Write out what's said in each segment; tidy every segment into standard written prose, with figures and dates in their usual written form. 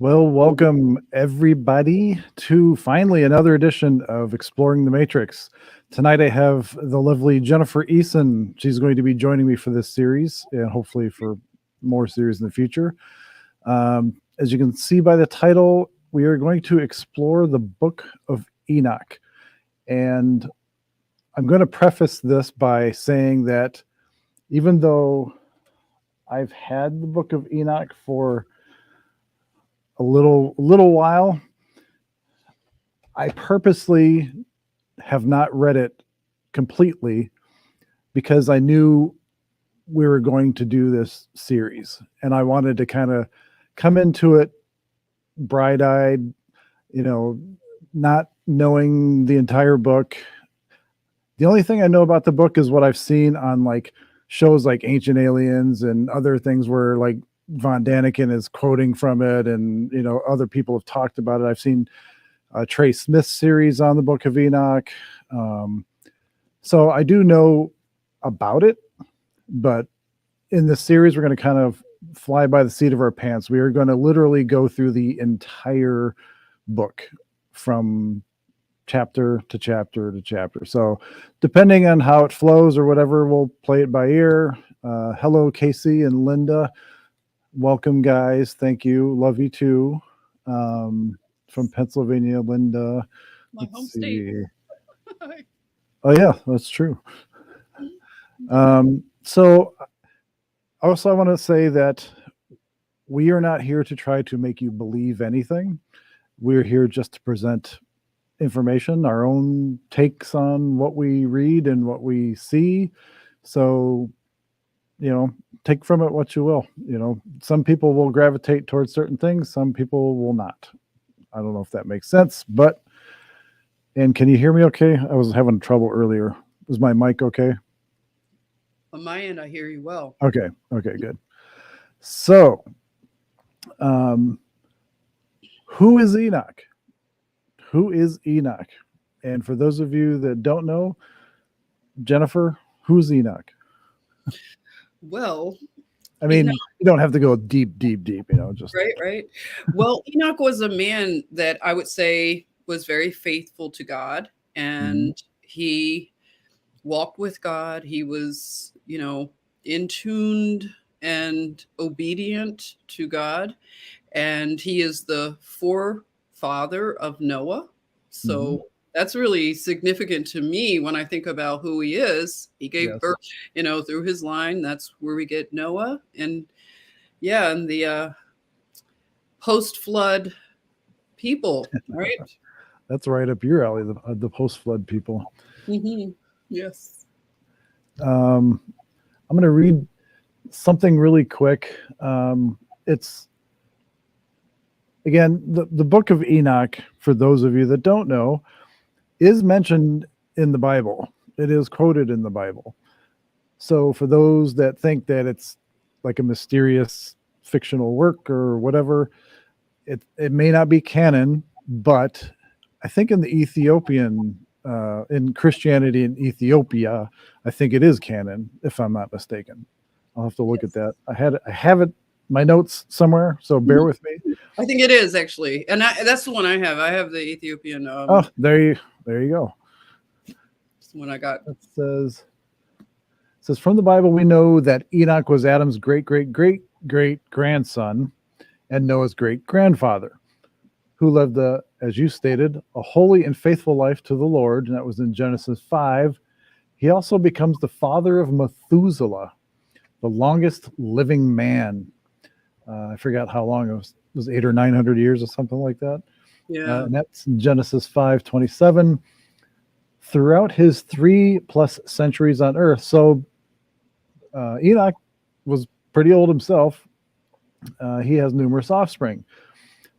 Well, welcome everybody to finally another edition of Exploring the Matrix. Tonight I have the lovely Jennifer Eason. She's going to be joining me for this series and hopefully for more series in the future. As you can see by the title, we are going to explore the Book of Enoch. And I'm going to preface this by saying that even though I've had the Book of Enoch for a little while, I purposely have not read it completely because I knew we were going to do this series and I wanted to kind of come into it bright-eyed, not knowing the entire book. The only thing I know about the book is what I've seen on like shows like Ancient Aliens and other things where like Von Daniken is quoting from it, and other people have talked about it. I've seen Trey Smith's series on the Book of Enoch, so I do know about it. But in this series, we're going to kind of fly by the seat of our pants. We are going to literally go through the entire book from chapter to chapter to chapter. So depending on how it flows or whatever, we'll play it by ear. Hello, Casey and Linda. Welcome, guys. Thank you. Love you too. From Pennsylvania, Linda. My home state. Oh yeah, that's true. So also I want to say that we are not here to try to make you believe anything. We're here just to present information, our own takes on what we read and what we see. So, take from it what you will. Some people will gravitate towards certain things, some people will not. I don't know if that makes sense, and can you hear me okay? I was having trouble earlier. Was my mic okay? On my end, I hear you well. Okay, good. So, who is Enoch? Who is Enoch? And for those of you that don't know, Jennifer, who's Enoch? Well, I mean, you don't have to go deep, just right. Well, Enoch was a man that I would say was very faithful to God, and he walked with God. He was, in tuned and obedient to God, and he is the forefather of Noah. So that's really significant to me when I think about who he is. He gave birth, through his line. That's where we get Noah. And and the post-flood people, right? That's right up your alley, the post-flood people. Yes. I'm going to read something really quick. It's, again, the Book of Enoch, for those of you that don't know, is mentioned in the Bible. It is quoted in the Bible. So for those that think that it's like a mysterious fictional work or whatever, it may not be canon, but I think in the Ethiopian, in Christianity in Ethiopia, I think it is canon, if I'm not mistaken. I'll have to look at that. I have it, my notes somewhere, so bear with me. I think it is actually, and that's the one I have. I have the Ethiopian. Oh, there you go. That's the one I got. It says from the Bible, we know that Enoch was Adam's great grandson and Noah's great grandfather, who lived, as you stated, a holy and faithful life to the Lord, and that was in Genesis 5. He also becomes the father of Methuselah, the longest living man. I forgot how long it was 800 or 900 years or something like that. Yeah. And that's in Genesis 5:27. Throughout his 3+ centuries on earth. So Enoch was pretty old himself. He has numerous offspring.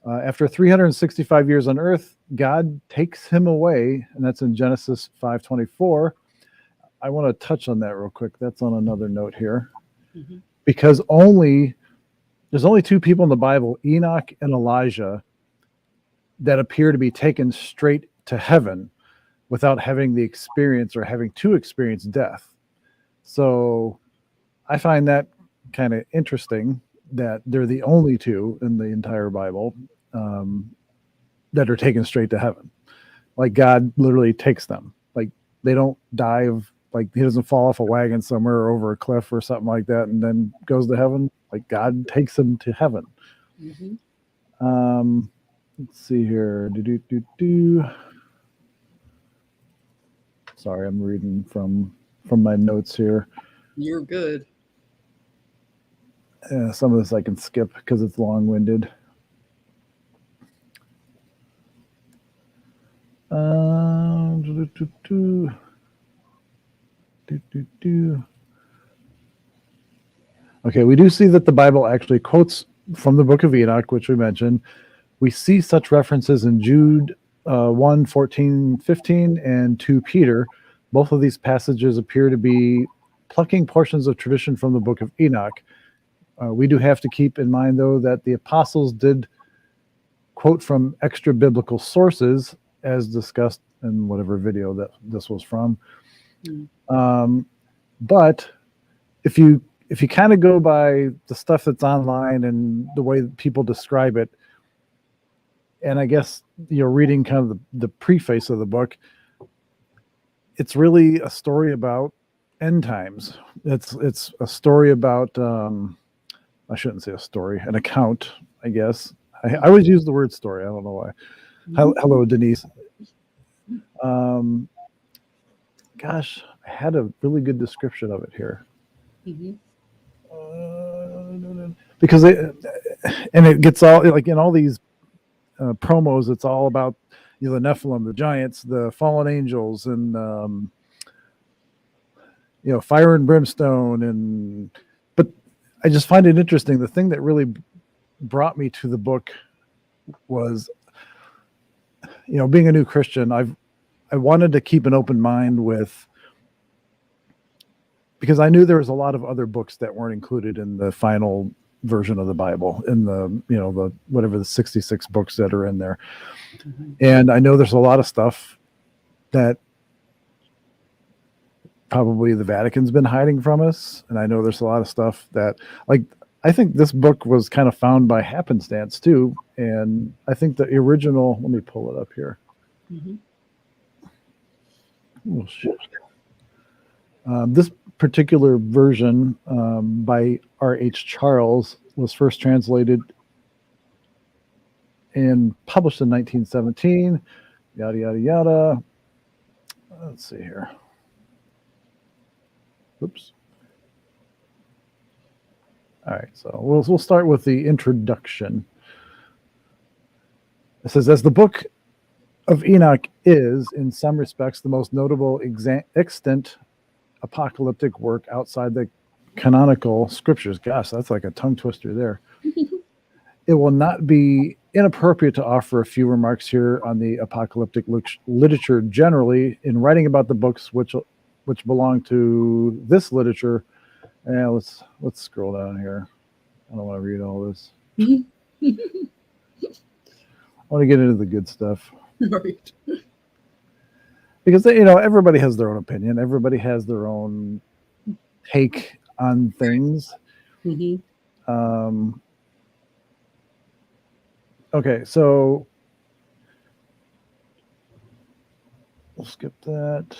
After 365 years on earth, God takes him away, and that's in Genesis 5:24. I want to touch on that real quick. That's on another note here. Because there's only two people in the Bible, Enoch and Elijah, that appear to be taken straight to heaven without having the experience or having to experience death. So I find that kind of interesting that they're the only two in the entire Bible that are taken straight to heaven. Like God literally takes them. Like they don't dive. Like he doesn't fall off a wagon somewhere or over a cliff or something like that and then goes to heaven. Like God takes them to heaven. Mm-hmm. Let's see here. Sorry, I'm reading from my notes here. You're good. Some of this I can skip because it's long-winded. Okay, we do see that the Bible actually quotes from the Book of Enoch, which we mentioned. We see such references in Jude 1, 14, 15, and 2 Peter. Both of these passages appear to be plucking portions of tradition from the Book of Enoch. We do have to keep in mind, though, that the apostles did quote from extra biblical sources, as discussed in whatever video that this was from. But if you kind of go by the stuff that's online and the way that people describe it, and I guess you're reading kind of the preface of the book, it's really a story about end times. It's a story about I shouldn't say a story, an account, I guess. I always use the word story. I don't know why. Hello, Denise. Gosh, I had a really good description of it here. Mm-hmm. Because it gets all like in all these promos, it's all about the Nephilim, the giants, the fallen angels, and fire and brimstone. But I just find it interesting. The thing that really brought me to the book was, being a new Christian, I wanted to keep an open mind because I knew there was a lot of other books that weren't included in the final version of the Bible, in the whatever the 66 books that are in there. Mm-hmm. And I know there's a lot of stuff that probably the Vatican's been hiding from us. And I know there's a lot of stuff that, like, I think this book was kind of found by happenstance too. And I think the original, let me pull it up here. Mm-hmm. Oh, shit. This particular version by R.H. Charles was first translated and published in 1917. Yada, yada, yada. Let's see here. Oops. All right, so we'll start with the introduction. It says, as the Book of Enoch is, in some respects, the most notable extant apocalyptic work outside the canonical scriptures. Gosh, that's like a tongue twister there. It will not be inappropriate to offer a few remarks here on the apocalyptic literature generally. In writing about the books which belong to this literature, and let's scroll down here. I don't want to read all this. I want to get into the good stuff. Right. Because everybody has their own opinion. Everybody has their own take on things. Mm-hmm. Okay, so we'll skip that.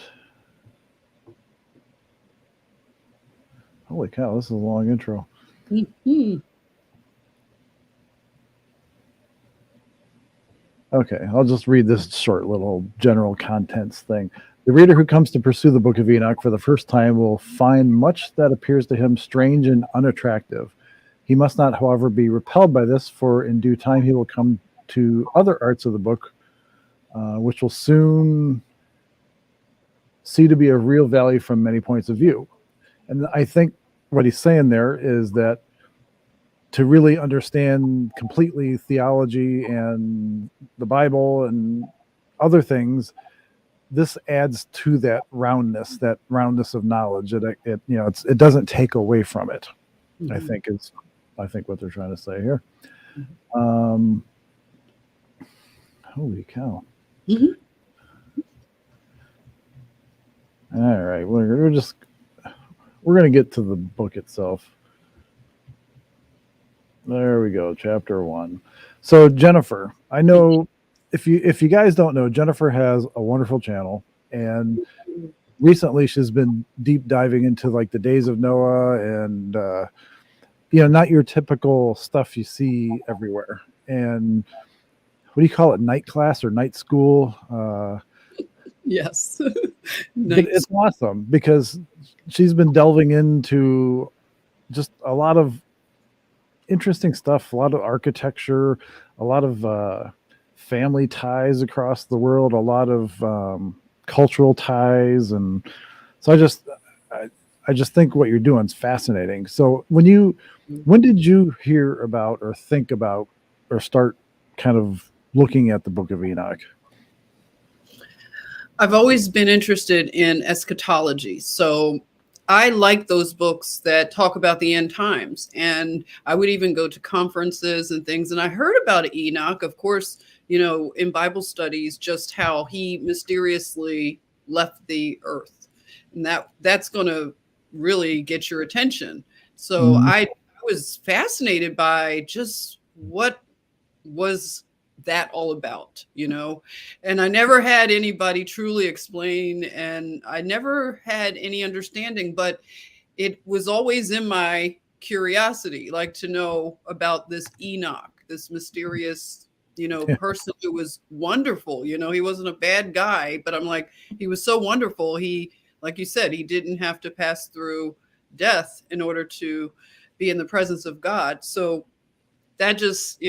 Holy cow, this is a long intro. Mm-hmm. Okay, I'll just read this short little general contents thing. The reader who comes to pursue the Book of Enoch for the first time will find much that appears to him strange and unattractive. He must not, however, be repelled by this, for in due time he will come to other arts of the book, which will soon see to be of real value from many points of view. And I think what he's saying there is that to really understand completely theology and the Bible and other things, this adds to that roundness of knowledge. It doesn't take away from it. Mm-hmm. I think what they're trying to say here. Mm-hmm. Holy cow. Mm-hmm. All right, we're going to get to the book itself. There we go, chapter 1. So Jennifer, I know if you guys don't know, Jennifer has a wonderful channel, and recently she's been deep diving into like the days of Noah and not your typical stuff you see everywhere. And what do you call it, night class or night school? Yes. But Nice. it's awesome because she's been delving into just a lot of interesting stuff, a lot of architecture, a lot of family ties across the world, a lot of cultural ties, and so I, I just think what you're doing is fascinating. So when did you hear about or think about or start kind of looking at the Book of Enoch? I've always been interested in eschatology. So I like those books that talk about the end times. And I would even go to conferences and things. And I heard about Enoch, of course, in Bible studies, just how he mysteriously left the earth. And that's going to really get your attention. So Mm, I was fascinated by just what was that all about. And I never had anybody truly explain, and I never had any understanding, but it was always in my curiosity, like to know about this Enoch, this mysterious person who was wonderful. He wasn't a bad guy, but I'm like, he was so wonderful. He, like you said, he didn't have to pass through death in order to be in the presence of God. So that just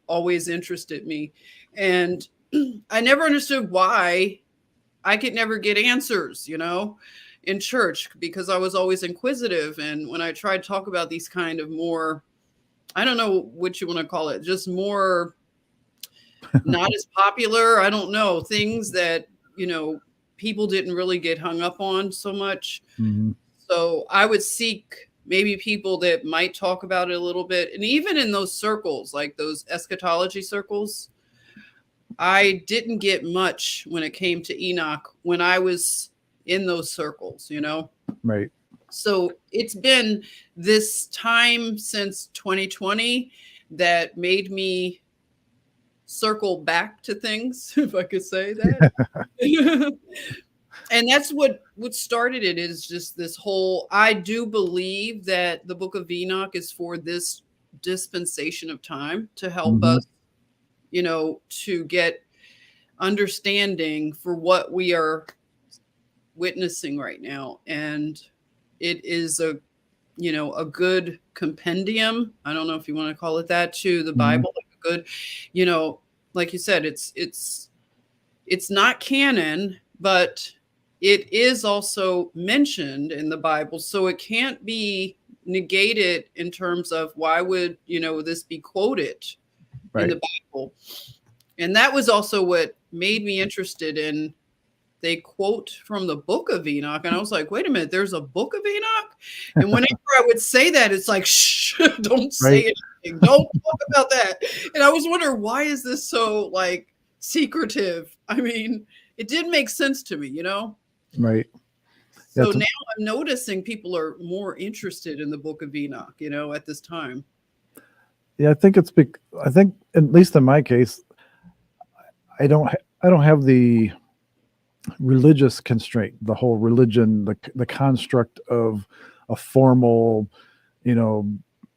always interested me. And I never understood why I could never get answers in church, because I was always inquisitive. And when I tried to talk about these kind of more, I don't know what you want to call it, just more not as popular, I don't know, things that people didn't really get hung up on so much. mhm. So I would seek maybe people that might talk about it a little bit. And even in those circles, like those eschatology circles, I didn't get much when it came to Enoch when I was in those circles. Right. So it's been this time since 2020 that made me circle back to things, if I could say that. And that's what started it, is just this whole, I do believe that the Book of Enoch is for this dispensation of time to help Hmm. us to get understanding for what we are witnessing right now. And it is a good compendium, I don't know if you want to call it that, to the Hmm. Bible, like a good, you know like you said, it's not canon, but it is also mentioned in the Bible. So it can't be negated in terms of why would, this be quoted in Right. the Bible. And that was also what made me interested in, they quote from the Book of Enoch. And I was like, wait a minute, there's a Book of Enoch? And whenever I would say that, it's like, shh, don't Right. say anything. Don't talk about that. And I was wondering, why is this so like secretive? I mean, it did make sense to me. Right. Yeah. So now I'm noticing people are more interested in the Book of Enoch, at this time. Yeah. I think I think at least in my case, I don't have the religious constraint, the whole religion, the construct of a formal, you know,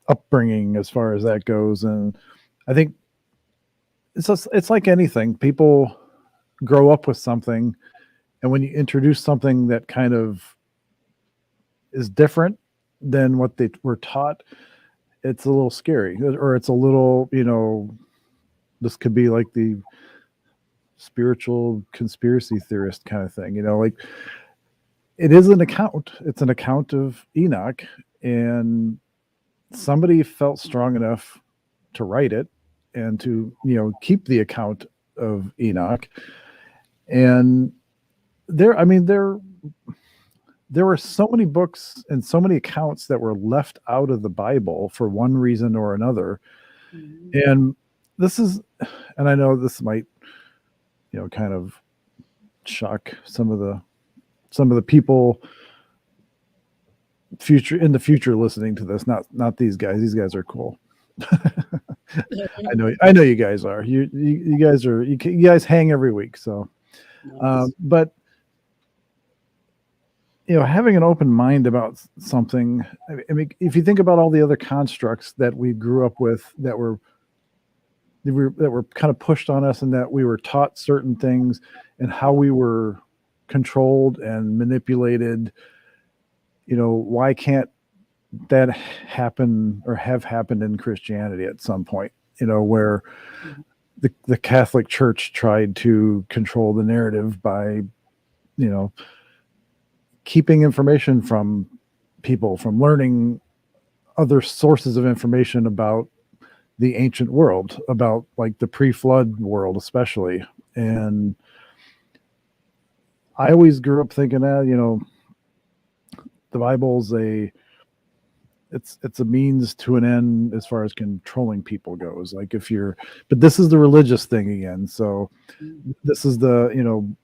upbringing as far as that goes. And I think it's like anything. People grow up with something, and when you introduce something that kind of is different than what they were taught, it's a little scary, or it's a little, this could be like the spiritual conspiracy theorist kind of thing, like it is an account. It's an account of Enoch, and somebody felt strong enough to write it and to keep the account of Enoch. And there, I mean, there were so many books and so many accounts that were left out of the Bible for one reason or another. Mhm. And this is, and I know this might, kind of shock some of the people future in the future listening to this. Not these guys. These guys are cool. I know you guys are. You guys are. You guys hang every week. So, Nice. but having an open mind about something. I mean, if you think about all the other constructs that we grew up with that were kind of pushed on us, and that we were taught certain things, and how we were controlled and manipulated. Why can't that happen or have happened in Christianity at some point? Where the Catholic Church tried to control the narrative by, keeping information from people, from learning other sources of information about the ancient world, about like the pre-flood world, especially. And I always grew up thinking that, the Bible's it's a means to an end as far as controlling people goes. Like but this is the religious thing again. So this is the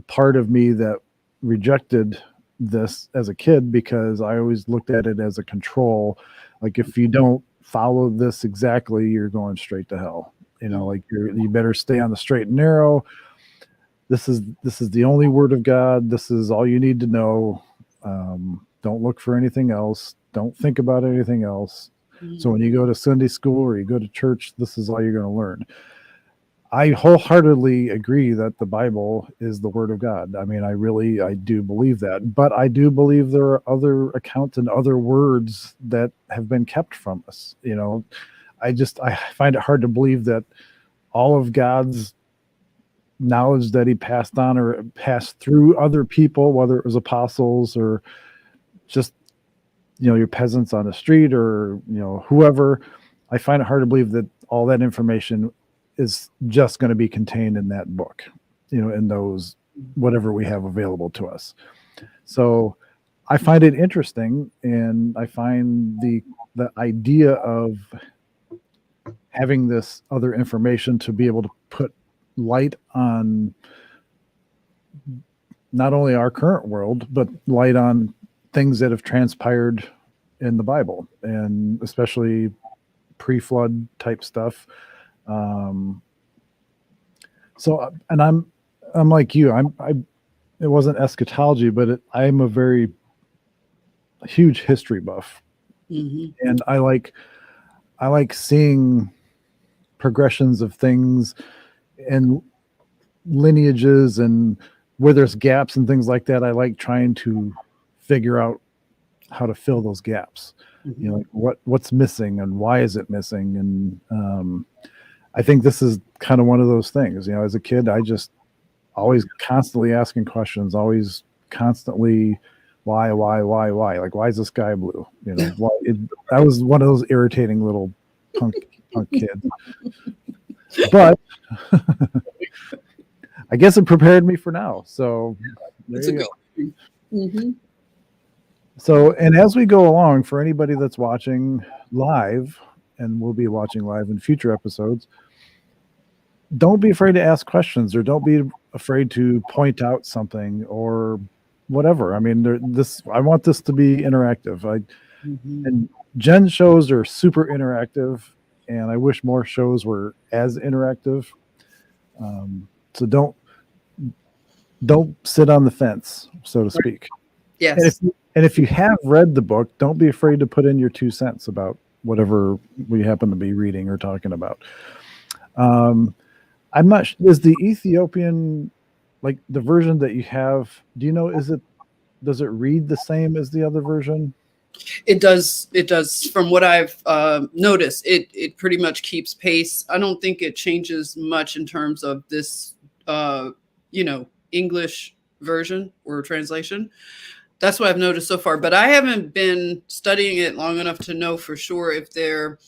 part of me that rejected this as a kid, because I always looked at it as a control. Like, if you don't follow this exactly, you're going straight to hell. Like you better stay on the straight and narrow. This is the only word of God. This is all you need to know. Don't look for anything else. Don't think about anything else. So when you go to Sunday school or you go to church, this is all you're going to learn. I wholeheartedly agree that the Bible is the word of God. I mean, I do believe that, but I do believe there are other accounts and other words that have been kept from us. I find it hard to believe that all of God's knowledge that he passed on or passed through other people, whether it was apostles or just, your peasants on the street or, whoever, I find it hard to believe that all that information is just going to be contained in that book, in those, whatever we have available to us. So I find it interesting, and I find the idea of having this other information to be able to put light on not only our current world, but light on things that have transpired in the Bible, and especially pre-flood type stuff. So, and I'm like you, it wasn't eschatology, but I'm a very huge history buff. And I like seeing progressions of things and lineages, and where there's gaps and things like that. I like trying to figure out how to fill those gaps. Like what's missing and why is it missing? And I think this is kind of one of those things. As a kid, I just always constantly asking questions, always constantly why? Like, why is the sky blue? I was one of those irritating little punk kids. But I guess it prepared me for now. So there you go. So, and as we go along, for anybody that's watching live, and will be watching live in future episodes, don't be afraid to ask questions, or don't be afraid to point out something or whatever. I mean, I want this to be interactive. And Jen's shows are super interactive, and I wish more shows were as interactive. So don't sit on the fence, so to speak. Yes. And if you have read the book, don't be afraid to put in your 2 cents about whatever we happen to be reading or talking about. I'm not. Is the Ethiopian, like the version that you have? Do you know? Does it read the same as the other version? It does. It does. From what I've noticed, it pretty much keeps pace. I don't think it changes much in terms of this, English version or translation. That's what I've noticed so far. But I haven't been studying it long enough to know for sure if there are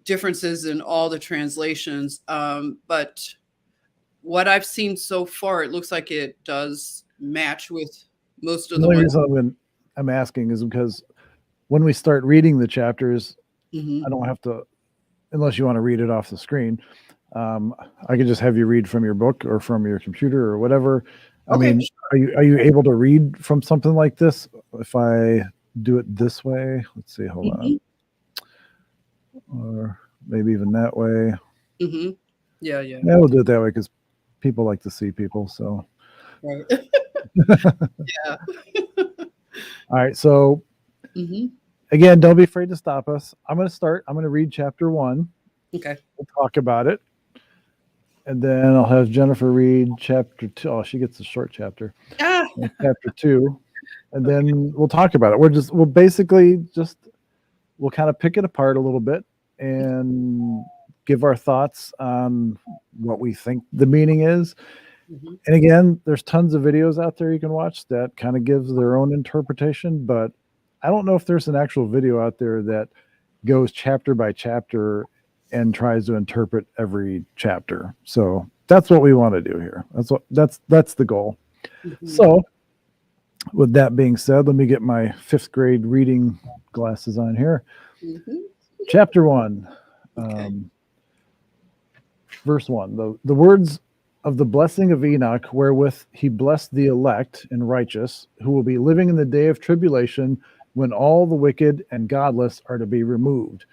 differences in all the translations. But what I've seen so far, it looks like it does match with most of the only ones. reason I'm asking is because when we start reading the chapters, Mm-hmm. I don't have to, unless you want to read it off the screen. I can just have you read from your book or from your computer or whatever. I Okay, mean, sure. are you able to read from something like this? If I do it this way, let's see, hold on. or maybe even that way. Mm-hmm. Yeah, yeah. Yeah, we'll do it that way because people like to see people. So, Right. Yeah. all right. So, Mm-hmm. again, don't be afraid to stop us. I'm going to start. I'm going to read chapter 1. Okay. We'll talk about it. And then I'll have Jennifer read chapter 2. Oh, she gets a short chapter. Ah, Chapter 2. And okay. then we'll talk about it. We'll basically just, we'll kind of pick it apart a little bit and give our thoughts on what we think the meaning is. Mm-hmm. And again, there's tons of videos out there you can watch that kind of gives their own interpretation, but I don't know if there's an actual video out there that goes chapter by chapter and tries to interpret every chapter. So that's what we want to do here. That's the goal. Mm-hmm. So with that being said, let me get my 5th grade reading glasses on here. Mm-hmm. Chapter 1, Okay. verse 1. The words of the blessing of Enoch, wherewith he blessed the elect and righteous, who will be living in the day of tribulation, when all the wicked and godless are to be removed.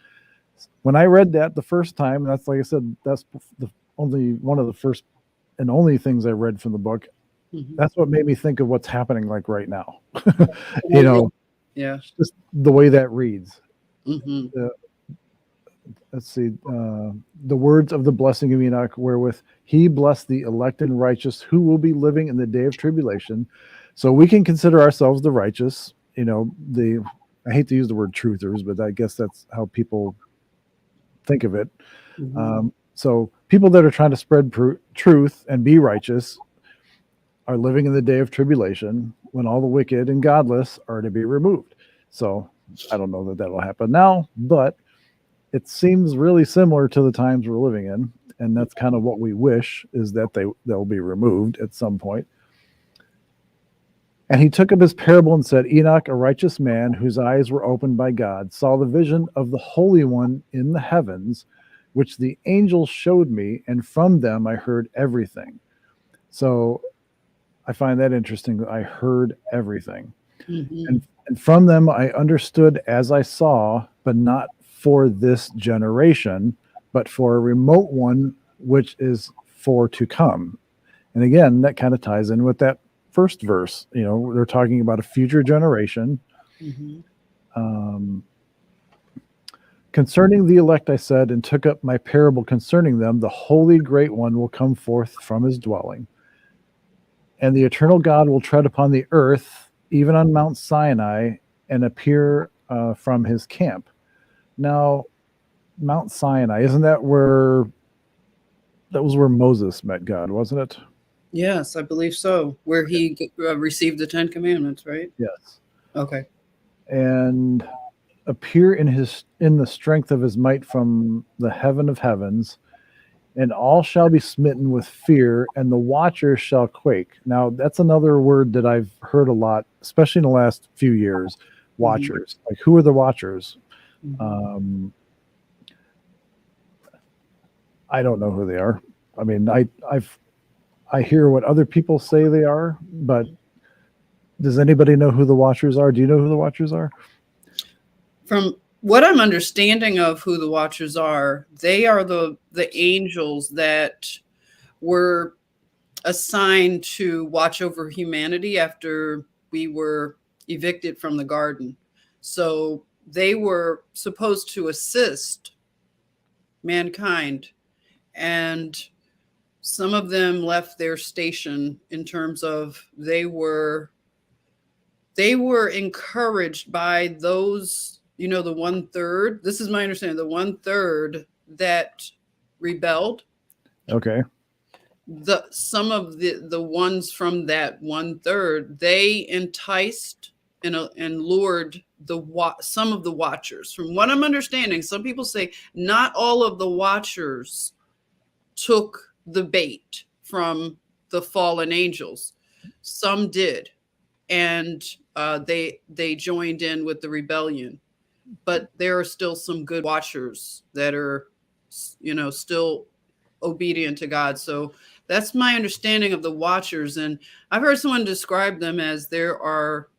When I read that the first time, that's like I said, that's the only one of the first and only things I read from the book. Mm-hmm. That's what made me think of what's happening like right now. Oh, yeah. Just the way that reads. Mm-hmm. Let's see, the words of the blessing of Enoch, wherewith he blessed the elect and righteous, who will be living in the day of tribulation. So we can consider ourselves the righteous. I hate to use the word truthers, but I guess that's how people think of it. Mm-hmm. So people that are trying to spread truth and be righteous are living in the day of tribulation, when all the wicked and godless are to be removed. So I don't know that that'll happen now, but it seems really similar to the times we're living in, and that's kind of what we wish, is that they'll be removed at some point. And he took up his parable and said, Enoch, a righteous man whose eyes were opened by God, saw the vision of the Holy One in the heavens, which the angels showed me, and from them I heard everything. So I find that interesting. I heard everything. Mm-hmm. And from them I understood as I saw, but not for this generation, but for a remote one, which is for to come. And again, that kind of ties in with that first verse. They're talking about a future generation. Mm-hmm. Concerning the elect, I said, and took up my parable concerning them, the holy great one will come forth from his dwelling. And the eternal God will tread upon the earth, even on Mount Sinai, and appear from his camp. Now, Mount Sinai, isn't that was where Moses met God, wasn't it? Yes, I believe so. Where he received the 10 Commandments, right? Yes. Okay. And appear in the strength of his might from the heaven of heavens, and all shall be smitten with fear, and the watchers shall quake. Now, that's another word that I've heard a lot, especially in the last few years. Watchers. Like, who are the watchers? Mm-hmm. I don't know who they are. I mean, I hear what other people say they are, but does anybody know who the watchers are? Do you know who the watchers are? From what I'm understanding of who the watchers are, they are the angels that were assigned to watch over humanity after we were evicted from the garden. So they were supposed to assist mankind, and some of them left their station in terms of they were encouraged by those, the 1/3. This is my understanding. The 1/3 that rebelled. Okay. Some of the ones from that 1/3, they enticed and lured some of the watchers. From what I'm understanding, some people say not all of the watchers took the bait from the fallen angels. Some did, and they joined in with the rebellion. But there are still some good watchers that are, still obedient to God. So that's my understanding of the watchers. And I've heard someone describe them as there were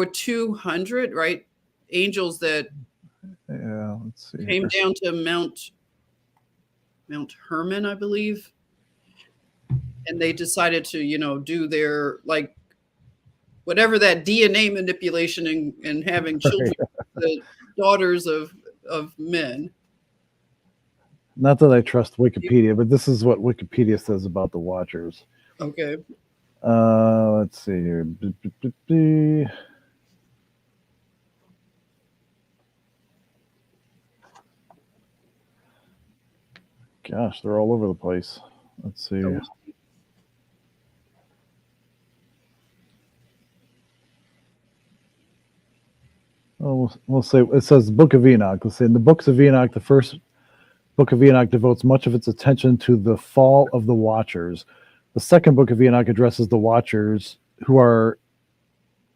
200, right? Angels that Yeah, let's see. Came down to Mount Hermon, I believe, and they decided to, do their like whatever that DNA manipulation and having children, the daughters of men. Not that I trust Wikipedia, but this is what Wikipedia says about the Watchers. Okay. Let's see here. Gosh, they're all over the place. Let's see. Oh, we'll say it says Book of Enoch. Let's say in the books of Enoch, the first Book of Enoch devotes much of its attention to the fall of the Watchers. The second Book of Enoch addresses the Watchers who are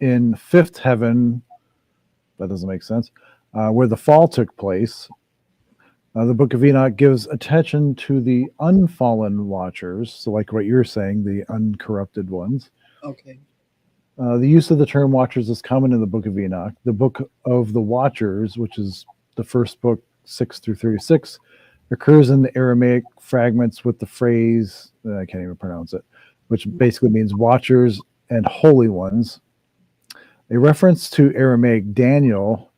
in fifth heaven. That doesn't make sense. Where the fall took place. The Book of Enoch gives attention to the unfallen Watchers. So like what you're saying, the uncorrupted ones. Okay. The use of the term Watchers is common in the Book of Enoch. The Book of the Watchers, which is the first book, 6 through 36, occurs in the Aramaic fragments with the phrase, I can't even pronounce it, which basically means watchers and holy ones. A reference to Aramaic Daniel,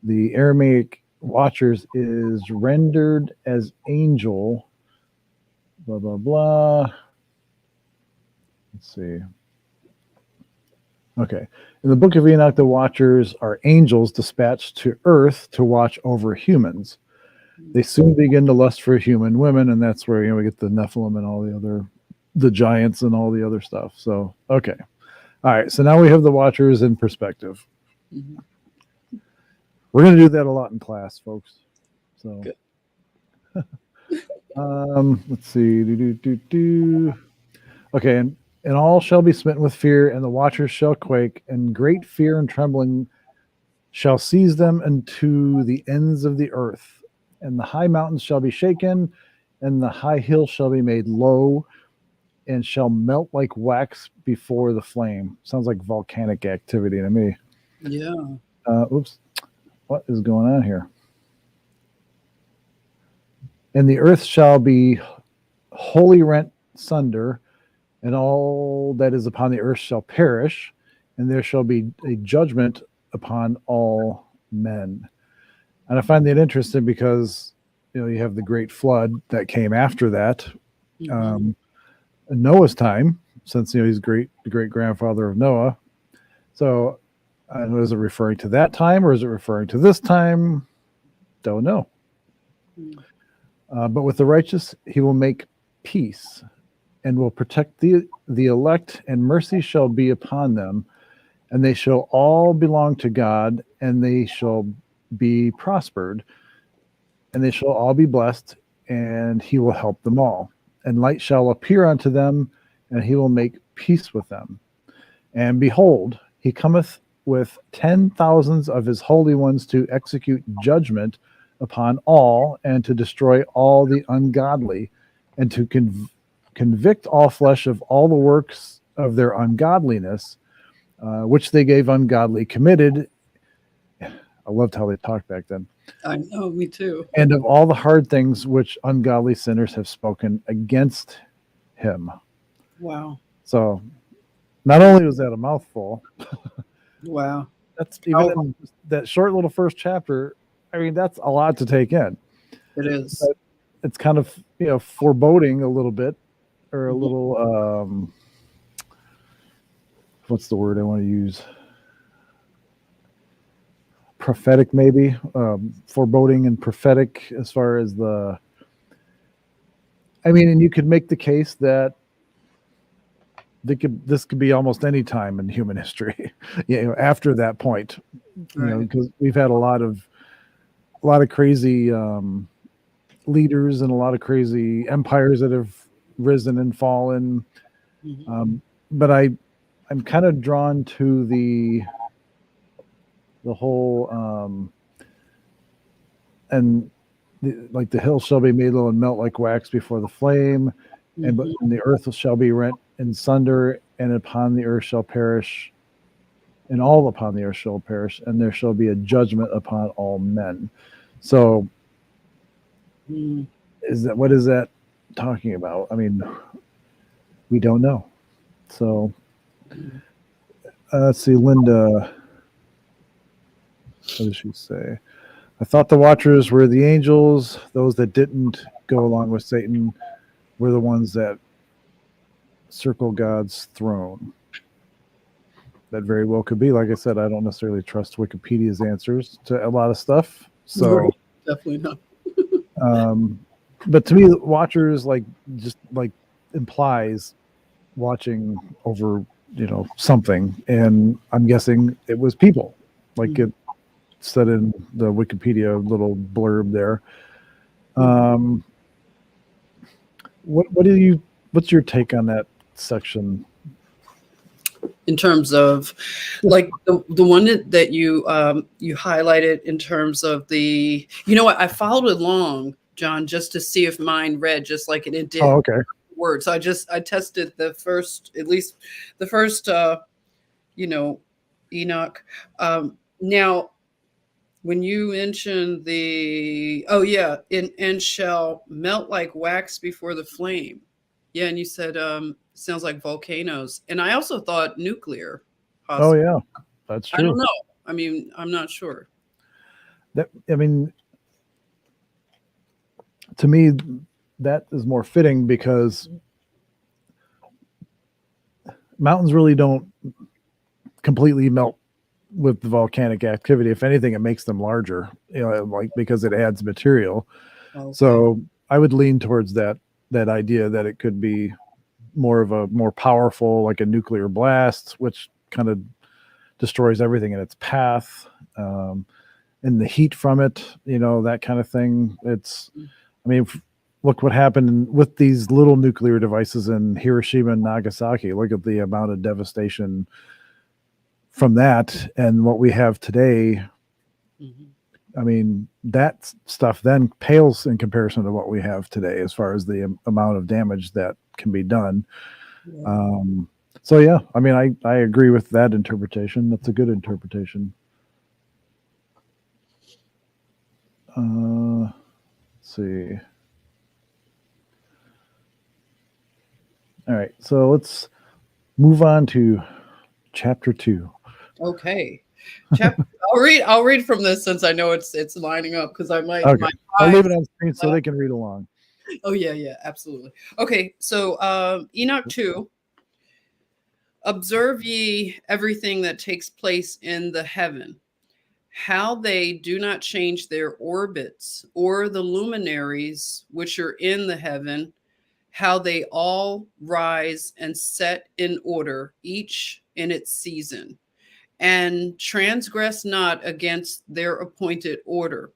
the Aramaic watchers is rendered as angel, blah, blah, blah. Let's see. Okay. In the Book of Enoch, the watchers are angels dispatched to earth to watch over humans. They soon begin to lust for human women, and that's where we get the Nephilim and the giants and all the other stuff. So, okay. All right. So now we have the watchers in perspective. Mm-hmm. We're going to do that a lot in class, folks. So, let's see. Okay. And all shall be smitten with fear, and the watchers shall quake, and great fear and trembling shall seize them unto the ends of the earth. And the high mountains shall be shaken, and the high hills shall be made low, and shall melt like wax before the flame. Sounds like volcanic activity to me. Yeah. Oops. What is going on here? And the earth shall be wholly rent sunder, and all that is upon the earth shall perish, and there shall be a judgment upon all men. And I find that interesting because, you have the great flood that came after that. Mm-hmm. Noah's time, since, he's the great grandfather of Noah. So, is it referring to that time or is it referring to this time? Don't know. Mm-hmm. But with the righteous, he will make peace and will protect the elect, and mercy shall be upon them, and they shall all belong to God, and they shall be prospered, and they shall all be blessed, and he will help them all. And light shall appear unto them, and he will make peace with them. And behold, he cometh with 10,000s of his holy ones to execute judgment upon all, and to destroy all the ungodly, and to convict all flesh of all the works of their ungodliness, which they gave ungodly committed. I loved how they talked back then. I know, me too. And of all the hard things which ungodly sinners have spoken against him. Wow. So not only was that a mouthful. Wow. That's even in that short little first chapter. I mean, that's a lot to take in. It is. But it's kind of, foreboding a little bit, or a little, what's the word I want to use? Prophetic, maybe. Foreboding and prophetic as far as and you could make the case that this could be almost any time in human history, after that point, because we've had a lot of crazy leaders and a lot of crazy empires that have risen and fallen. Mm-hmm. But I'm kind of drawn to the whole the hills shall be made low and melt like wax before the flame, mm-hmm. and the earth shall be rent in sunder, and upon the earth shall perish and all upon the earth shall perish, and there shall be a judgment upon all men. So, Mm. what is that talking about? I mean, we don't know. So, let's see, Linda. What did she say? I thought the watchers were the angels. Those that didn't go along with Satan were the ones that circle God's throne. That very well could be. Like I said, I don't necessarily trust Wikipedia's answers to a lot of stuff. So, Right. Definitely not. But to me, watchers just implies watching over, something, and I'm guessing it was people, like it said in the Wikipedia little blurb there. What's your take on that section? In terms of like the one that you you highlighted in terms of the, what, I followed along, John, just to see if mine read just like it did. Oh, okay. Words. I tested the first, at least the first, Enoch. Now, when you mentioned and shall melt like wax before the flame. Yeah, and you said sounds like volcanoes, and I also thought nuclear. Oh Possibly. yeah, that's true. I don't know. I mean, I'm not sure. To me, that is more fitting because mountains really don't completely melt with the volcanic activity. If anything, it makes them larger, because it adds material. Okay. So I would lean towards that idea that it could be more powerful, like a nuclear blast, which kind of destroys everything in its path, and the heat from it, that kind of thing. Look what happened with these little nuclear devices in Hiroshima and Nagasaki. Look at the amount of devastation from that and what we have today. That stuff then pales in comparison to what we have today as far as the amount of damage that can be done. Yeah. So yeah, I agree with that interpretation. That's a good interpretation. Let's see. All right, so let's move on to chapter 2. Okay. I'll read from this since I know it's lining up because I might. Okay. I'll leave it on screen so they can read along. Oh yeah, absolutely. Okay, so Enoch 2. Observe ye everything that takes place in the heaven, how they do not change their orbits, or the luminaries which are in the heaven, how they all rise and set in order, each in its season, and transgress not against their appointed order.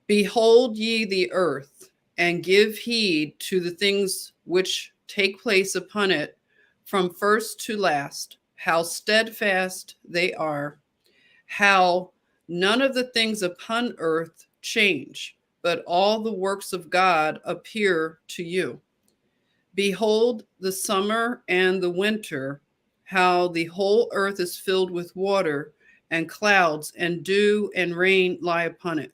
Behold ye the earth, and give heed to the things which take place upon it, from first to last, how steadfast they are, how none of the things upon earth change, but all the works of God appear to you. Behold the summer and the winter, how the whole earth is filled with water, and clouds and dew and rain lie upon it.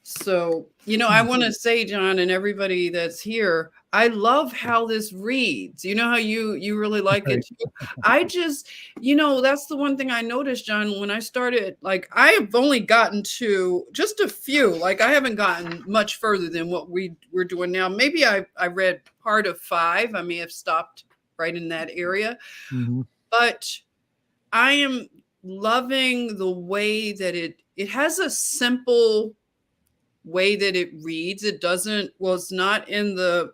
So, I want to say, John, and everybody that's here, I love how this reads. You know how you really like it too? I just, that's the one thing I noticed, John, when I started, like, I have only gotten to just a few, like I haven't gotten much further than what we're doing now. Maybe I read part of 5. I may have stopped right in that area. Mm-hmm. But I am loving the way that it has a simple way that it reads. It's not in the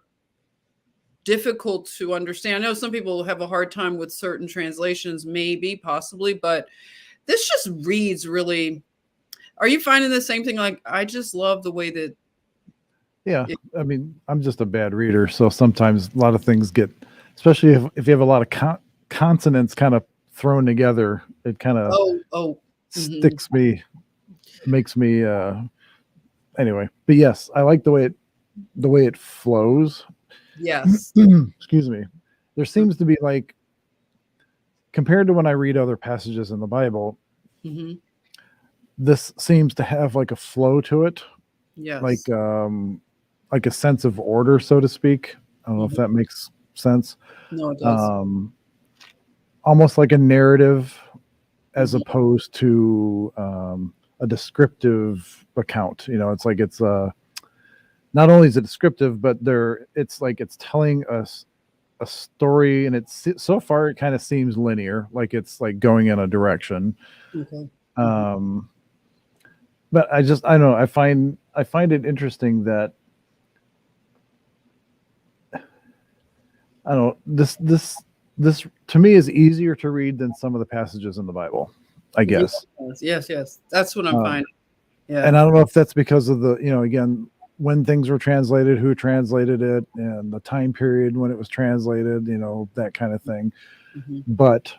difficult to understand. I know some people have a hard time with certain translations, maybe, possibly, but this just reads really. Are you finding the same thing? Like, I just love the way that. Yeah. I'm just a bad reader. So sometimes a lot of things get, especially if you have a lot of consonants kind of thrown together, it kind of sticks me, makes me, anyway, but yes, I like the way it flows. Yes. Excuse me. There seems to be like compared to when I read other passages in the Bible, Hmm. this seems to have like a flow to it, Yes. like a sense of order, so to speak. I don't know if Hmm. that makes sense. No, it does. Um, Almost like a narrative as Hmm. opposed to a descriptive account. It's like it's not only is it descriptive, but it's like it's telling us a story, and it's so far it kind of seems linear, like it's like going in a direction. Okay. Hmm. Um, but I don't know. I find it interesting that I don't know this to me is easier to read than some of the passages in the Bible, I Yes, guess. yes, yes. That's what I'm Uh, finding. Yeah. and I don't know if that's because of the again, when things were translated, who translated it, and the time period when it was translated, that kind of thing. Hmm. But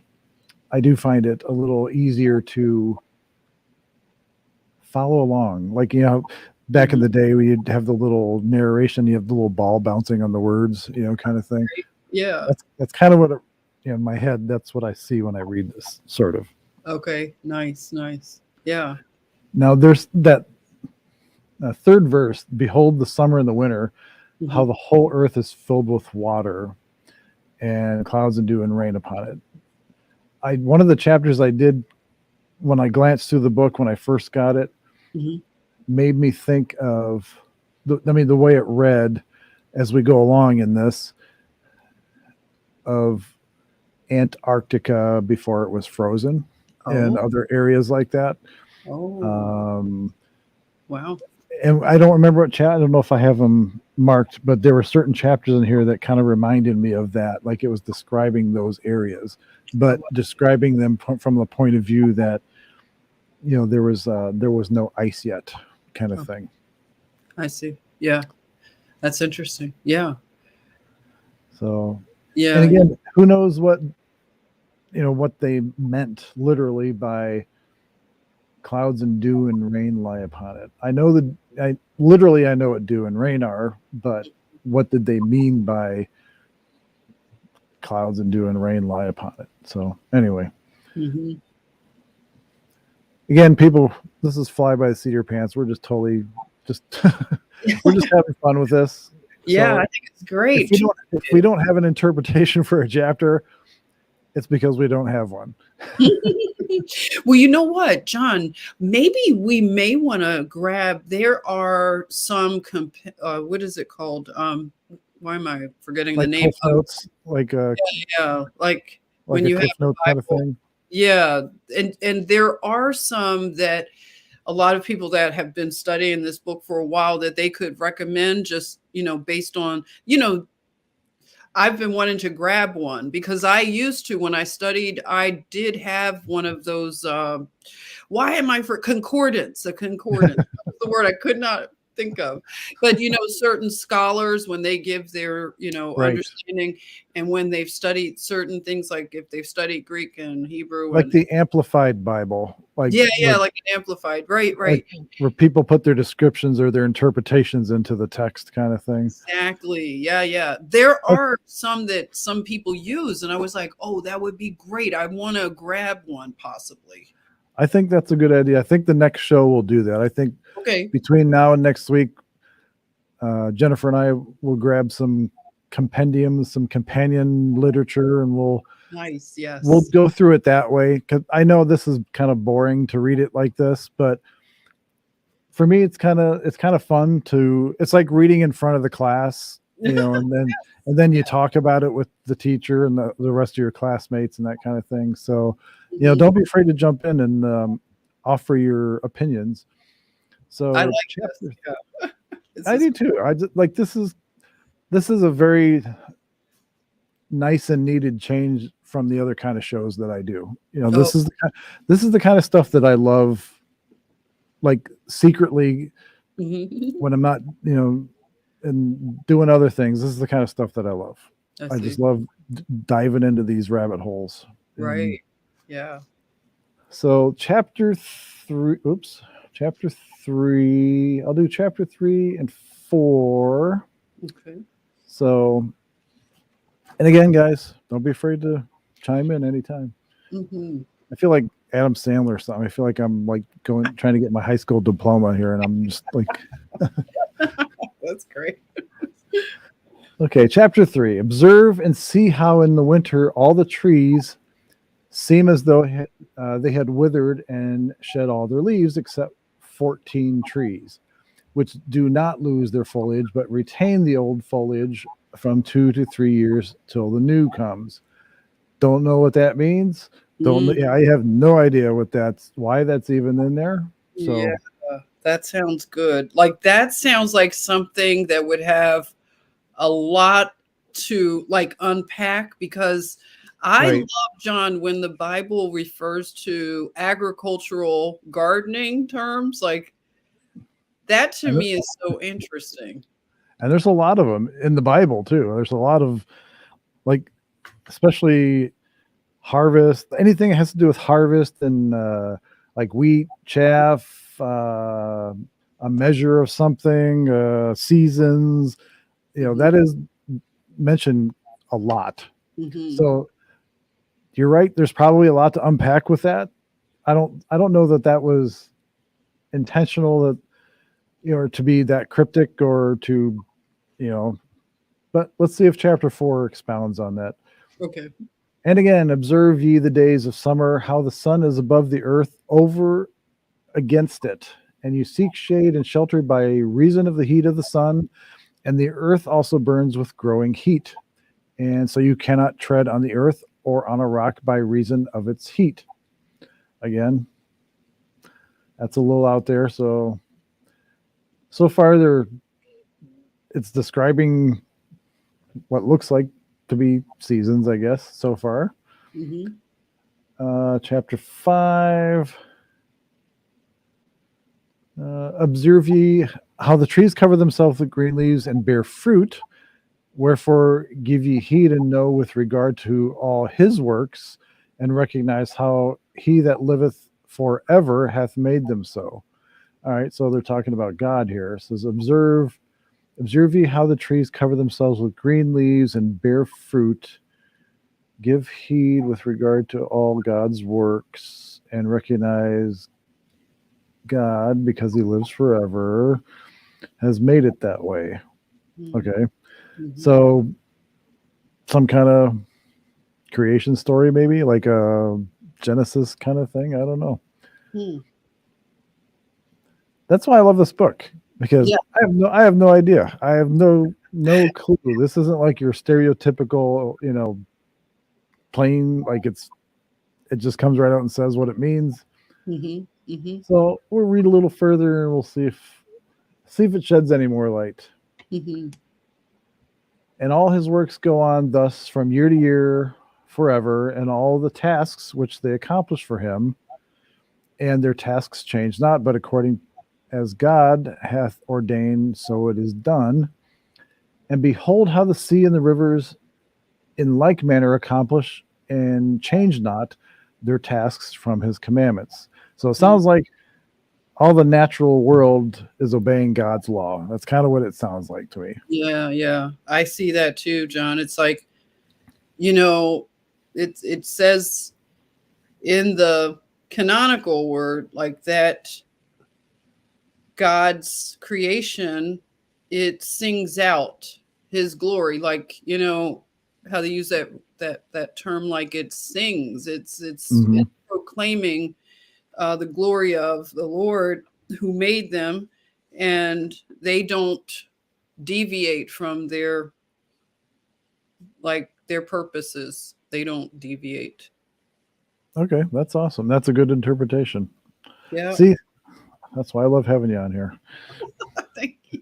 I do find it a little easier to follow along. Like, back in Hmm. the day, we'd have the little narration, you have the little ball bouncing on the words, kind of thing. Yeah. That's kind of what in my head. That's what I see when I read this, sort of. Okay. Nice. Nice. Yeah. Now, there's that third verse: "Behold, the summer and the winter, Hmm. how the whole earth is filled with water, and clouds and dew and rain upon it." One of the chapters I did when I glanced through the book when I first got it Hmm. made me think of the way it read as we go along in this, of Antarctica before it was frozen and Oh. other areas like that. Oh. Um, Wow. and I don't remember what I don't know if I have them marked, but there were certain chapters in here that kind of reminded me of that. Like it was describing those areas, Oh, but describing them from the point of view that, there was no ice yet, kind of wow. thing. I see. Yeah. That's interesting. Yeah. So, and Yeah. again, who knows what they meant literally by clouds and dew and rain lie upon it. I know that I know what dew and rain are, but what did they mean by clouds and dew and rain lie upon it? So anyway, Hmm. again, people, this is fly by the seat of your pants. We're just totally just we're just having fun with this. Yeah. So I think it's great. if we don't have an interpretation for a chapter, it's because we don't have one. Well, you know what, John? Maybe we may want to grab. There are some. What is it called? Why am I forgetting the Like name Cliff of? Notes, Yeah, like like when a you have Cliff a Notes kind of Bible. thing. Yeah, and there are some that a lot of people that have been studying this book for a while that they could recommend, just based on I've been wanting to grab one because I used to, when I studied, I did have one of those. Why am I for concordance? A concordance. That was the word I could not think of. But certain scholars, when they give their Right. understanding, and when they've studied certain things, like if they've studied Greek and Hebrew, Like and the Amplified Bible, yeah, yeah, like an amplified, right, like right. where people put their descriptions or their interpretations into the text, kind of thing. Exactly. Yeah, yeah. There I, are some that some people use, and I was like, oh, that would be great. I want to grab one possibly. I think that's a good idea. I think the next show will do that. I think Okay. between now and next week, Jennifer and I will grab some compendiums, some companion literature, and Nice. we'll Yes. go through it that way. Because I know this is kind of boring to read it like this, but for me, it's kind of fun to. It's like reading in front of the class, and then you talk about it with the teacher and the rest of your classmates and that kind of thing. So, Mhm. don't be afraid to jump in and offer your opinions. I So, like this. Yeah. This I is do too. I just like this is a very nice and needed change from the other kind of shows that I do. oh, This is the kind of stuff that I love, like secretly mhm. when I'm not, and doing other things. This is the kind of stuff that I love. I I see. just love diving into these rabbit holes. And Right. Yeah. so chapter 3, I'll do chapter 3 and 4. Okay. So, and again, guys, don't be afraid to chime in anytime. Hmm. I feel like Adam Sandler or something. I feel like I'm like trying to get my high school diploma here, and I'm just like, That's great. okay. Chapter 3: Observe and see how in the winter all the trees seem as though they had withered and shed all their leaves, except 14 trees, which do not lose their foliage, but retain the old foliage from 2 to 3 years till the new comes. Don't know what that means. Don't. Mm, Yeah, I have no idea why that's even in there. yeah, So that sounds good. Like that sounds like something that would have a lot to like unpack because I love, right, John, when the Bible refers to agricultural gardening terms. Like that to and, me is so interesting. and there's a lot of them in the Bible too. There's a lot of like, especially harvest, anything that has to do with harvest and like wheat, chaff, a measure of something, seasons. Hmm. That is mentioned a lot. Hmm. So you're right. There's probably a lot to unpack with that. I don't know that that was intentional, that or to be that cryptic, or to you know. But let's see if chapter 4 expounds on that. Okay. And again, observe ye the days of summer, how the sun is above the earth over against it, and you seek shade and shelter by reason of the heat of the sun, and the earth also burns with growing heat. And so you cannot tread on the earth or on a rock by reason of its heat. Again, that's a little out there. So far there, it's describing what looks like to be seasons, I guess, so far. Hmm. Chapter 5. Observe ye how the trees cover themselves with green leaves and bear fruit. Wherefore give ye heed and know with regard to all his works, and recognize how he that liveth forever hath made them so. All right, so they're talking about God here. It says, observe ye how the trees cover themselves with green leaves and bear fruit. Give heed with regard to all God's works, and recognize God, because he lives forever, has made it that way. Okay. Hmm. So some kind of creation story, maybe like a Genesis kind of thing. I don't know. Hmm. That's why I love this book, because Yeah. I have no idea. I have no clue. This isn't like your stereotypical, plain, like it just comes right out and says what it means. Hmm. Hmm. So we'll read a little further and we'll see if it sheds any more light. Hmm. And all his works go on thus from year to year forever, and all the tasks which they accomplish for him, and their tasks change not, but according as God hath ordained, so it is done. And behold, how the sea and the rivers in like manner accomplish and change not their tasks from his commandments. So it sounds like all the natural world is obeying God's law. That's kind of what it sounds like to me. Yeah, yeah. I see that too, John. It's like, you know, it says in the canonical word like that God's creation, it sings out his glory, like, how they use that term, like it sings. Mm-hmm. It's proclaiming the glory of the Lord who made them, and they don't deviate from their purposes. They don't deviate. Okay, that's awesome. That's a good interpretation. Yeah. See, that's why I love having you on here. Thank you.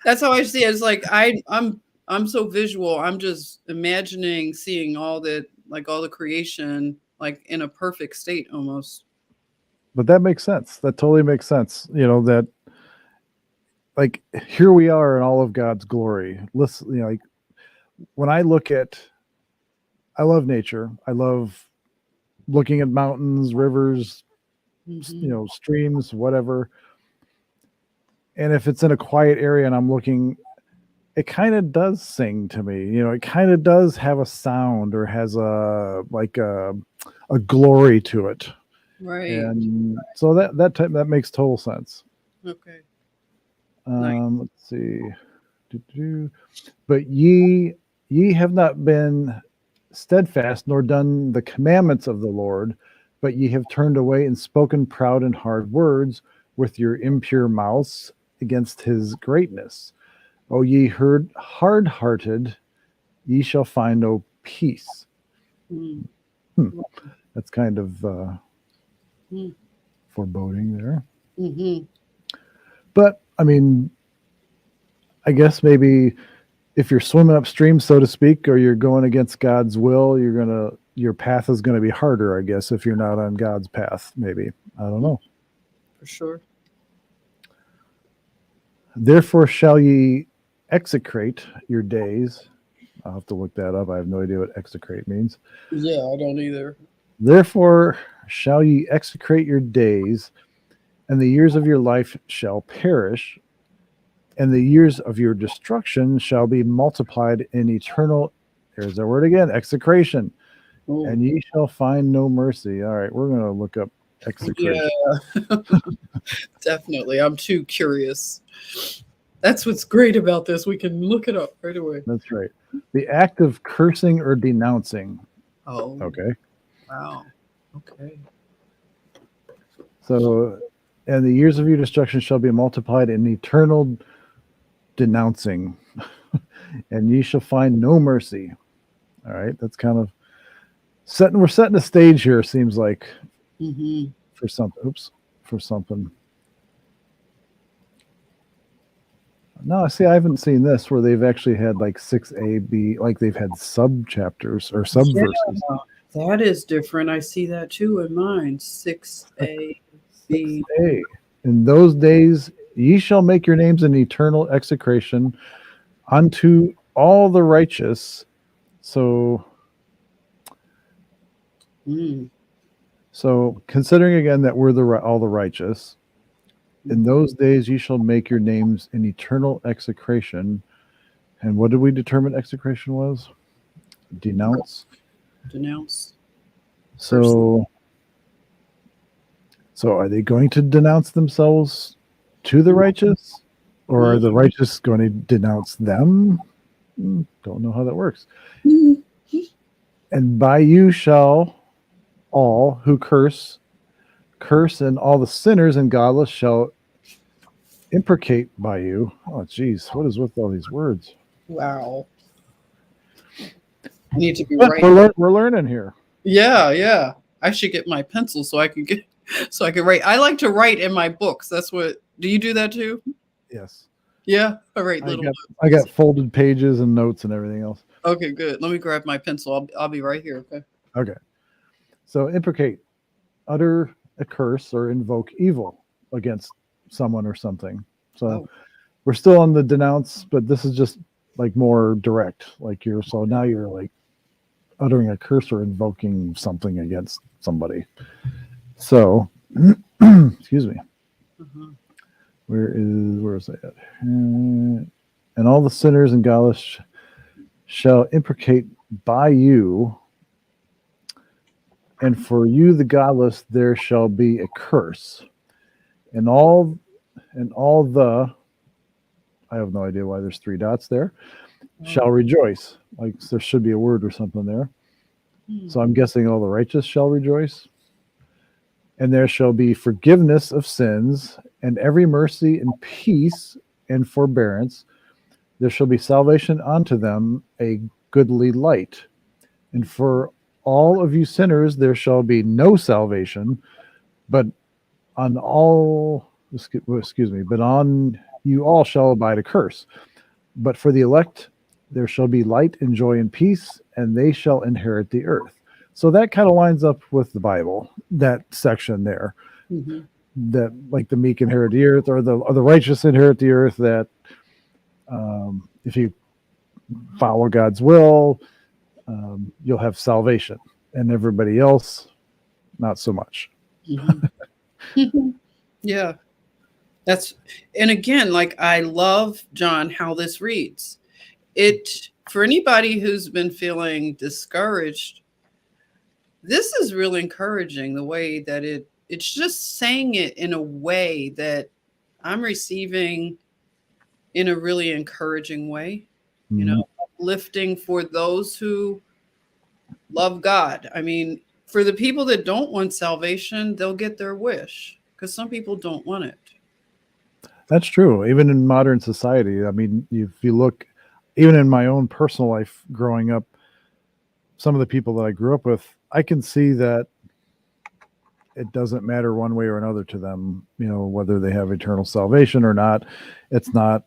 That's how I see it. It's like I'm so visual. I'm just imagining seeing all that, like all the creation, like in a perfect state almost. But that makes sense. That totally makes sense. That, like, here we are in all of God's glory. Listen, like, when I love nature. I love looking at mountains, rivers, Hmm. streams, whatever. And if it's in a quiet area and I'm looking, it kind of does sing to me. You know, it kind of does have a sound or has a glory to it. Right. And so that makes total sense. Okay. Nice. Let's see. Doo-doo. But ye have not been steadfast nor done the commandments of the Lord, but ye have turned away and spoken proud and hard words with your impure mouths against his greatness. O ye hard-hearted, ye shall find no peace. Mm. That's kind of Mm. foreboding there. Mm-hmm. But I mean, I guess maybe if you're swimming upstream, so to speak, or you're going against God's will, your path is gonna be harder, I guess, if you're not on God's path, maybe. I don't know. For sure. Therefore shall ye execrate your days. I'll have to look that up. I have no idea what execrate means. Yeah, I don't either. Therefore shall ye execrate your days, and the years of your life shall perish, and the years of your destruction shall be multiplied in eternal. There's that word again, execration. Oh. And ye shall find no mercy. All right, we're going to look up execration. Yeah, definitely. I'm too curious. That's what's great about this. We can look it up right away. That's right. The act of cursing or denouncing. Oh, Okay. wow. Okay. So, and the years of your destruction shall be multiplied in eternal denouncing, and ye shall find no mercy. All right, that's kind of we're setting the stage here, seems like, Mm-hmm. for something. Oops, for something. No, see, I haven't seen this where they've actually had like 6A, B, like they've had sub chapters or sub verses. That is different. I see that too in mine. 6A, B. 6A. In those days, ye shall make your names an eternal execration unto all the righteous. So, so considering again that we're all the righteous, in those days ye shall make your names an eternal execration. And what did we determine execration was? Denounce. Denounce. So are they going to denounce themselves to the righteous? Or are the righteous going to denounce them? Don't know how that works. And by you shall all who curse, and all the sinners and godless shall imprecate by you. Oh, geez, what is with all these words? Wow. I need to be But right. we're learning here. Yeah, yeah. I should get my pencil so I can write. I like to write in my books. That's what. Do you do that too? Yes. Yeah, I write little. I got folded pages and notes and everything else. Okay, good. Let me grab my pencil. I'll be right here. Okay. Okay. So imprecate, utter a curse or invoke evil against someone or something. So we're still on the denounce, but this is just like more direct. Like now you're like uttering a curse or invoking something against somebody. So, excuse me. Where is that? And all the sinners and godless shall imprecate by you, and for you the godless there shall be a curse, and all the, I have no idea why there's 3 dots there, shall rejoice. Like there should be a word or something there. So I'm guessing all the righteous shall rejoice. And there shall be forgiveness of sins, and every mercy and peace and forbearance. There shall be salvation unto them, a goodly light. And for all of you sinners there shall be no salvation, but on you all shall abide a curse. But for the elect there shall be light and joy and peace, and they shall inherit the earth. So that kind of lines up with the Bible, that section there. That like the meek inherit the earth, or the righteous inherit the earth, that if you follow God's will, you'll have salvation, and everybody else, not so much. Yeah. And again, like I love, John, how this reads. it for anybody who's been feeling discouraged, this is really encouraging the way that it's just saying it in a way that I'm receiving in a really encouraging way, you Mhm. know, uplifting for those who love God. I mean, for the people that don't want salvation, they'll get their wish because some people don't want it. That's true. Even in modern society, I mean, if you look, even in my own personal life growing up, some of the people that I grew up with, I can see that it doesn't matter one way or another to them, whether they have eternal salvation or not. It's not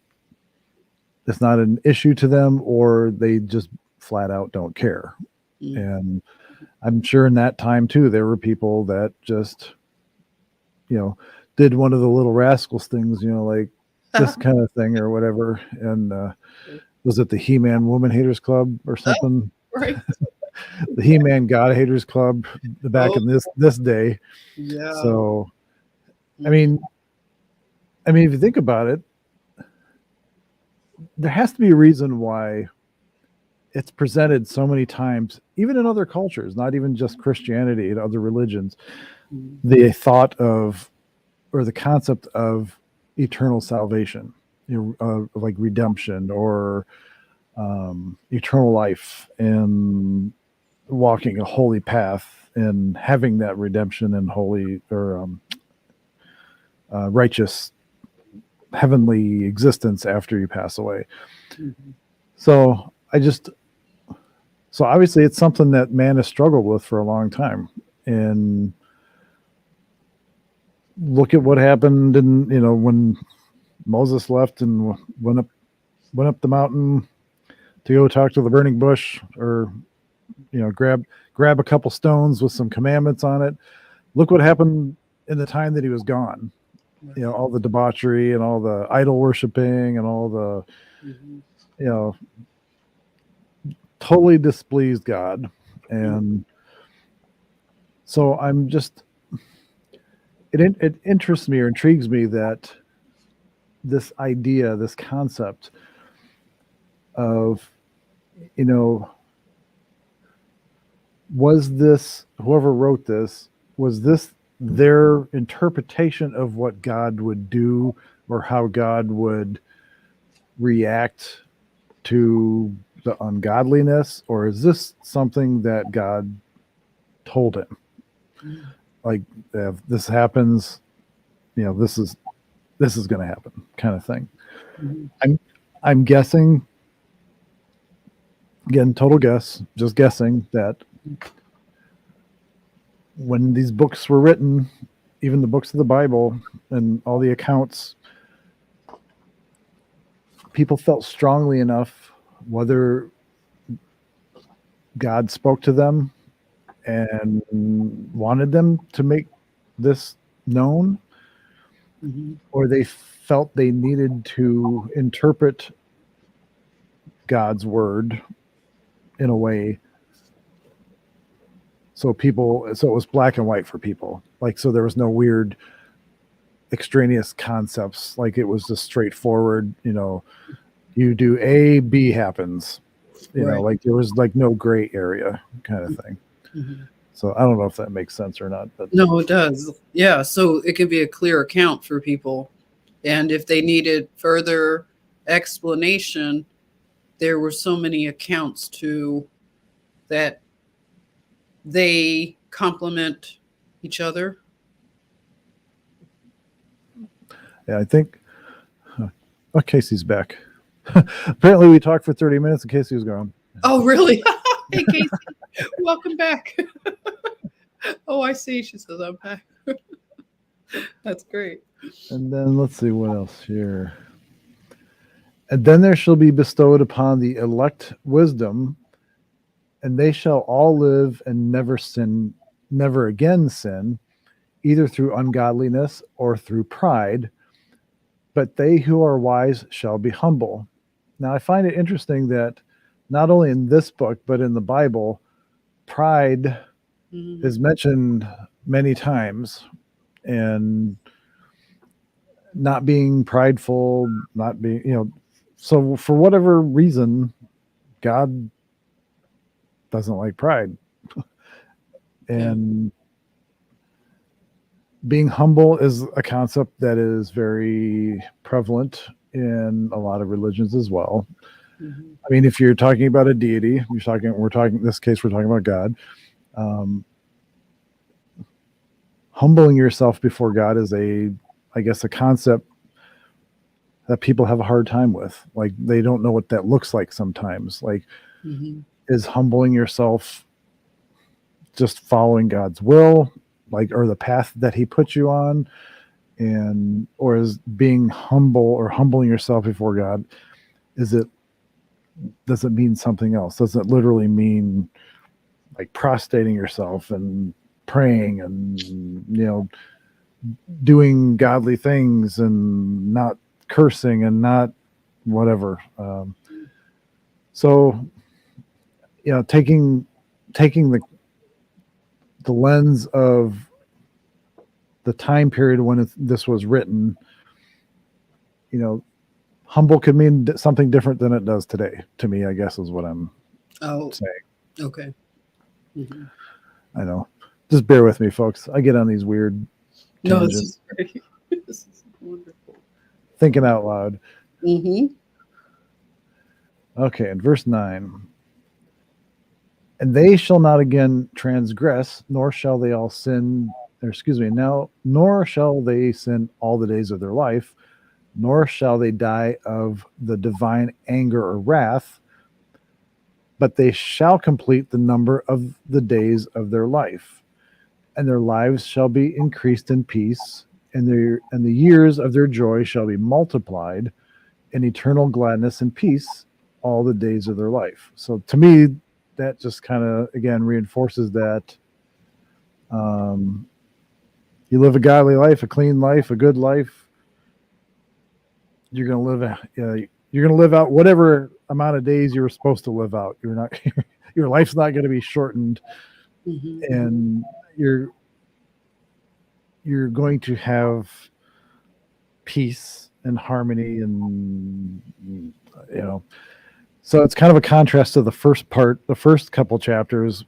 it's not an issue to them, or they just flat out don't care. Mm. And I'm sure in that time too, there were people that just, did one of the Little Rascals things, like this kind of thing or whatever. And was it the He-Man Woman Haters Club or Oh, something? right. The He-Man God Haters Club back Oh, in this day. yeah. So, I Mhm. mean, if you think about it, there has to be a reason why it's presented so many times, even in other cultures, not even just Christianity and other religions, Mhm. the thought of, or the concept of eternal salvation, like redemption or eternal life and walking a holy path and having that redemption and holy or righteous heavenly existence after you pass away. Mhm. So so obviously it's something that man has struggled with for a long time. And look at what happened in, when Moses left and went up the mountain to go talk to the burning bush, or grab a couple stones with some commandments on it. Look what happened in the time that he was gone. Right. All the debauchery and all the idol worshiping and all the, Mhm. you know totally displeased God. Mhm. And so it interests me or intrigues me that this idea, this concept of, you know was this, whoever wrote this, was this their interpretation of what God would do or how God would react to the ungodliness, or is this something that God told him? Mhm. Like, if this happens, this is going to happen, kind of thing. Mhm. I'm guessing, again, total guess, just guessing, that when these books were written, even the books of the Bible and all the accounts, people felt strongly enough, whether God spoke to them and wanted them to make this known, Mhm. or they felt they needed to interpret God's word in a way so it was black and white for people. Like, so there was no weird extraneous concepts. Like, it was just straightforward, you do A, B happens, Right. like there was like no gray area kind of thing. Mhm. So I don't know if that makes sense or not, but No, it does. Yeah, so it can be a clear account for people. And if they needed further explanation, there were so many accounts to that they complement each other. yeah, I think, oh, Casey's back. Apparently we talked for 30 minutes and Casey was gone. Oh, really? Hey, Casey, welcome back. Oh, I see. She says I'm back. That's great. And then let's see what else here. And then there shall be bestowed upon the elect wisdom, and they shall all live and never sin, never again sin, either through ungodliness or through pride. But they who are wise shall be humble. Now, I find it interesting that not only in this book, but in the Bible, pride Mhm. is mentioned many times, and not being prideful, not being, So for whatever reason, God doesn't like pride. And being humble is a concept that is very prevalent in a lot of religions as well. Mhm. I mean, if you're talking about a deity, we're talking, in this case, we're talking about God. Um, Humbling yourself before God is I guess, a concept that people have a hard time with. Like, they don't know what that looks like sometimes. Like, Mhm. is humbling yourself just following God's will, like, or the path that He put you on? And or is being humble or humbling yourself before God, is it does it mean something else? Does it literally mean like prostrating yourself and praying and doing godly things and not cursing and not whatever? So taking the lens of the time period when this was written, you know, humble could mean something different than it does today. To me, I guess, is what I'm Oh, saying. okay. Mhm. I know. Just bear with me, folks. I get on these weird No, this tangents, is great. This is wonderful. thinking out loud. Hmm. Okay, in verse 9, and they shall not again transgress, nor shall they all sin, or excuse me, now, nor shall they sin all the days of their life, nor shall they die of the divine anger or wrath, but they shall complete the number of the days of their life, and their lives shall be increased in peace, and the years of their joy shall be multiplied in eternal gladness and peace all the days of their life. So to me, that just kind of again reinforces that um, you live a godly life, a clean life, a good life. You're gonna you're gonna live out whatever amount of days you were supposed to live out. You're not your life's not going to be shortened, Hmm. and you're going to have peace and harmony, and so it's kind of a contrast to the first couple chapters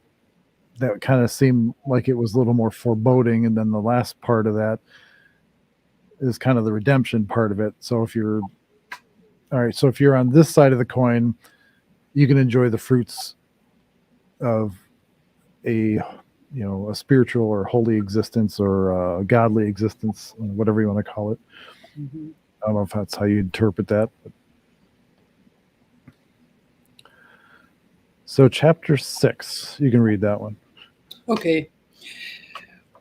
that kind of seemed like it was a little more foreboding, and then the last part of that is kind of the redemption part of it. So if you're on this side of the coin, you can enjoy the fruits of a a spiritual or holy existence, or a godly existence, whatever you want to call it. Hmm. I don't know if that's how you interpret that. So chapter 6, you can read that one. Okay.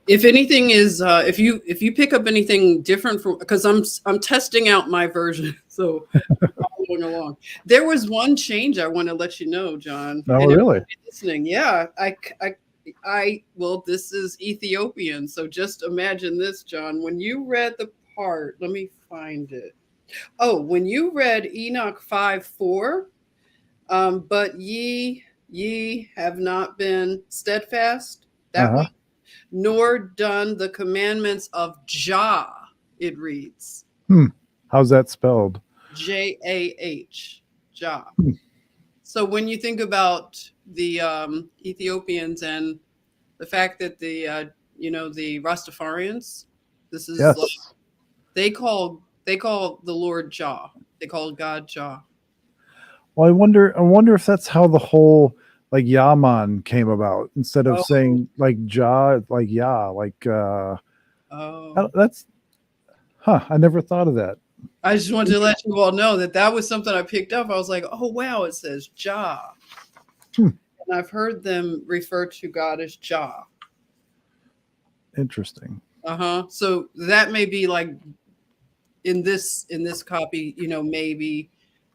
If anything is, if you pick up anything different from, because I'm testing out my version, so following along. There was one change I want to let you know, John, Oh, and really? everybody listening. Yeah, well, this is Ethiopian, so just imagine this, John. When you read the part, let me find it. Oh, when you read Enoch 5:4, but ye have not been steadfast. Uh That one, huh. nor done the commandments of Jah, it reads. Hmm. How's that spelled? Jah, Jah. Hmm. So when you think about the Ethiopians and the fact that the Rastafarians, this is like, Yes. they call the Lord Jah. They call God Jah. Well, I wonder if that's how the whole like Yaman came about. Instead of Oh, saying like Ja, like Ya, like oh. that's I never thought of that. I just wanted to let you all know that that was something I picked up. I was like, oh wow, it says Jah. Hmm. And I've heard them refer to God as Jah. Interesting. Uh-huh. So that may be like in this copy, maybe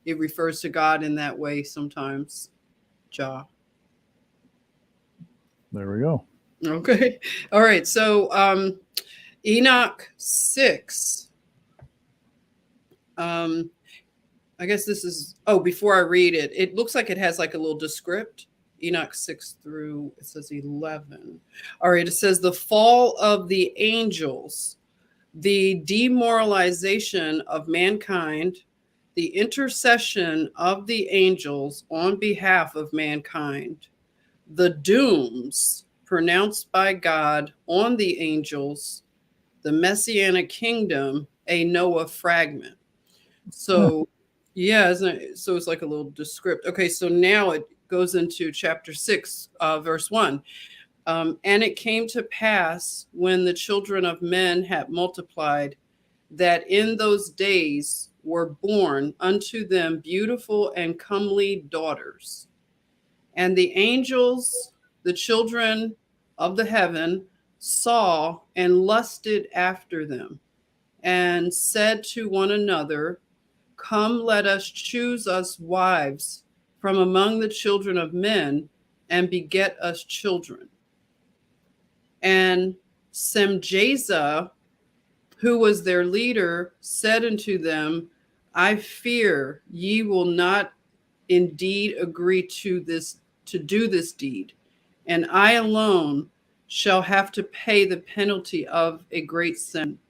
it refers to God in that way sometimes. Jah. There we go. Okay. All right. So Enoch 6. Um I guess this is, oh, before I read it, it looks like it has like a little descript. Enoch 6 through, it says 11. All right, it says the fall of the angels, the demoralization of mankind, the intercession of the angels on behalf of mankind, the dooms pronounced by God on the angels, the messianic kingdom, a Noah fragment. So, yeah, so it's like a little descript. Okay, so now it goes into chapter 6, verse 1. And it came to pass when the children of men had multiplied, that in those days were born unto them beautiful and comely daughters. And the angels, the children of the heaven, saw and lusted after them, and said to one another, Come, let us choose us wives from among the children of men, and beget us children. And Semjaza, who was their leader, said unto them, I fear ye will not indeed agree to do this deed, and I alone shall have to pay the penalty of a great sin.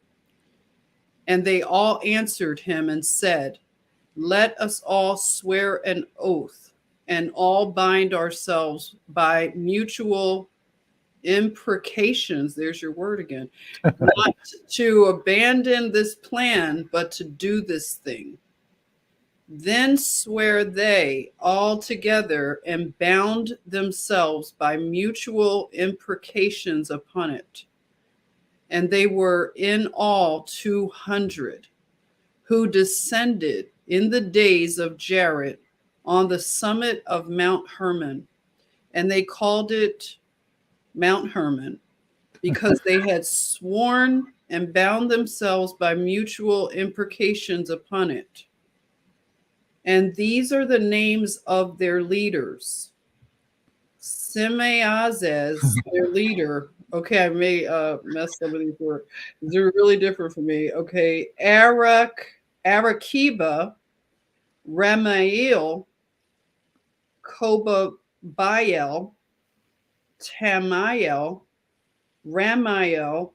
And they all answered him and said, Let us all swear an oath, and all bind ourselves by mutual imprecations, there's your word again, not to abandon this plan, but to do this thing. Then swear they all together and bound themselves by mutual imprecations upon it. And they were in all 200, who descended in the days of Jared on the summit of Mount Hermon. And they called it Mount Hermon, because they had sworn and bound themselves by mutual imprecations upon it. And these are the names of their leaders. Simeazes, their leader. Okay, I may mess some of these words. They're really different for me. Okay, Arakiba, Ramael, Kobabiel, Tamael, Ramael,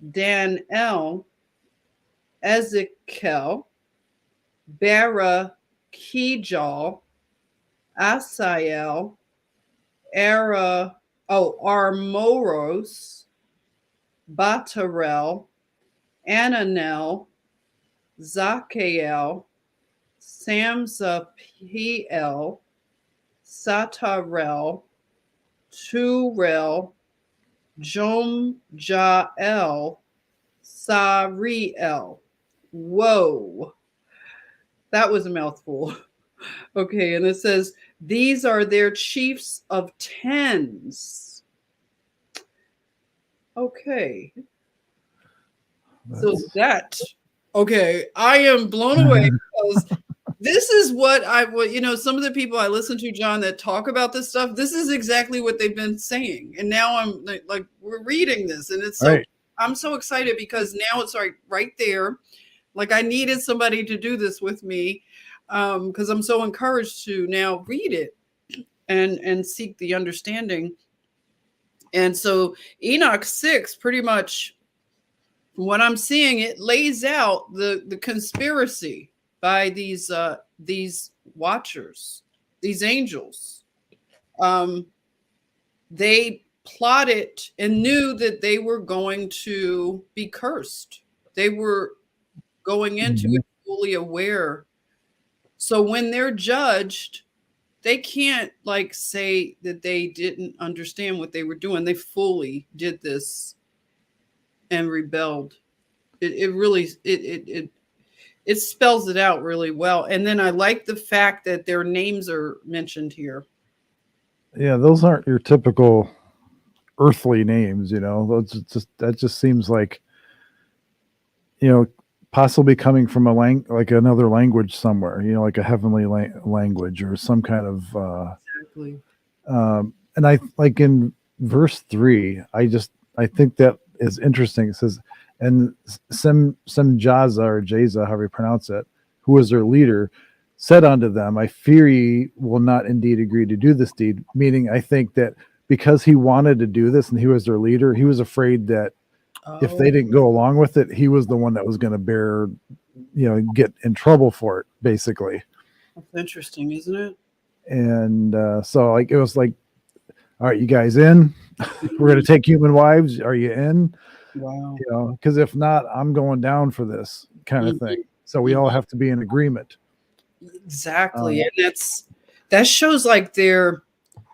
Danel, Ezekiel, Barakijal, Asael, Armoros, Batarel, Ananel, Zakael, Samsapiel, Satarel, Turel, Jomjael, Sariel. Whoa, that was a mouthful. Okay, and it says, these are their chiefs of tens. Okay. So okay, I am blown away because this is what some of the people I listen to, John, that talk about this stuff, this is exactly what they've been saying. And now I'm like we're reading this, and it's so right. I'm so excited because now it's right there. Like I needed somebody to do this with me because I'm so encouraged to now read it and seek the understanding. And so Enoch 6 pretty much, from what I'm seeing, it lays out the conspiracy by these watchers, these angels. They plotted and knew that they were going to be cursed. They were going into it fully aware. So when they're judged, they can't say that they didn't understand what they were doing. They fully did this and rebelled. It really spells it out really well. And then I like the fact that their names are mentioned here. Yeah, those aren't your typical earthly names, that just seems like, possibly coming from another language somewhere, like a heavenly language or some kind of exactly. And I like in verse 3, I think that is interesting. It says, and Semjaza or Jaza, however you pronounce it, who was their leader, said unto them, I fear ye will not indeed agree to do this deed. Meaning, I think that because he wanted to do this and he was their leader, he was afraid that if they didn't go along with it, he was the one that was going to bear get in trouble for it, basically. That's interesting, isn't it? And so like it was like, all right, you guys in? We're going to take human wives. Are you in? Wow. Because if not, I'm going down for this kind of thing. So we all have to be in agreement. Exactly. And that shows like their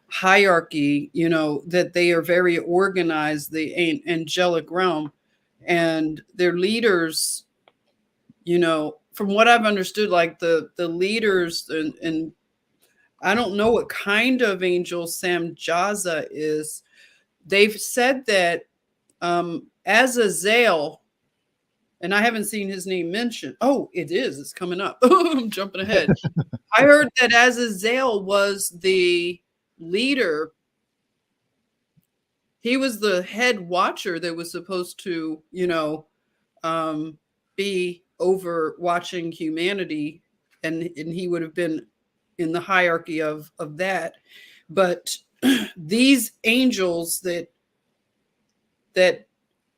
hierarchy, that they are very organized, the angelic realm, and their leaders, from what I've understood, like the leaders, and I don't know what kind of angel Samjaza is. They've said that Azazel, and I haven't seen his name mentioned. Oh, it is. It's coming up. I'm jumping ahead. I heard that Azazel was the leader. He was the head watcher that was supposed to, be over watching humanity, and he would have been in the hierarchy of that. But these angels that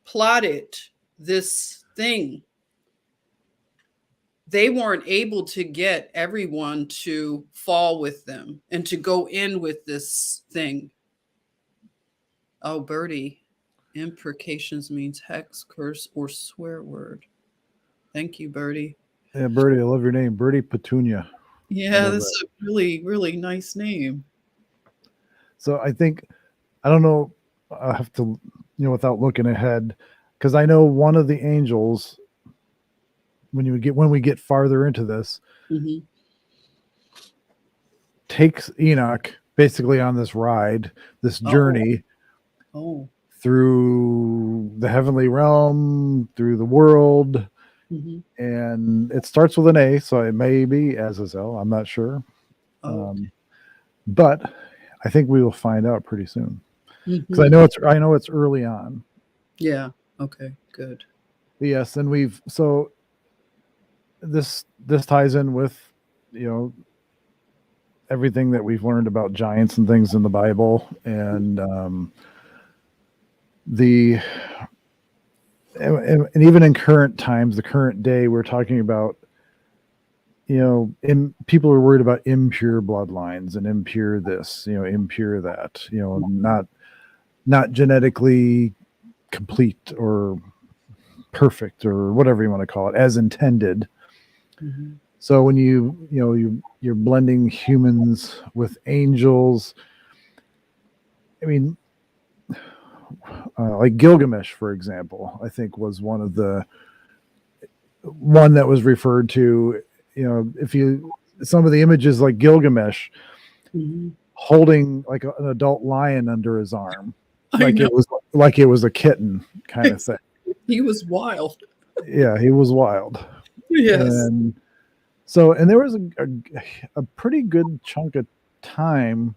plotted this thing, they weren't able to get everyone to fall with them and to go in with this thing. Oh, Birdie, imprecations means hex, curse, or swear word. Thank you, Birdie. Yeah, Birdie, I love your name, Birdie Petunia. Yeah, that's a really, really nice name. So I think, I don't know, I'll have to, without looking ahead, because I know one of the angels, when we get farther into this, takes Enoch basically on this ride, this journey through the heavenly realm, through the world. And it starts with an A, so it may be Azazel. I'm not sure. But I think we will find out pretty soon, because I know it's early on. Yeah. Okay. Good. Yes, and so this ties in with everything that we've learned about giants and things in the Bible, and and even in current times, the current day, we're talking about, people are worried about impure bloodlines and impure this, impure that, not genetically complete or perfect or whatever you want to call it, as intended. So when you're blending humans with angels, I mean, like Gilgamesh, for example, I think was one that was referred to. Some of the images, like Gilgamesh holding like an adult lion under his arm, it was a kitten kind of thing. He was wild. Yeah, he was wild. Yes. And there was a pretty good chunk of time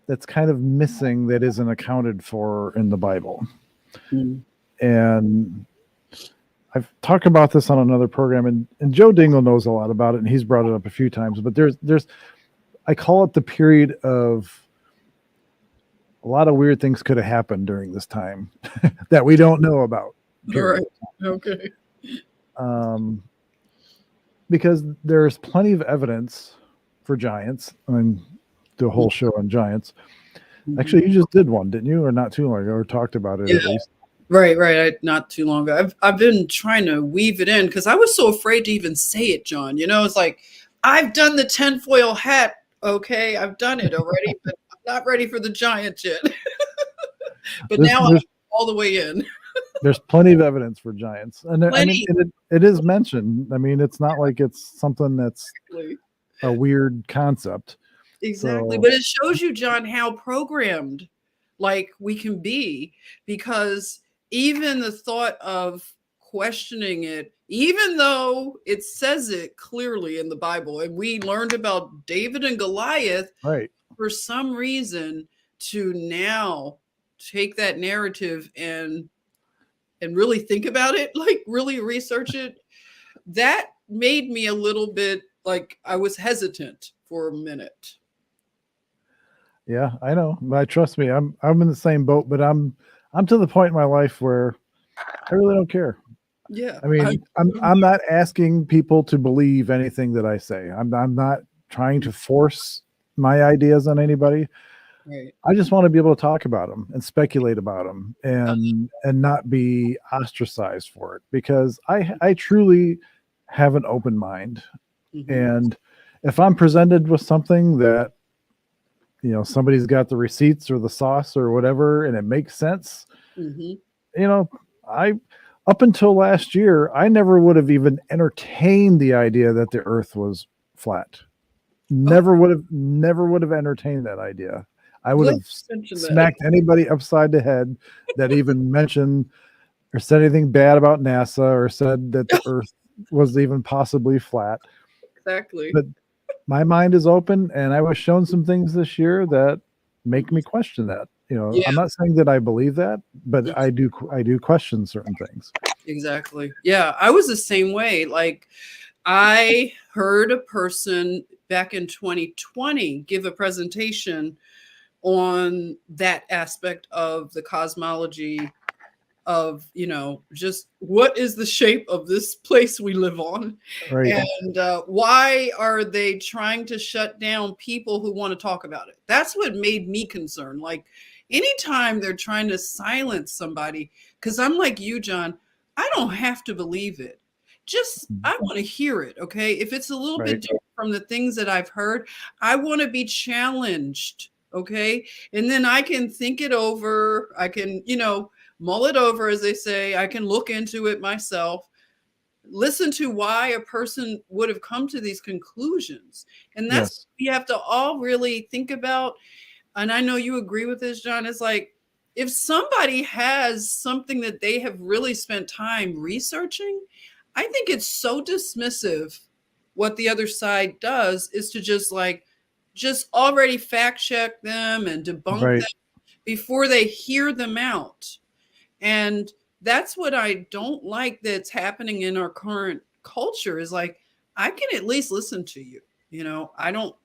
that's kind of missing, that isn't accounted for in the Bible. And I've talked about this on another program, and Joe Dingle knows a lot about it, and he's brought it up a few times. But I call it the period of a lot of weird things could have happened during this time that we don't know about. All right. Okay. Because there's plenty of evidence for giants. I mean, do a whole show on giants. Actually, you just did one, didn't you? Or not too long ago, or talked about it at least. Right. Not too long ago. I've been trying to weave it in because I was so afraid to even say it, John. It's like, I've done the tinfoil hat. Okay, I've done it already, but I'm not ready for the giant yet. But now I'm all the way in. There's plenty of evidence for giants, and I mean, it is mentioned. I mean, it's not like it's something that's a weird concept. Exactly. But it shows you, John, how programmed like we can be, because even the thought of questioning it, even though it says it clearly in the Bible, and we learned about David and Goliath, right? For some reason, to now take that narrative and really think about it, like really research it, that made me a little bit like I was hesitant for a minute. Yeah, I know. But trust me, I'm in the same boat, but I'm to the point in my life where I really don't care. Yeah. I mean, I'm not asking people to believe anything that I say. I'm not trying to force my ideas on anybody. Right. I just want to be able to talk about them and speculate about them and not be ostracized for it, because I truly have an open mind. Mm-hmm. And if I'm presented with something that, somebody's got the receipts or the sauce or whatever and it makes sense, Mm-hmm. I up until last year, I never would have even entertained the idea that the earth was flat. Oh, Never would have entertained that idea. I would glad have you mentioned that. smacked anybody upside the head that even mentioned or said anything bad about NASA or said that the earth was even possibly flat. Exactly. But my mind is open, and I was shown some things this year that make me question that. Yeah. I'm not saying that I believe that, but I do question certain things. Exactly. Yeah, I was the same way. Like, I heard a person back in 2020 give a presentation on that aspect of the cosmology of, just what is the shape of this place we live on, Right. and why are they trying to shut down people who want to talk about it? That's what made me concerned. Like, anytime they're trying to silence somebody, because I'm like you, John, I don't have to believe it. Just, I want to hear it. Okay, if it's a little bit Right. different from the things that I've heard, I want to be challenged. Okay, and then I can think it over. I can, mull it over, as they say. I can look into it myself, listen to why a person would have come to these conclusions. And that's Yes. what we have to all really think about. And I know you agree with this, John. It's like, if somebody has something that they have really spent time researching, I think it's so dismissive. What the other side does is to just already fact check them and debunk Right. them before they hear them out. And that's what I don't like that's happening in our current culture, is like, I can at least listen to you. I don't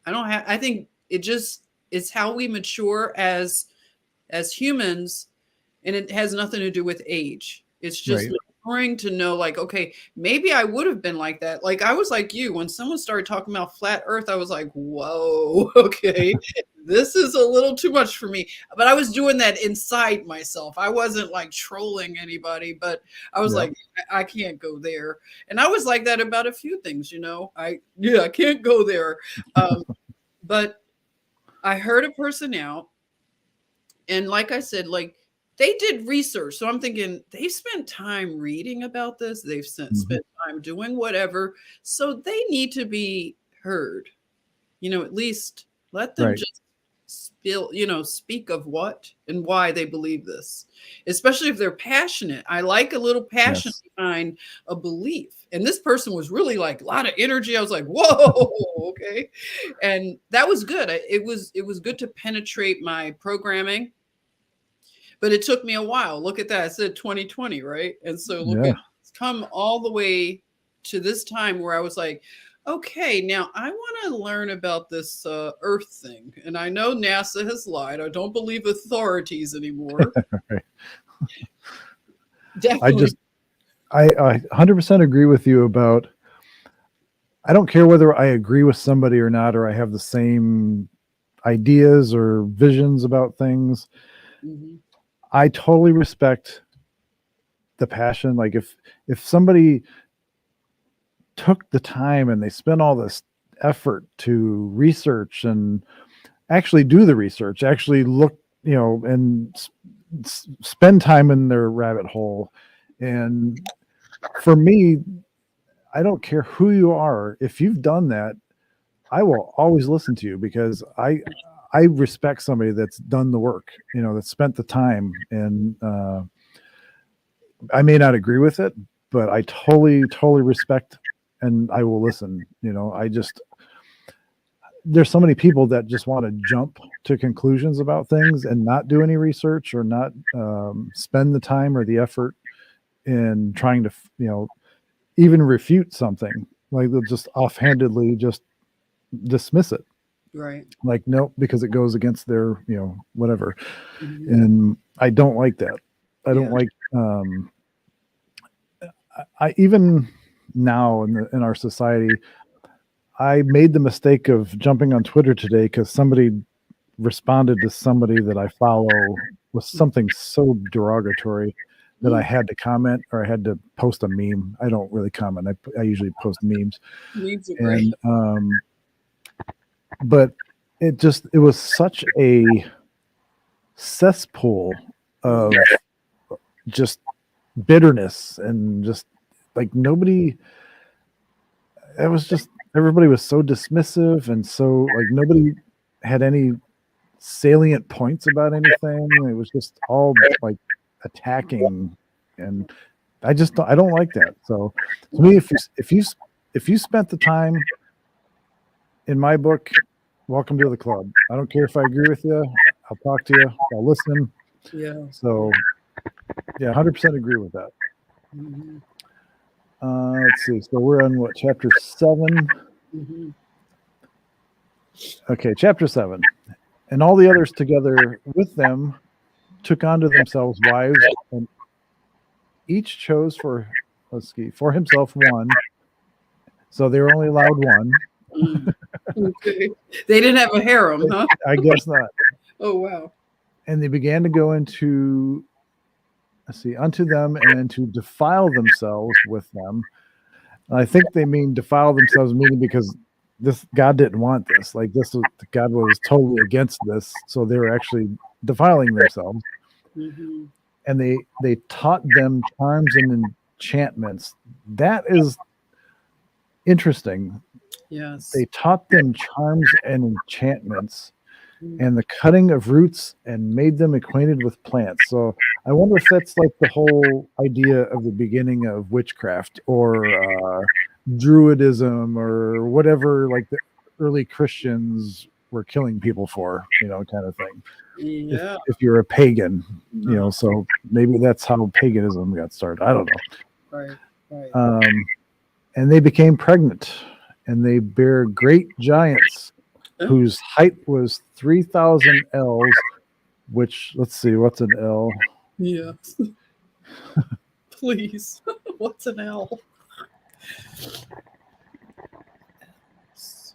have, I think it's how we mature as humans, and it has nothing to do with age. It's just Right. maturing to know, like, okay, maybe I would have been like that. Like, I was like you, when someone started talking about flat earth, I was like, whoa, okay, this is a little too much for me. But I was doing that inside myself. I wasn't like trolling anybody, but I was Yeah. like, I can't go there. And I was like that about a few things, I can't go there. But I heard a person out, and like I said, like, they did research. So I'm thinking they spent time reading about this. They've Mhm. spent time doing whatever. So they need to be heard. At least let them Right. just speak of what and why they believe this, especially if they're passionate. I like a little passion Yes. behind a belief. And this person was really like a lot of energy. I was like, whoa, okay. And that was good. It was good to penetrate my programming, but it took me a while. Look at that. I said 2020, right? And so look Yeah. at, it's come all the way to this time where I was like, okay, now I want to learn about this Earth thing. And I know NASA has lied. I don't believe authorities anymore. Right. I Definitely. just I 100% agree with you about. I don't care whether I agree with somebody or not, or I have the same ideas or visions about things. Mhm. I totally respect the passion. Like if somebody took the time and they spent all this effort to research and actually do the research, actually look, and spend time in their rabbit hole. And for me, I don't care who you are. If you've done that, I will always listen to you, because I respect somebody that's done the work, that spent the time. And I may not agree with it, but I totally respect, and I will listen. I just, there's so many people that just want to jump to conclusions about things and not do any research or not spend the time or the effort in trying to, even refute something. Like they'll just offhandedly just dismiss it. Right. Like, nope, because it goes against their, whatever. Mhm. And I don't like that. I don't Yeah. like I even now in our society, I made the mistake of jumping on Twitter today because somebody responded to somebody that I follow with something so derogatory that I had to comment or I had to post a meme. I don't really comment. I usually post memes. Memes are great. And but it was such a cesspool of just bitterness and just like nobody. It was just everybody was so dismissive and so like nobody had any salient points about anything. It was just all like attacking, and I don't like that. So to me, if you spent the time in my book, welcome to the club. I don't care if I agree with you. I'll talk to you. I'll listen. Yeah. So yeah, 100% agree with that. Mm-hmm. Let's see. So we're on what, chapter 7? Mm-hmm. Okay, chapter 7. And all the others together with them took unto themselves wives, and each chose for himself one. So they were only allowed one. Okay. They didn't have a harem, huh? I guess not. Oh, wow. And they began to go into, unto them and to defile themselves with them. And I think they mean defile themselves, meaning because this God didn't want this. Like God was totally against this, so they were actually defiling themselves. Mm-hmm. And they taught them charms and enchantments. That is interesting. Yes. They taught them charms and enchantments and the cutting of roots and made them acquainted with plants. So I wonder if that's like the whole idea of the beginning of witchcraft or druidism or whatever, like the early Christians were killing people for, kind of thing. Yeah. If you're a pagan, so maybe that's how paganism got started. I don't know. Right. And they became pregnant, and they bare great giants whose height was 3,000 ells, which, let's see, what's an ell? Yeah. Please. What's an ell?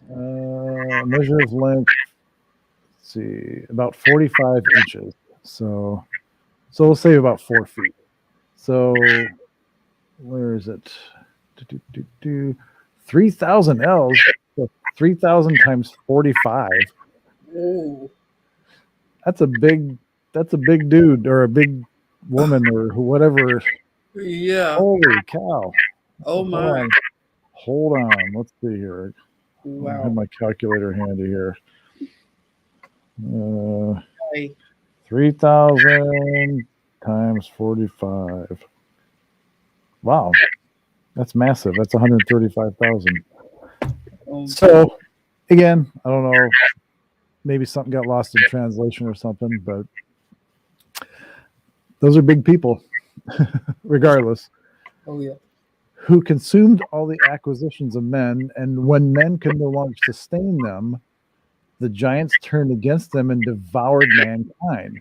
Measure of length, let's see, about 45 inches. So we'll say about 4 feet. So where is it? 3,000 ells. So 3,000 times 45. Oh. That's a big dude or a big woman or whatever. Yeah. Holy cow. Oh my. Hold on. Let's see here. Wow. I have my calculator handy here. 3,000 times 45. Wow. That's massive. That's 135,000. So again, I don't know. Maybe something got lost in translation or something, but those are big people, regardless. Oh, yeah. Who consumed all the acquisitions of men, and when men could no longer sustain them, the giants turned against them and devoured mankind.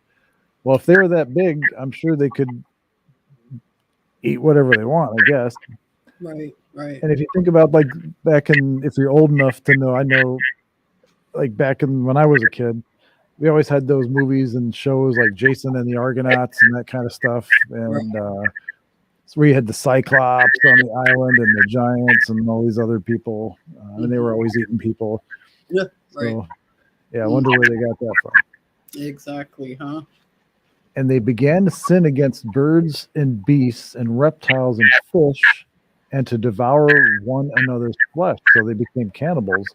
Well, if they were that big, I'm sure they could eat whatever they want, I guess. Right. And if you think about like if you're old enough to know, I know like back in when I was a kid, we always had those movies and shows like Jason and the Argonauts and that kind of stuff. And so we had the Cyclops on the island and the giants and all these other people. And they were always eating people. Yeah, right. So, yeah, I wonder where they got that from. Exactly, huh? And they began to sin against birds and beasts and reptiles and fish and to devour one another's flesh. So they became cannibals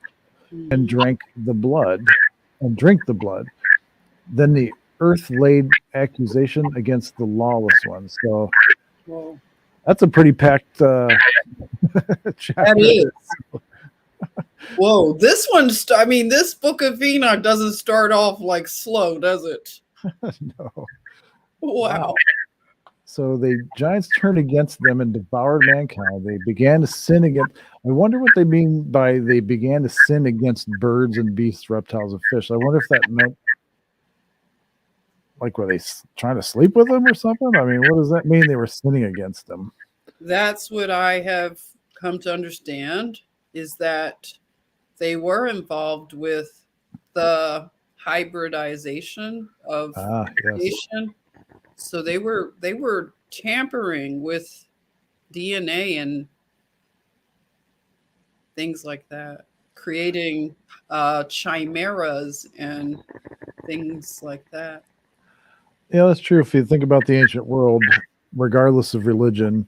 and drink the blood. Then the earth laid accusation against the lawless ones. So that's a pretty packed chapter. That is. Whoa, this one, this Book of Enoch doesn't start off like slow, does it? No. Wow. So the giants turned against them and devoured mankind. They began to sin against. I wonder what they mean by they began to sin against birds and beasts, reptiles, and fish. I wonder if that meant like were they trying to sleep with them or something? I mean, what does that mean? They were sinning against them. that's what I have come to understand, is that they were involved with the hybridization of Ah, yes. creation. So they were tampering with DNA and things like that, creating chimeras and things like that. Yeah, that's true. If you think about the ancient world, regardless of religion,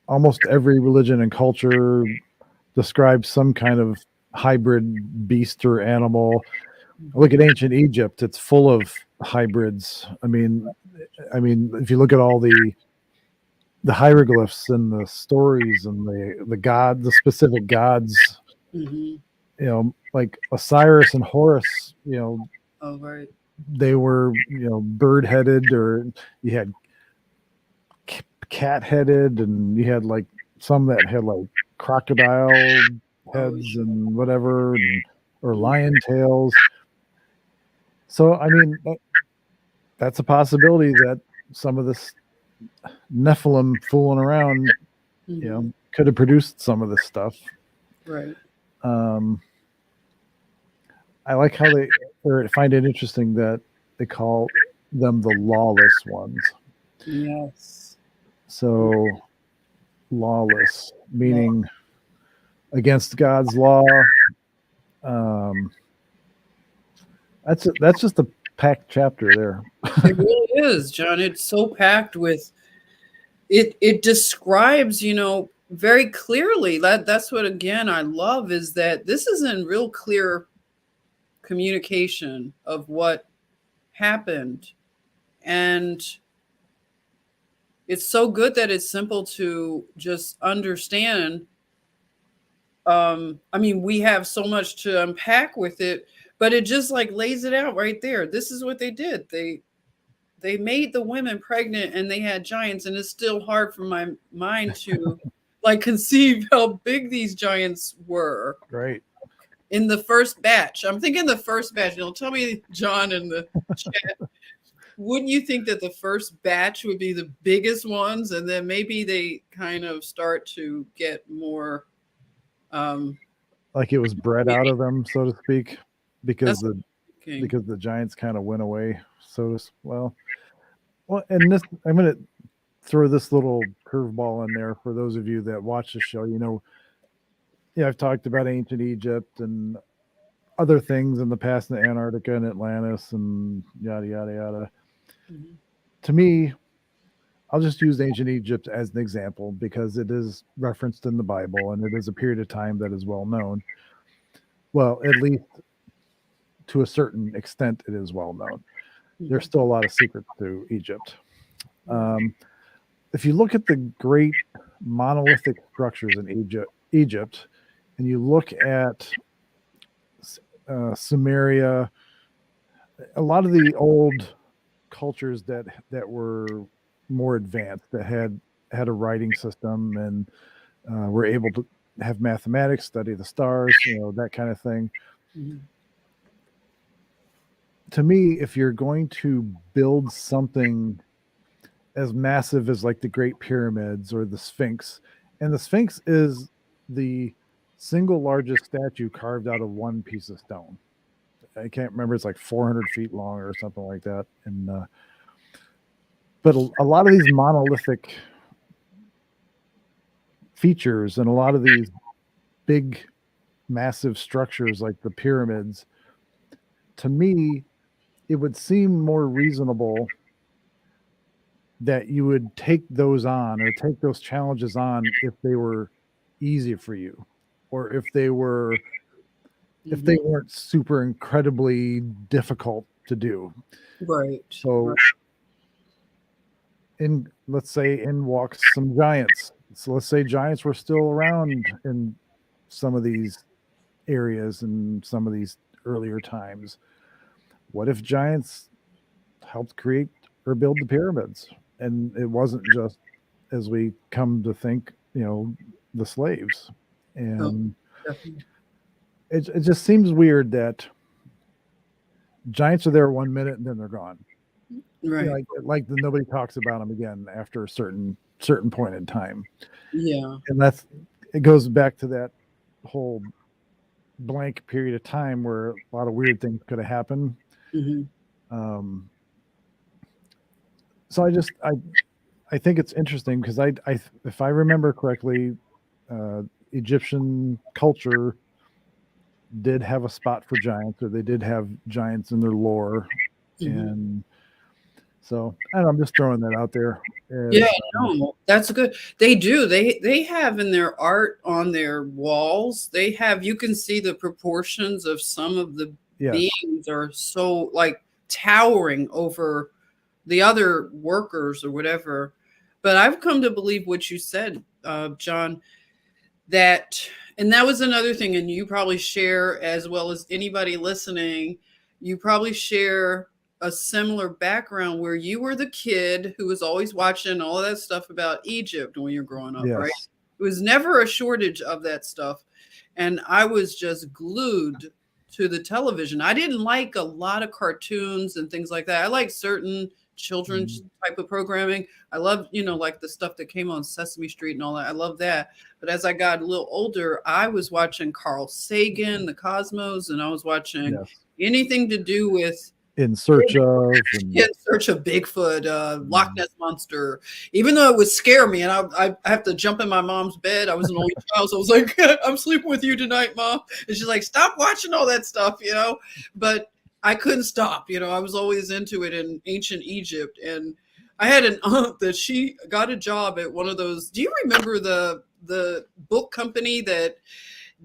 almost every religion and culture describes some kind of hybrid beast or animal. Look at ancient Egypt; it's full of hybrids. I mean, if you look at all the hieroglyphs and the stories and the specific gods, Hmm. like Osiris and Horus, Oh, right. they were bird headed, or you had cat headed, and you had like some that had like crocodile Oh, heads and whatever, or lion tails. So I mean, that's a possibility that some of this Nephilim fooling around, hmm. could have produced some of this stuff. Right. Um, I like how they or find it interesting that they call them the lawless ones. Yes. So lawless, Law. meaning against God's law. Um, that's just a packed chapter there. It really is, John. It's so packed with it. It describes, very clearly. That's what, again, I love, is that this is in real clear communication of what happened. And it's so good that it's simple to just understand. I mean, we have so much to unpack with it, but it just like lays it out right there. This is what they did. They made the women pregnant and they had giants, and it's still hard for my mind to like conceive how big these giants were Right. in the first batch. I'm thinking the first batch. Tell me, John, in the chat, wouldn't you think that the first batch would be the biggest ones, and then maybe they kind of start to get more? Um, Like it was bred out of them, so to speak, because that's the thinking. because the giants kind of went away. Well, and this I'm going to throw this little curveball in there for those of you that watch the show. Yeah, I've talked about ancient Egypt and other things in the past in Antarctica and Atlantis and yada yada yada. Mhm. To me, I'll just use ancient Egypt as an example because it is referenced in the Bible and it is a period of time that is well known. Well, at least to a certain extent, it is well known. There's Mhm. still a lot of secrets to Egypt. Right. If you look at the great monolithic structures in Egypt, and you look at Sumeria, a lot of the old cultures that were more advanced, that had a writing system and were able to have mathematics, study the stars, that kind of thing. Mhm. To me, if you're going to build something as massive as like the Great Pyramids or the Sphinx, and the Sphinx is the single largest statue carved out of one piece of stone. I can't remember; it's like 400 feet long or something like that. And but a lot of these monolithic features and a lot of these big, massive structures like the pyramids, to me, it would seem more reasonable that you would take those on or take those challenges on if they were easy for you, or if they Mhm. weren't super incredibly difficult to do. Right. So Right. in let's say in walks some giants. So let's say giants were still around in some of these areas and some of these earlier times. What if giants helped create or build the pyramids? And it wasn't just, as we come to think, the slaves. Oh, And definitely. it just seems weird that giants are there 1 minute and then they're gone. Right. like the nobody talks about them again after a certain point in time. Yeah. And it goes back to that whole blank period of time where a lot of weird things could have happened. Hmm. Um, so I think it's interesting because if I remember correctly, Egyptian culture did have a spot for giants, or they did have giants in their lore, Hmm. and so I don't know, I'm just throwing that out there Yeah, as no, that's good. They do. They have in their art on their walls, they have, you can see the proportions of some of the yes, beings are so like towering over the other workers or whatever. But I've come to believe what you said, John, that, and that was another thing, and you probably share as well as anybody listening, you probably share a similar background where you were the kid who was always watching all of that stuff about Egypt when you're growing up, right? yes, It was never a shortage of that stuff. And I was just glued to the television. I didn't like a lot of cartoons and things like that. I like certain children's type of programming. I love, like the stuff that came on Sesame Street and all that. I love that. But as I got a little older, I was watching Carl Sagan, the Cosmos, and I was watching yes. anything to do with In search of, In Search of Bigfoot, Loch Ness Monster, even though it would scare me. And I have to jump in my mom's bed. I was an only child. So I was like, I'm sleeping with you tonight, Mom. And she's like, stop watching all that stuff. But I couldn't stop. I was always into it in ancient Egypt. And I had an aunt that she got a job at one of those. Do you remember the book company that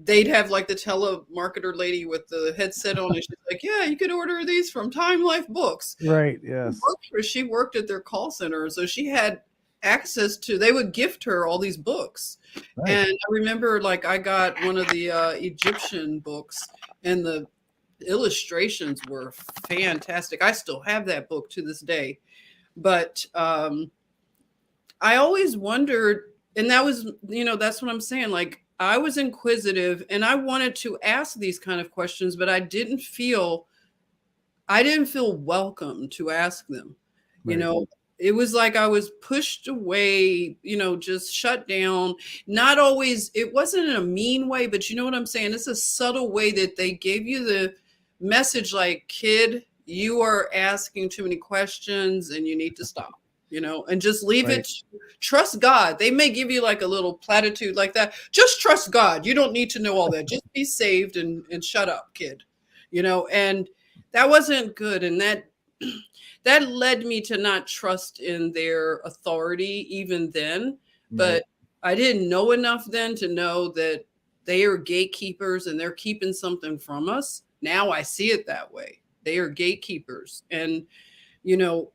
they'd have like the telemarketer lady with the headset on, and she's like, yeah, you could order these from Time Life Books. right? Yes, She worked at their call center, so she had access to, they would gift her all these books. nice. And I remember like I got one of the Egyptian books, and the illustrations were fantastic. I still have that book to this day. But I always wondered, and that was, that's what I'm saying. Like, I was inquisitive and I wanted to ask these kind of questions, but I didn't feel welcome to ask them. You Right. know, it was like I was pushed away, just shut down. Not always, it wasn't in a mean way, but you know what I'm saying? It's a subtle way that they gave you the message like, kid, you are asking too many questions and you need to stop. And just leave Right. it. Trust God. They may give you like a little platitude like that. Just trust God. You don't need to know all that. Just be saved and shut up, kid. And that wasn't good. And that led me to not trust in their authority even then. Right. But I didn't know enough then to know that they are gatekeepers and they're keeping something from us. Now I see it that way. They are gatekeepers. And, you know,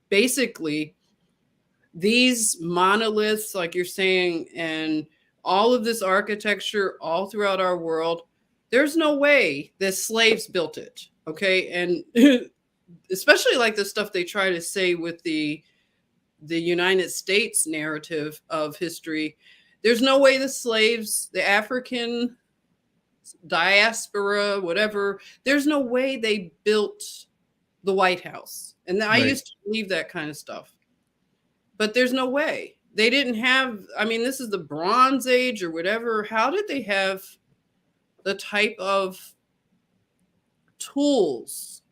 basically, these monoliths, like you're saying, and all of this architecture all throughout our world, there's no way that slaves built it. Okay. And especially like the stuff they try to say with the United States narrative of history. There's no way the slaves, the African diaspora, whatever, there's no way they built the White House. And I Right. used to believe that kind of stuff. But there's no way. They didn't have, I mean, this is the Bronze Age or whatever. How did they have the type of tools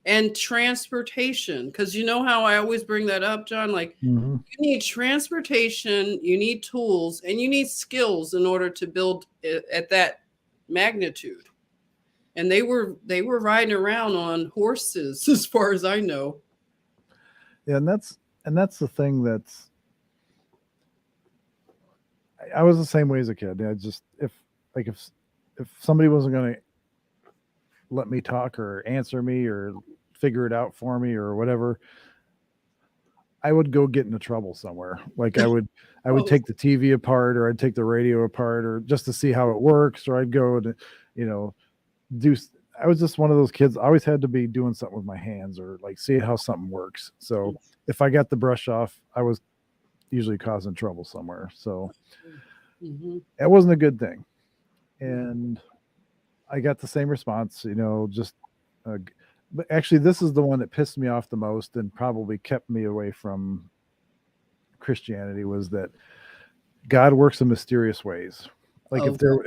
and transportation? Because you know how I always bring that up, John? Like, Mhm. you need transportation, you need tools, and you need skills in order to build it at that magnitude. And they were riding around on horses, as far as I know. Yeah, and that's the thing that's I was the same way as a kid. I just if somebody wasn't going to let me talk or answer me or figure it out for me or whatever, I would go get into trouble somewhere. Like I would Oh, take the TV apart, or I'd take the radio apart, or just to see how it works, or I'd go to, you know, do. I was just one of those kids. I always had to be doing something with my hands, or like see how something works. So if I got the brush off, I was usually causing trouble somewhere. So mhm. it wasn't a good thing. And I got the same response, just uh, But actually, this is the one that pissed me off the most and probably kept me away from Christianity, was that God works in mysterious ways. Like Oh,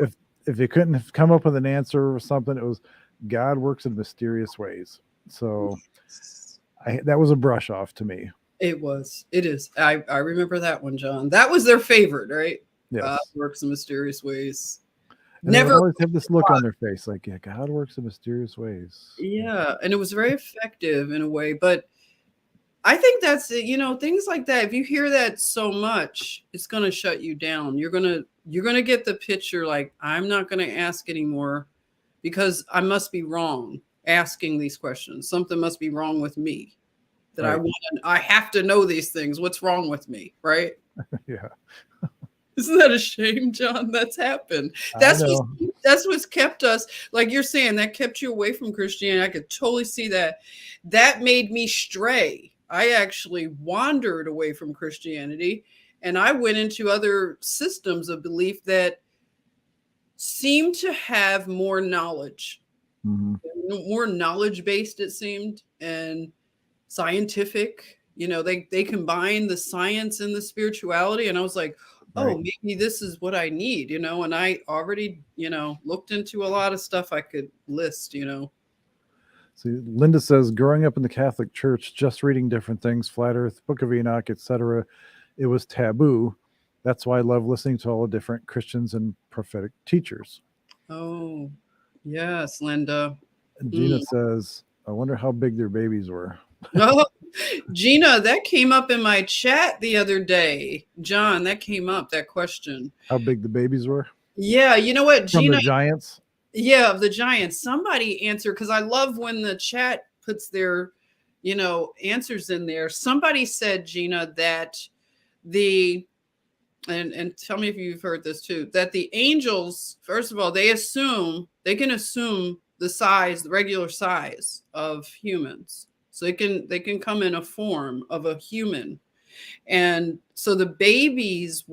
if they couldn't have come up with an answer or something, it was God works in mysterious ways. So that was a brush off to me. it was. It is. I remember that one, John. That was their favorite, right? Yes. Works in mysterious ways. And they would Never. always have this look on their face, like, yeah, God works in mysterious ways. Yeah, and it was very effective in a way, but I think that's it, things like that. If you hear that so much, it's going to shut you down. You're going to get the picture like I'm not going to ask anymore because I must be wrong asking these questions. Something must be wrong with me that Right. I have to know these things. What's wrong with me, right? Yeah. Isn't that a shame, John? That's happened. I know. That's what's kept us, like you're saying, that kept you away from Christianity. I could totally see that. That made me stray. I actually wandered away from Christianity and I went into other systems of belief that seemed to have more knowledge, Mm-hmm. more knowledge based, it seemed, and scientific. They combine the science and the spirituality. And I was like, oh, Right. maybe this is what I need, and I already, looked into a lot of stuff I could list. See, Linda says, growing up in the Catholic Church, just reading different things, Flat Earth, Book of Enoch, etc., it was taboo. That's why I love listening to all the different Christians and prophetic teachers. Oh, yes, Linda. And Gina says, I wonder how big their babies were. Oh, Gina, that came up in my chat the other day. John, that came up, that question. How big the babies were? Yeah, you know what, From Gina? the Giants? Yeah, of the Giants. Somebody answer, because I love when the chat puts their, answers in there. Somebody said, Gina, that and tell me if you've heard this too, that the angels, first of all, they can assume the regular size of humans. So they can come in a form of a human. And so the babies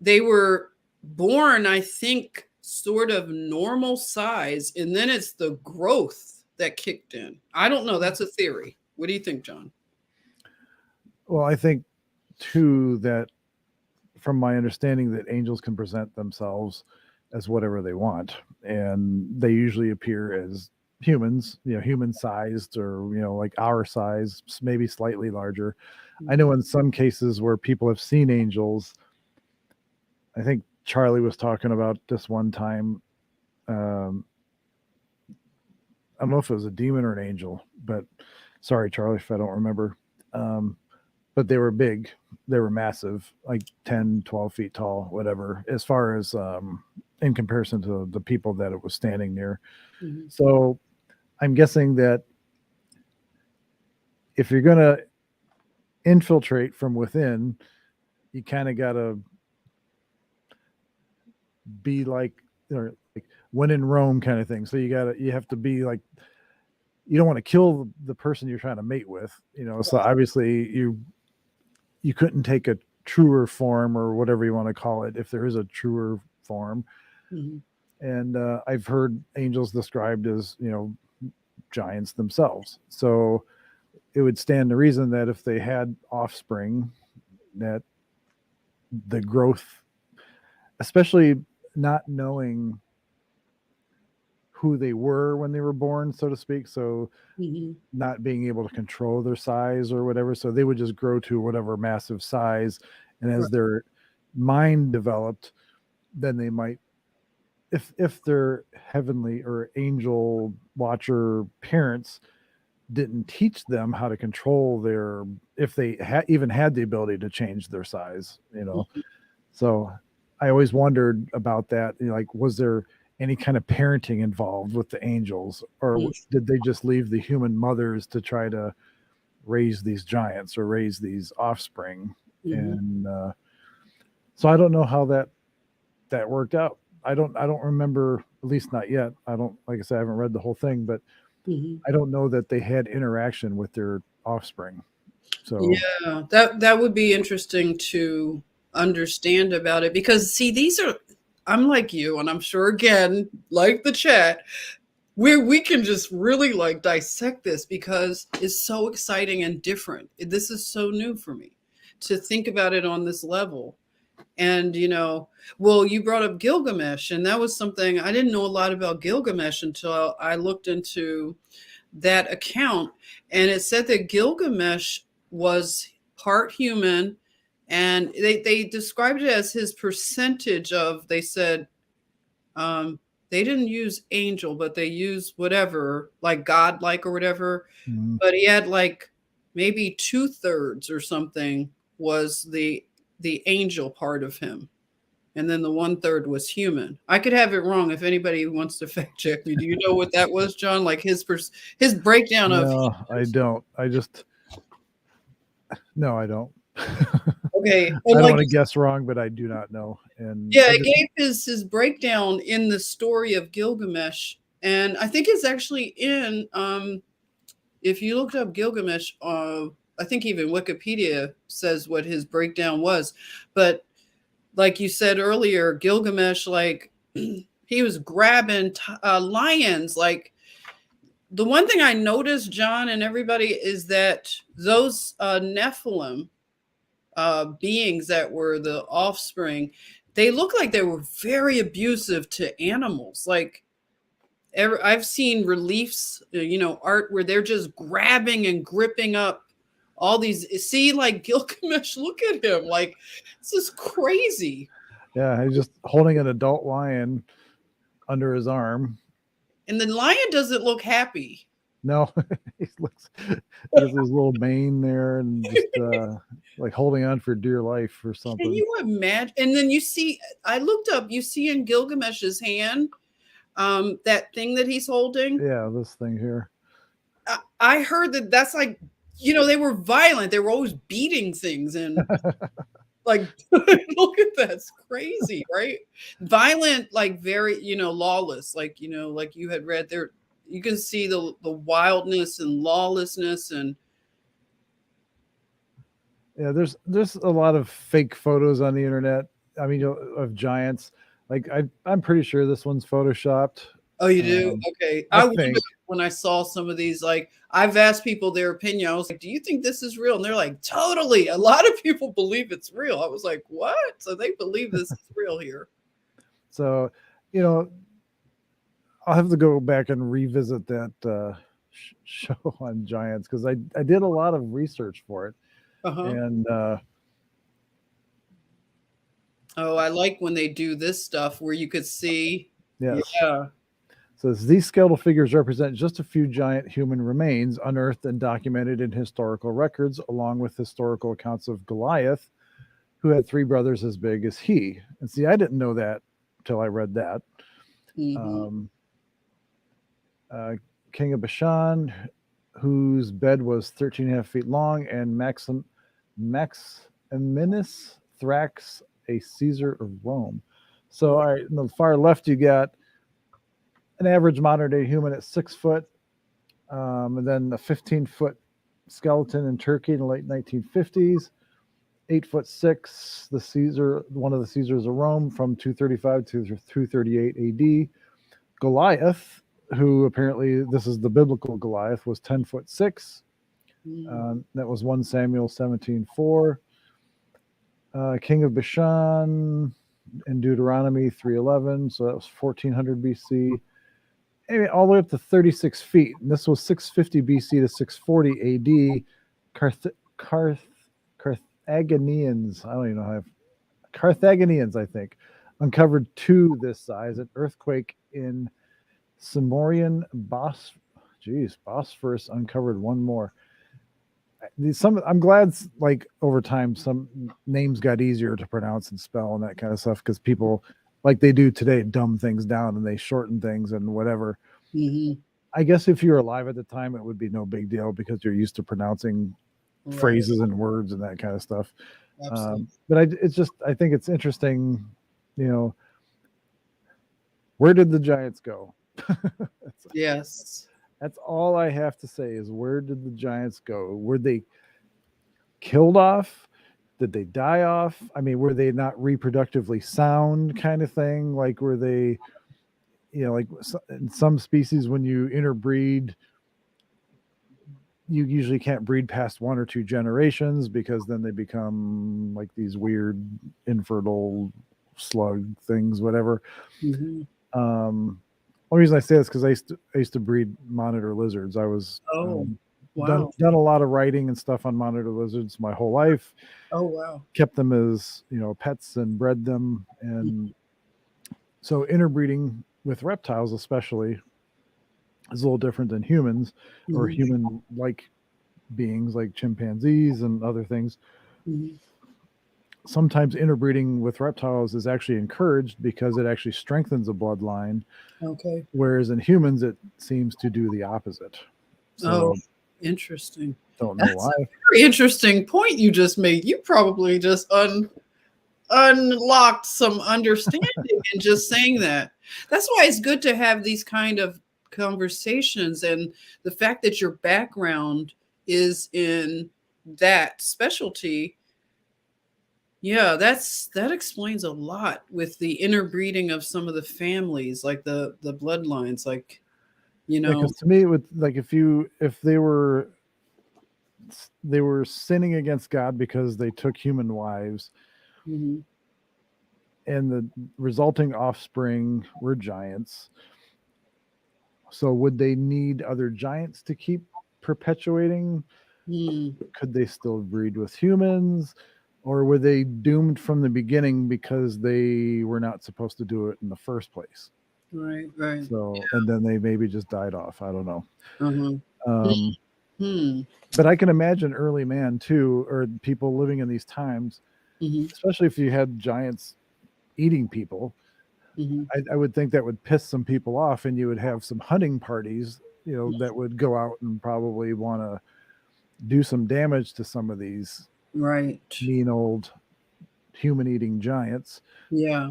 they were born, I think, sort of normal size, and then it's the growth that kicked in. I don't know. That's a theory. What do you think, John? Well, I think too that from my understanding that angels can present themselves as whatever they want, and they usually appear as humans, human sized, or like our size, maybe slightly larger. I know in some cases where people have seen angels, I think Charlie was talking about this one time. I don't know if it was a demon or an angel, but sorry, Charlie, if I don't remember. But they were big. They were massive, like 10, 12 feet tall, whatever, as far as in comparison to the people that it was standing near. Mm-hmm. So I'm guessing that if you're going to infiltrate from within, you kind of got to be like when in Rome kind of thing. So you have to be like, you don't want to kill the person you're trying to mate with, so obviously you couldn't take a truer form, or whatever you want to call it, if there is a truer form. Mm-hmm. And I've heard angels described as, giants themselves. So it would stand to reason that if they had offspring, that the growth, especially not knowing who they were when they were born, so to speak. So mm-hmm. not being able to control their size or whatever. So they would just grow to whatever massive size. And as their mind developed, then they might, if their heavenly or angel watcher parents didn't teach them how to control if they even had the ability to change their size, Mm-hmm. So I always wondered about that. Like, was there any kind of parenting involved with the angels, or did they just leave the human mothers to try to raise these giants or raise these offspring? Mm-hmm. And so I don't know how that worked out. I don't remember, at least not yet. Like I said, I haven't read the whole thing, but mm-hmm. I don't know that they had interaction with their offspring. So yeah, that would be interesting to understand about it, because see, I'm like you, and I'm sure, again, like the chat, where we can just really like dissect this because it's so exciting and different. This is so new for me to think about it on this level. And, well, you brought up Gilgamesh, and that was something I didn't know a lot about Gilgamesh until I looked into that account. And it said that Gilgamesh was part human, and they described it as his percentage of, they said, they didn't use angel, but they used whatever, like godlike or whatever. Mhm. But he had like maybe 2/3 or something was the angel part of him, and then the 1/3 was human. I could have it wrong if anybody wants to fact check me. Do you know what that was, John? Like his breakdown of. No, I don't. No, I don't. Okay, I and don't like, want to guess wrong, but I do not know. And yeah, I it just, gave his breakdown in the story of Gilgamesh, and I think it's actually in if you looked up Gilgamesh, I think even Wikipedia says what his breakdown was. But like you said earlier, Gilgamesh, like he was grabbing lions. Like the one thing I noticed, John and everybody, is that those Nephilim beings that were the offspring, they look like they were very abusive to animals. Like I've seen reliefs, art where they're just grabbing and gripping up all these. See, like Gilgamesh, look at him. Like, this is crazy. yeah, he's just holding an adult lion under his arm. And the lion doesn't look happy. No, he has his little mane there and just like holding on for dear life or Can something. you imagine? And then you see, I looked up, you see in Gilgamesh's hand, that thing that he's holding. Yeah, this thing here. I heard that that's like, they were violent. They were always beating things and like, look at that. It's crazy, right? Violent, like very, lawless, like, like you had read there, you can see the wildness and lawlessness. And Yeah, there's a lot of fake photos on the internet. I mean, of giants. Like I'm pretty sure this one's photoshopped. oh, you do? Okay. I I wondered think. when I saw some of these, like I've asked people their opinion. I was like, do you think this is real? And they're like, totally. A lot of people believe it's real. I was like, what? So they believe this is real here. So, you know, I'll have to go back and revisit that show on giants because I did a lot of research for it, Uh-huh. and Oh, I like when they do this stuff where you could see. yes. Yeah. Says these skeletal figures represent just a few giant human remains unearthed and documented in historical records, along with historical accounts of Goliath, who had three brothers as big as he. And see, I didn't know that until I read that. Mm-hmm. King of Bashan, whose bed was 13.5 feet long, and Maximinus Thrax, a Caesar of Rome. So, all right, on the far left, you got an average modern day human at 6 foot, and then a 15-foot skeleton in Turkey in the late 1950s. 8'6", the Caesar, one of the Caesars of Rome, from 235 to 238 AD. Goliath, who apparently this is the biblical Goliath, was 10'6". That was 1 Samuel 17:4. King of Bashan in Deuteronomy 3:11, so that was 1400 BC. Anyway, all the way up to 36 feet. And this was 650 BC to 640 AD. Carthaginians, I don't even know how Carthaginians, I think, uncovered two this size. An earthquake in Simorian Bosphorus uncovered one more. I'm glad, like, over time, some names got easier to pronounce and spell and that kind of stuff because people, like they do today, dumb things down and they shorten things and whatever. Mm-hmm. I guess if you were alive at the time, it would be no big deal because you're used to pronouncing phrases and words and that kind of stuff. But I think it's interesting, where did the giants go? Yes. That's all I have to say is where did the giants go? Were they killed off? Did they die off? I mean, were they not reproductively sound kind of thing? Like, were they, like in some species, when you interbreed, you usually can't breed past 1 or 2 generations, because then they become like these weird infertile slug things, whatever. Mm-hmm. Only reason I say this because I used to breed monitor lizards. I was Oh, done wow. done a lot of writing and stuff on monitor lizards my whole life. Oh, wow. Kept them as pets and bred them, and so interbreeding with reptiles especially is a little different than humans or Mm-hmm. human like beings like chimpanzees and other things. Mm-hmm. Sometimes interbreeding with reptiles is actually encouraged because it actually strengthens a bloodline, Okay. whereas in humans it seems to do the opposite. Oh, So interesting. don't know That's why. a very interesting point you just made. You probably just unlocked some understanding in just saying that. That's why it's good to have these kind of conversations, and the fact that your background is in that specialty. Yeah, that explains a lot with the interbreeding of some of the families, like the bloodlines, like you Yeah, know. because to me, it would like if they were sinning against God because they took human wives, Mhm. and the resulting offspring were giants. So would they need other giants to keep perpetuating? Hmm. Could they still breed with humans? Or were they doomed from the beginning because they were not supposed to do it in the first place? Right, right. So, and then they maybe just died off. I don't know. Uh-huh. Um, Hmm. but I can imagine early man too, or people living in these times, Hmm. especially if you had giants eating people. Hmm. I would think that would piss some people off, and you would have some hunting parties, that would go out and probably want to do some damage to some of these Right. mean old human eating giants. Yeah.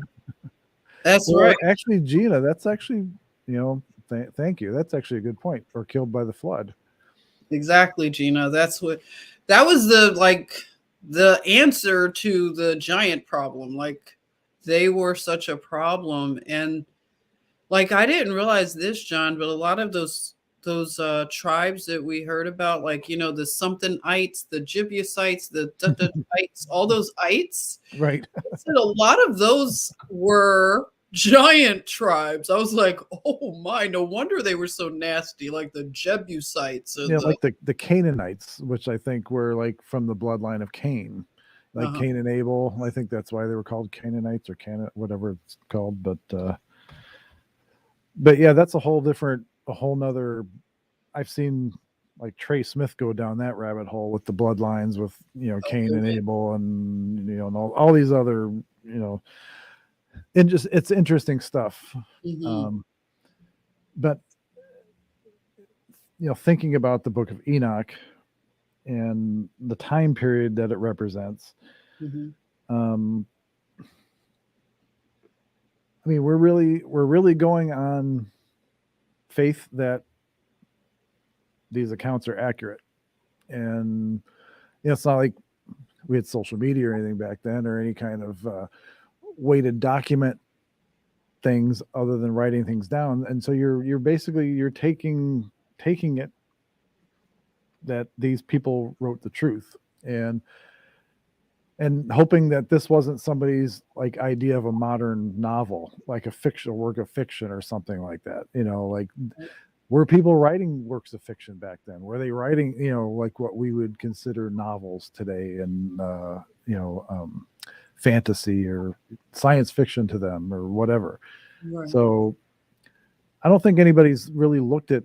That's right. Or actually, Gina, that's actually, thank you. That's actually a good point. Or killed by the flood. Exactly, Gina. That was the answer to the giant problem. Like they were such a problem, and like I didn't realize this, John, but a lot of those tribes that we heard about, like the something ites, the Jebusites, the ites, all those ites. Right. Said a lot of those were giant tribes. I was like, oh my, no wonder they were so nasty, like the Jebusites and the Like the Canaanites, which I think were like from the bloodline of Cain, like uh-huh. Cain and Abel. I think that's why they were called Canaanites or whatever it's called. But yeah, that's a whole nother. I've seen like Trey Smith go down that rabbit hole with the bloodlines with Cain and Abel, and and all these other and just it's interesting stuff. Hmm. Um, but thinking about the Book of Enoch and the time period that it represents, Hmm. um, I mean, we're really going on faith that these accounts are accurate, and it's not like we had social media or anything back then, or any kind of way to document things other than writing things down. And so you're basically you're taking it that these people wrote the truth, and hoping that this wasn't somebody's like idea of a modern novel, like a fictional work of fiction or something like that. Like, were people writing works of fiction back then? Were they writing like what we would consider novels today, and fantasy or science fiction to them or whatever? Right. So I don't think anybody's really looked at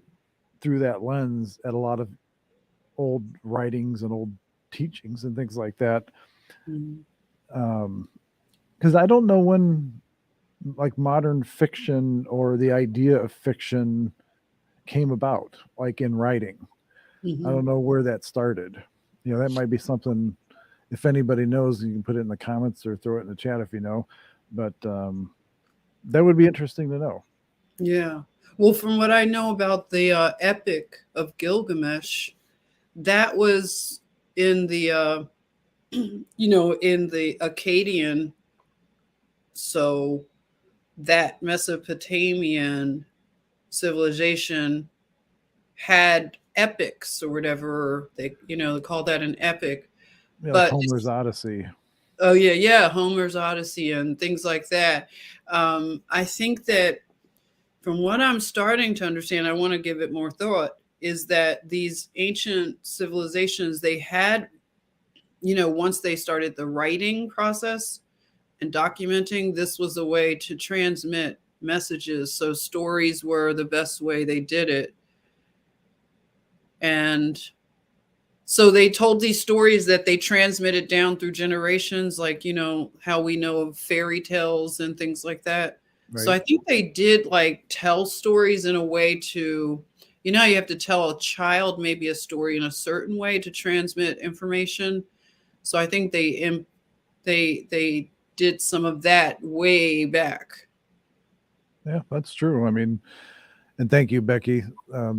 through that lens at a lot of old writings and old teachings and things like that. Mhm. Because I don't know when like modern fiction or the idea of fiction came about, like in writing. I Mhm. don't know where that started. That might be something. If anybody knows, you can put it in the comments or throw it in the chat if you know. But that would be interesting to know. Yeah. Well, from what I know about the Epic of Gilgamesh, that was in the in the Akkadian. So that Mesopotamian civilization had epics or whatever they call that an epic. Yeah, like But Homer's Odyssey. oh yeah, Homer's Odyssey and things like that. I think that from what I'm starting to understand, I want to give it more thought, is that these ancient civilizations, they had, once they started the writing process and documenting, this was a way to transmit messages. So stories were the best way they did it. And so they told these stories that they transmitted down through generations, like, how we know of fairy tales and things like that. So Right. I think they did like tell stories in a way to, you have to tell a child maybe a story in a certain way to transmit information. So I think they did some of that way back. Yeah, that's true. I mean, and thank you, Becky.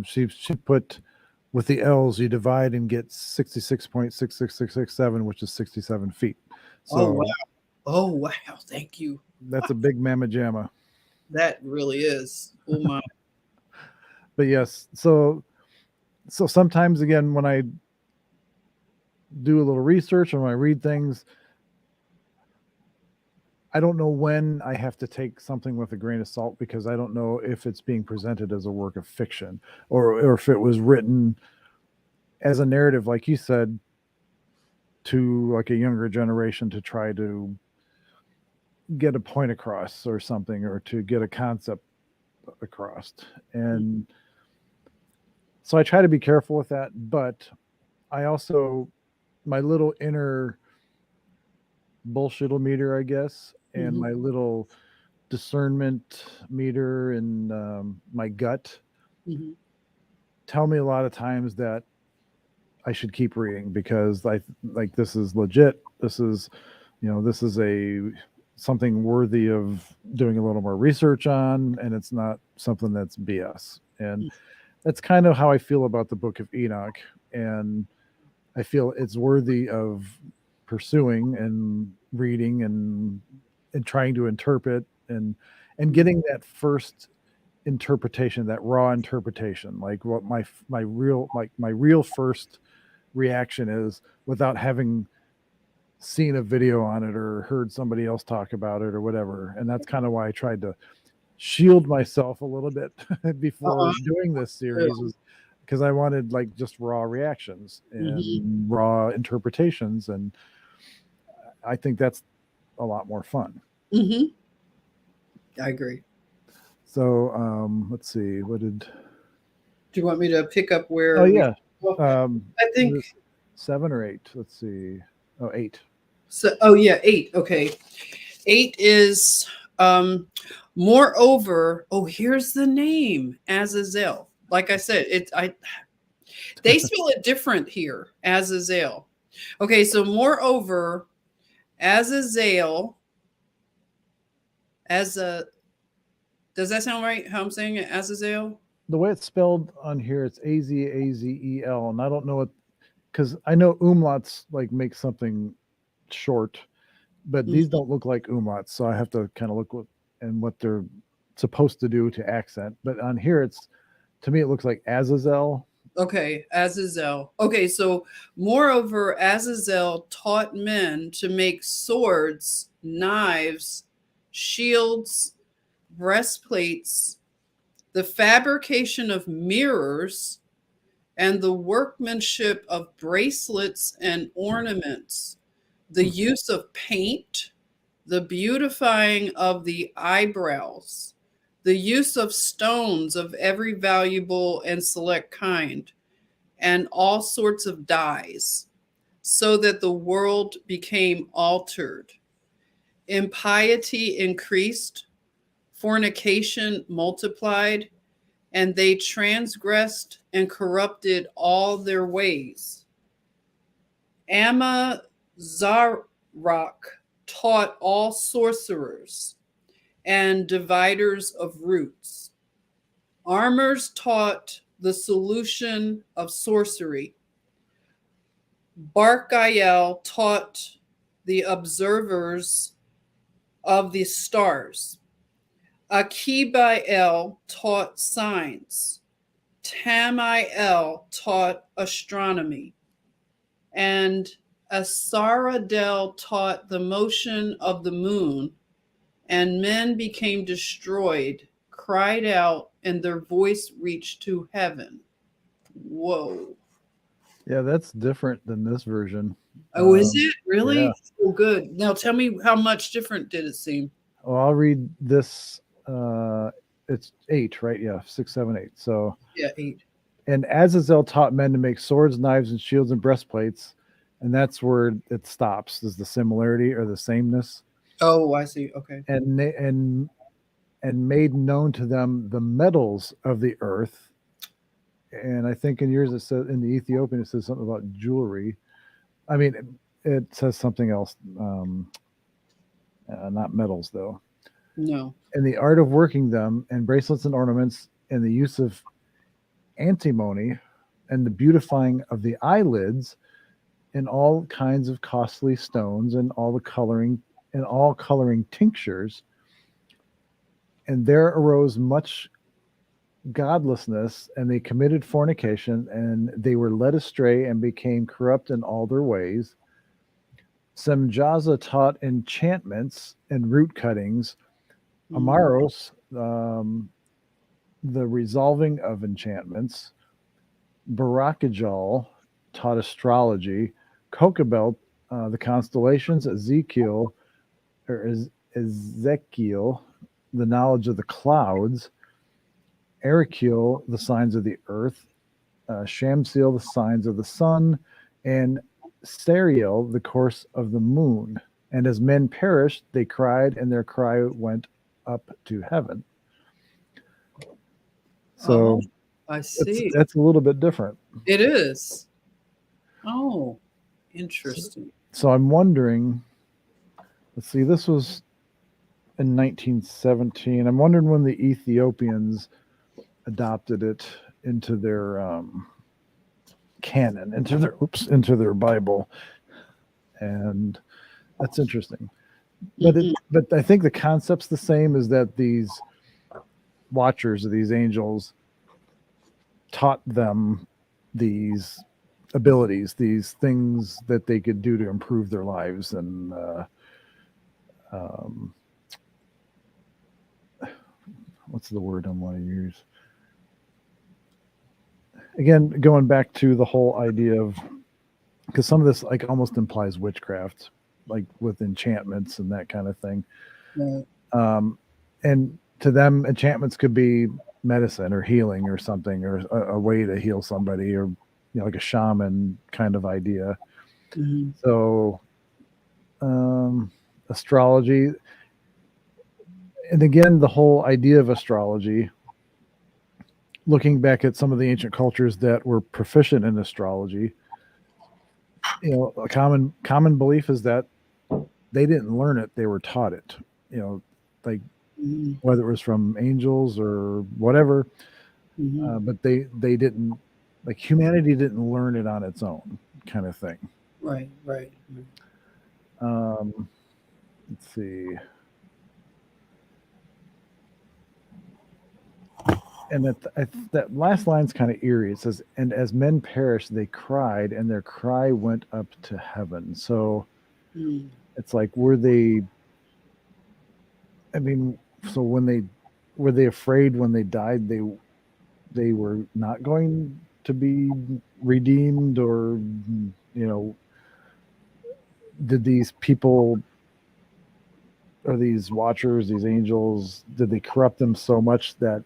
She put, with the L's, you divide and get 66.66667, which is 67 feet. Oh wow. So Oh wow. Thank you. that's a big mamma jamma. That really is. Oh my. But yes, so sometimes again when I do a little research or when I read things, I don't know when I have to take something with a grain of salt, because I don't know if it's being presented as a work of fiction, or if it was written as a narrative, like you said, to like a younger generation to try to get a point across or something, or to get a concept across. And so I try to be careful with that, but I also, my little inner bullshitometer, I guess, and Mhm. my little discernment meter and my gut Mhm. tell me a lot of times that I should keep reading, because I like, this is legit. This is, this is a something worthy of doing a little more research on, and it's not something that's BS. And that's kind of how I feel about the Book of Enoch. And I feel it's worthy of pursuing and reading and trying to interpret and getting that first interpretation, that raw interpretation, like what my real first reaction is, without having seen a video on it or heard somebody else talk about it or whatever. And that's kind of why I tried to shield myself a little bit before Uh-huh. doing this series, was because I wanted like just raw reactions Mhm. and raw interpretations, and I think that's a lot more fun. Mhm. I agree. So let's see, what did Do you want me to pick up oh where we? yeah, Well, um I think was it 7 or 8? Let's see. Oh, 8. so. Oh yeah, 8. Okay, 8 is moreover. Oh, here's the name Azazel. Like I said, they spell it different here. Azazel. Okay, so moreover, Azazel as a. Does that sound right? How I'm saying it, Azazel? The way it's spelled on here, it's Azazel, and I don't know what, because I know umlauts like make something short, but these Mhm. don't look like umlauts, so I have to kind of look what they're supposed to do to accent. But on here, it's, to me, it looks like Azazel. Okay, Azazel. Okay, so moreover, Azazel taught men to make swords, knives, shields, breastplates, the fabrication of mirrors, and the workmanship of bracelets and ornaments, the Hmm. use of paint, the beautifying of the eyebrows, the use of stones of every valuable and select kind, and all sorts of dyes, so that the world became altered. Impiety increased, fornication multiplied, and they transgressed and corrupted all their ways. Amazarach taught all sorcerers and dividers of roots. Armors taught the solution of sorcery. Barkael taught the observers of the stars. Akibael taught science. Tamiel taught astronomy. And Asaradel taught the motion of the moon. And men became destroyed, cried out, and their voice reached to heaven. Whoa. Yeah, that's different than this version. Oh, is it really? Yeah. So good. Now tell me, how much different did it seem? Well, I'll read this. It's 8, right? Yeah, 6, 7, 8. So, Yeah, 8. and Azazel taught men to make swords, knives, and shields and breastplates, and that's where it stops. Is the similarity or the sameness? Oh, I see. Okay. And made known to them the metals of the earth. And I think in yours it says, in the Ethiopian it says something about jewelry. I mean, it says something else. Not metals though. No. And the art of working them, and bracelets and ornaments, and the use of antimony, and the beautifying of the eyelids, and all kinds of costly stones, and all coloring tinctures. And there arose much godlessness, and they committed fornication, and they were led astray and became corrupt in all their ways. Semjaza taught enchantments and root cuttings. Amaros, the resolving of enchantments. Barakajal taught astrology. Kokabel, the constellations. Ezekiel, the knowledge of the clouds. Erikiel, the signs of the earth. Shamsiel, the signs of the sun. And Seriel, the course of the moon. And as men perished, they cried, and their cry went up to heaven. So I see. That's a little bit different. It is. Oh, interesting. So I'm wondering, let's see, this was in 1917. I'm wondering when the Ethiopians adopted it into their canon, into their Bible. And that's interesting. But I think the concept's the same, is that these watchers, these angels, taught them these abilities, these things that they could do to improve their lives. And what's the word I want to use? Again, going back to the whole idea of, because some of this like almost implies witchcraft, like with enchantments and that kind of thing. Right. And to them, enchantments could be medicine or healing or something, or a way to heal somebody, or like a shaman kind of idea. Mm-hmm. So astrology, and again, the whole idea of astrology, looking back at some of the ancient cultures that were proficient in astrology, a common belief is that they didn't learn it, they were taught it, like whether it was from angels or whatever. But they didn't, like, humanity didn't learn it on its own, kind of thing. Right. Let's see. And that last line's kind of eerie. It says, "And as men perished, they cried, and their cry went up to heaven." So it's like, were they? I mean, so were they afraid when they died? They were not going to be redeemed, or did these people, or these watchers, these angels, did they corrupt them so much that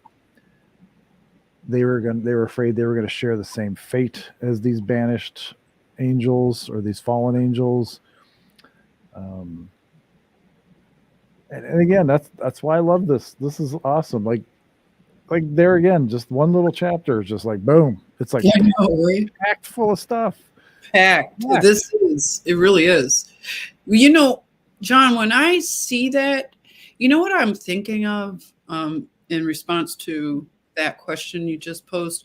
they were afraid they were going to share the same fate as these banished angels, or these fallen angels? And again, that's why I love this. This is awesome. Like there again, just one little chapter is just like boom. It's like packed full of stuff. Packed. It really is. John, when I see that, you know what I'm thinking of in response to that question you just posed?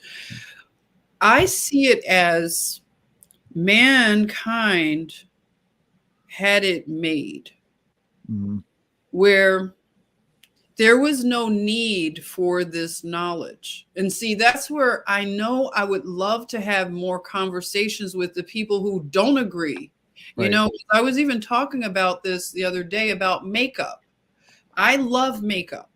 I see it as mankind had it made, where there was no need for this knowledge. And see, that's where I know I would love to have more conversations with the people who don't agree. You Right. know, I was even talking about this the other day about makeup. I love makeup.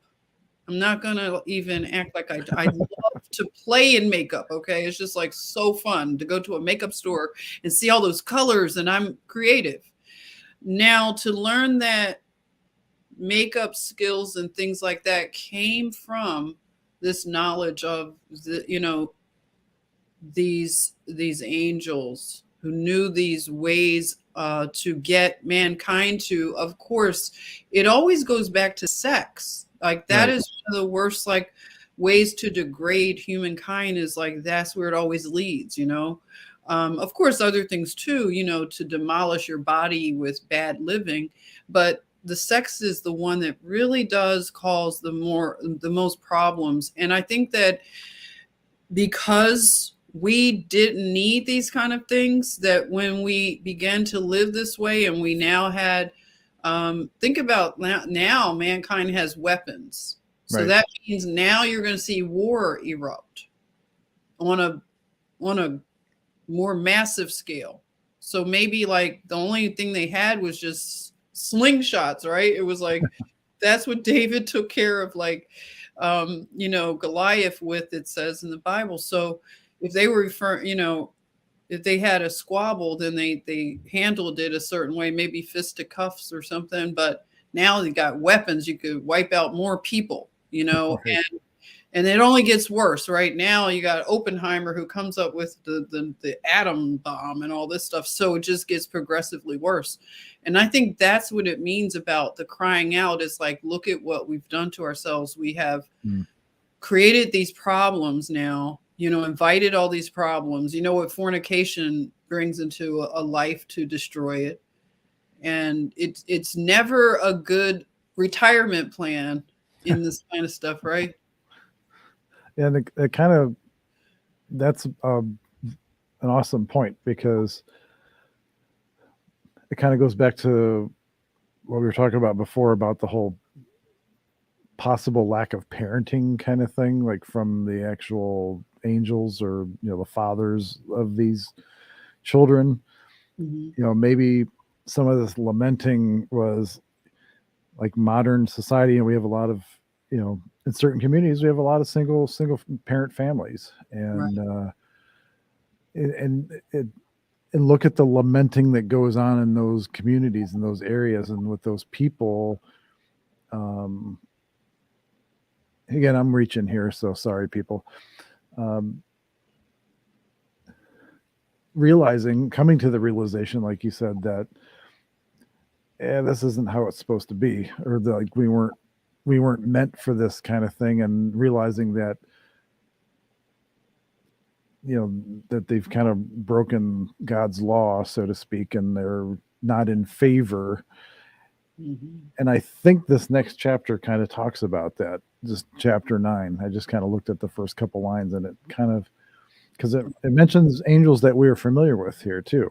I'm not going to even act like I love to play in makeup. Okay. It's just like so fun to go to a makeup store and see all those colors, and I'm creative. Now, to learn that makeup skills and things like that came from this knowledge of these angels who knew these ways to get mankind to, of course, it always goes back to sex. Like that Right. is one of the worst like ways to degrade humankind, is like that's where it always leads. Of course other things too, to demolish your body with bad living, but the sex is the one that really does cause the most problems. And I think that because we didn't need these kind of things, that when we began to live this way and we now had think about now mankind has weapons, so Right. that means now you're going to see war erupt on a more massive scale. So maybe like the only thing they had was just slingshots, right? It was like that's what David took care of, like Goliath with, it says in the Bible. So if they were if they had a squabble, then they handled it a certain way, maybe fisticuffs or something. But now they got weapons, you could wipe out more people, Right. and it only gets worse. Right now, you got Oppenheimer who comes up with the atom bomb and all this stuff. So it just gets progressively worse. And I think that's what it means about the crying out. Is like, look at what we've done to ourselves. We have created these problems now, invited all these problems. You know what fornication brings into a life to destroy it. And it's never a good retirement plan in this kind of stuff, right? And it kind of, that's an awesome point, because it kind of goes back to what we were talking about before, about the whole possible lack of parenting kind of thing, like from the actual angels, or the fathers of these children. Maybe some of this lamenting was like modern society, and we have a lot of, in certain communities we have a lot of single parent families, and Right. and look at the lamenting that goes on in those communities, in those areas, and with those people. Again, I'm reaching here, so sorry, people. Coming to the realization, like you said, that this isn't how it's supposed to be, or like we weren't meant for this kind of thing, and realizing that that they've kind of broken God's law, so to speak, and they're not in favor. And I think this next chapter kind of talks about that. Just chapter 9. I just kind of looked at the first couple lines, and it kind of, because it mentions angels that we are familiar with here too.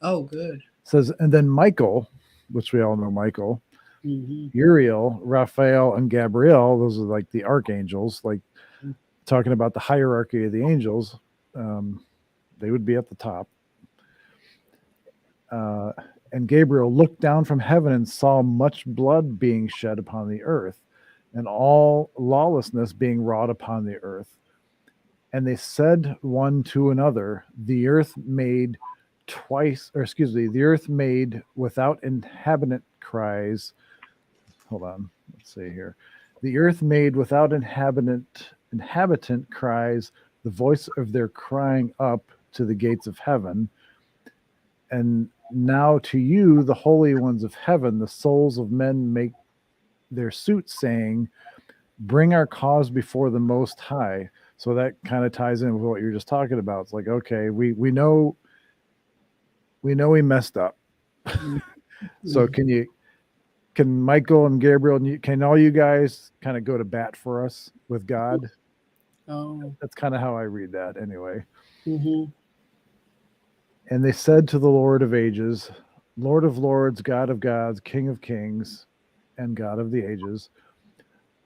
Oh, good. It says, and then Michael, which we all know Michael, Uriel, Raphael, and Gabriel, those are like the archangels, like talking about the hierarchy of the angels. They would be at the top. And Gabriel looked down from heaven and saw much blood being shed upon the earth, and all lawlessness being wrought upon the earth. And they said one to another, the earth made without inhabitant cries. Hold on, let's see here. The earth made without inhabitant cries the voice of their crying up to the gates of heaven. And now to you, the holy ones of heaven, the souls of men make their suit, saying, bring our cause before the Most High. So that kind of ties in with what you're just talking about. It's like, okay, we know we messed up. So can Michael and Gabriel, can all you guys kind of go to bat for us with God? Oh. That's kind of how I read that anyway. Mm-hmm. And they said to the Lord of ages, Lord of lords, God of gods, King of kings, and God of the ages,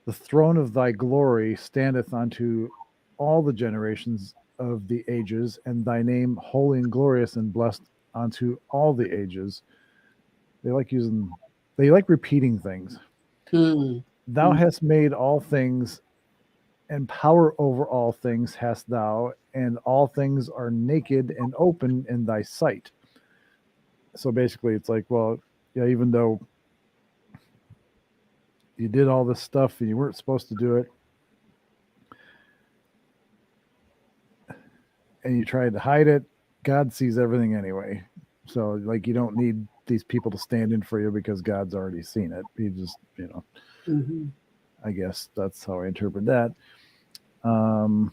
The throne of thy glory standeth unto all the generations of the ages, and thy name holy and glorious and blessed unto all the ages. They like using, they like repeating things. Mm. Thou hast made all things, and power over all things hast thou, and all things are naked and open in thy sight. So basically, it's like, well, yeah, even though you did all this stuff and you weren't supposed to do it, and you tried to hide it, God sees everything anyway. So, like, you don't need these people to stand in for you because God's already seen it. You just, Mm-hmm. I guess that's how I interpret that. Um,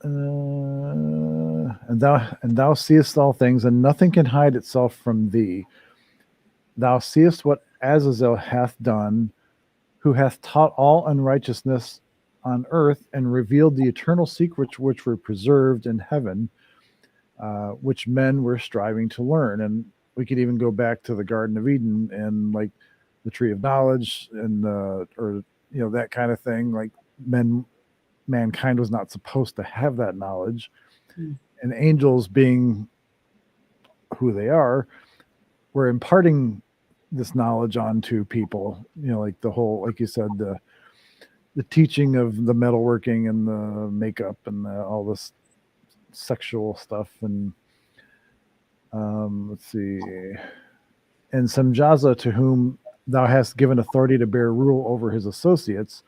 and thou seest all things, and nothing can hide itself from thee. Thou seest what Azazel hath done, who hath taught all unrighteousness on earth, and revealed the eternal secrets which were preserved in heaven, which men were striving to learn. And we could even go back to the Garden of Eden and like the tree of knowledge and or that kind of thing. Like mankind was not supposed to have that knowledge, and angels being who they are were imparting this knowledge onto people. Like the whole, like you said, the teaching of the metalworking and the makeup and all this sexual stuff. And let's see, and Samjaza, to whom thou hast given authority to bear rule over his associates,